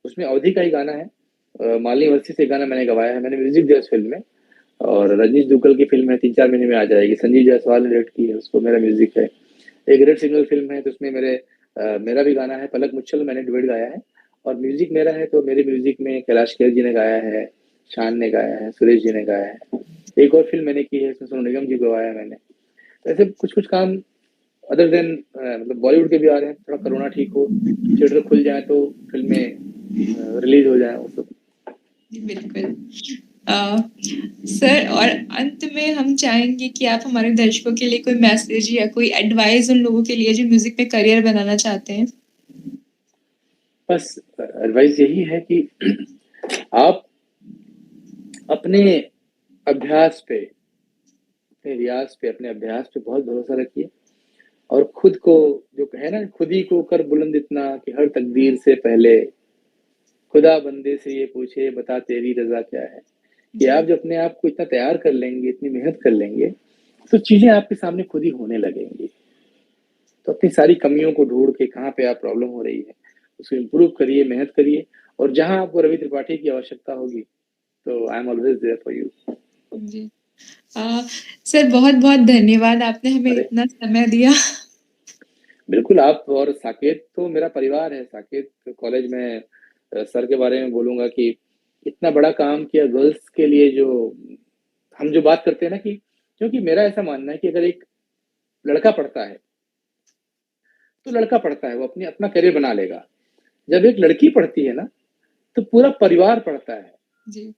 Speaker 2: उसमें अवधि का ही गाना है। मालिनी वर्सी से गाना मैंने गवाया है, मैंने म्यूजिक दिया उस फिल्म में। और रजनीश दुग्गल की फिल्म है, 3-4 महीने में आ जाएगी, संजीव जायसवाल ने डायरेक्ट की है उसको, मेरा म्यूजिक है। एक रेड सिग्नल फिल्म है, तो उसमें मेरा भी गाना है, पलक मुच्छल मैंने डुएट गाया है। और म्यूजिक मेरा है, तो मेरे म्यूजिक में कैलाश खेर जी ने गाया है, शान ने गाया है, सुरेश जी ने गाया है। एक और फिल्म मैंने की है, इसमें सोनू निगम जी को गवाया है मैंने। तो ऐसे कुछ कुछ काम अदर देन मतलब बॉलीवुड के भी आ रहे हैं। थोड़ा कोरोना ठीक हो, थिएटर खुल जाए, तो फिल्में रिलीज हो जाए, वो सब।
Speaker 1: जी, बिल्कुल। अ, सर और अंत में हम चाहेंगे कि आप हमारे दर्शकों के लिए कोई मैसेज या कोई एडवाइस उन लोगों के लिए जो म्यूजिक में करियर बनाना चाहते हैं।
Speaker 2: बस एडवाइस यही है कि आप अपने अभ्यास पे, अपने रियाज पे, अपने अभ्यास पे बहुत भरोसा रखिए। और खुद को, जो है ना, खुद ही को कर बुलंद इतना कि हर तकदीर से पहले खुदा बंदे से ये पूछे, बता तेरी रजा क्या है। कि
Speaker 1: जी,
Speaker 2: आप जो अपने आप को इतना तैयार कर लेंगे, इतनी मेहनत कर लेंगे, तो चीजें आपके सामने खुद ही होने लगेंगी। तो अपनी सारी कमियों को ढूंढ के, कहाँ पे आप प्रॉब्लम हो रही है, उसको इम्प्रूव करिए, मेहनत करिए। और जहां आपको रवि त्रिपाठी की आवश्यकता होगी, तो I am always there for you.
Speaker 1: जी। अ, सर बहुत-बहुत धन्यवाद आपने हमें
Speaker 2: अरे,
Speaker 1: इतना समय दिया।
Speaker 2: बिल्कुल, आप और साकेत तो मेरा परिवार है। साकेत कॉलेज में सर के बारे में बोलूँगा कि इतना बड़ा काम किया गर्ल्स के लिए, जो हम जो बात करते हैं ना कि क्योंकि मेरा ऐसा मानना है कि अगर एक लड़का पढ़ता है, तो लड़का पढ़ता है, वो अपना करियर बना लेगा। जब एक लड़की पढ़ती है ना, तो पूरा परिवार पढ़ता है।
Speaker 1: जी।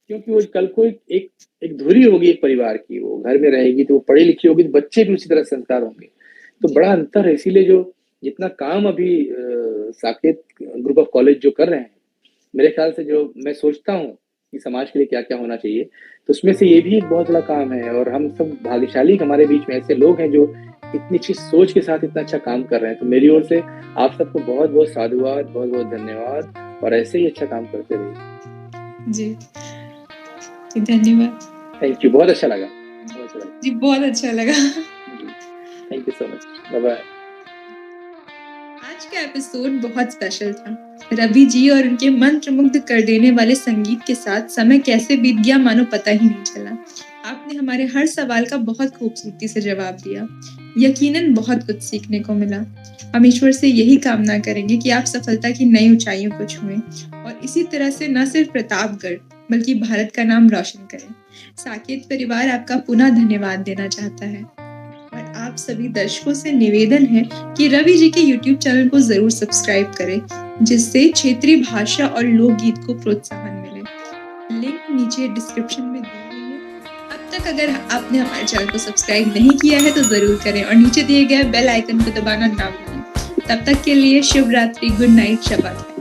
Speaker 2: क्योंकि वो कल को एक एक धुरी होगी एक परिवार की, वो घर में रहेगी तो वो पढ़ी-लिखी होगी, तो बच्चे भी उसी तरह संस्कार होंगे। तो
Speaker 1: जी।
Speaker 2: बड़ा अंतर है, इसीलिए जो जितना काम अभी साकेत ग्रुप ऑफ कॉलेज जो कर रहे हैं, मेरे ख्याल से जो मैं सोचता हूँ कि समाज के लिए क्या-क्या होना चाहिए, तो उसमें से ये भी एक बहुत बड़ा काम है और हम सब भाग्यशाली कि हमारे बीच में ऐसे लोग हैं जो इतनी अच्छी सोच के साथ इतना अच्छा काम कर रहे हैं। तो मेरी ओर से आप सबको बहुत-बहुत साधुवाद, बहुत-बहुत धन्यवाद और ऐसे ही अच्छा काम करते रहिए।
Speaker 1: जी। धन्यवाद।
Speaker 2: थैंक यू, बहुत अच्छा लगा। बहुत अच्छा लगा।
Speaker 1: जी, बहुत अच्छा लगा।
Speaker 2: Thank you so much. Bye-bye.
Speaker 1: आज का एपिसोड बहुत स्पेशल था। रवि जी और उनके मंत्रमुग्ध कर देने वाले संगीत के साथ समय कैसे बीत गया मानो पता ही नहीं चला। आपने हमारे हर सवाल का बहुत खूबसूरती से जवाब दिया। यकीनन बहुत कुछ सीखने को मिला। हम ईश्वर से यही कामना करेंगे कि आप सफलता की नई ऊंचाइयों को छुएं और इसी तरह से न सिर्फ प्रतापगढ़ बल्कि भारत का नाम रोशन करें। साकेत परिवार आपका पुनः धन्यवाद देना चाहता है और आप सभी दर्शकों से निवेदन है कि रवि जी के YouTube चैनल को जरूर सब्सक्राइब करें, जिससे क्षेत्रीय भाषा और लोकगीत को प्रोत्साहन मिले। लिंक नीचे डिस्क्रिप्शन में दी हुई है। अब तक अगर आपने हमारे चैनल को सब्सक्राइब नहीं किया है तो जरूर करें और नीचे दिए गए बेल आइकन को दबाना ना भूलें। तब तक के लिए शुभ रात्रि, गुड नाइट, शब्बा खैर।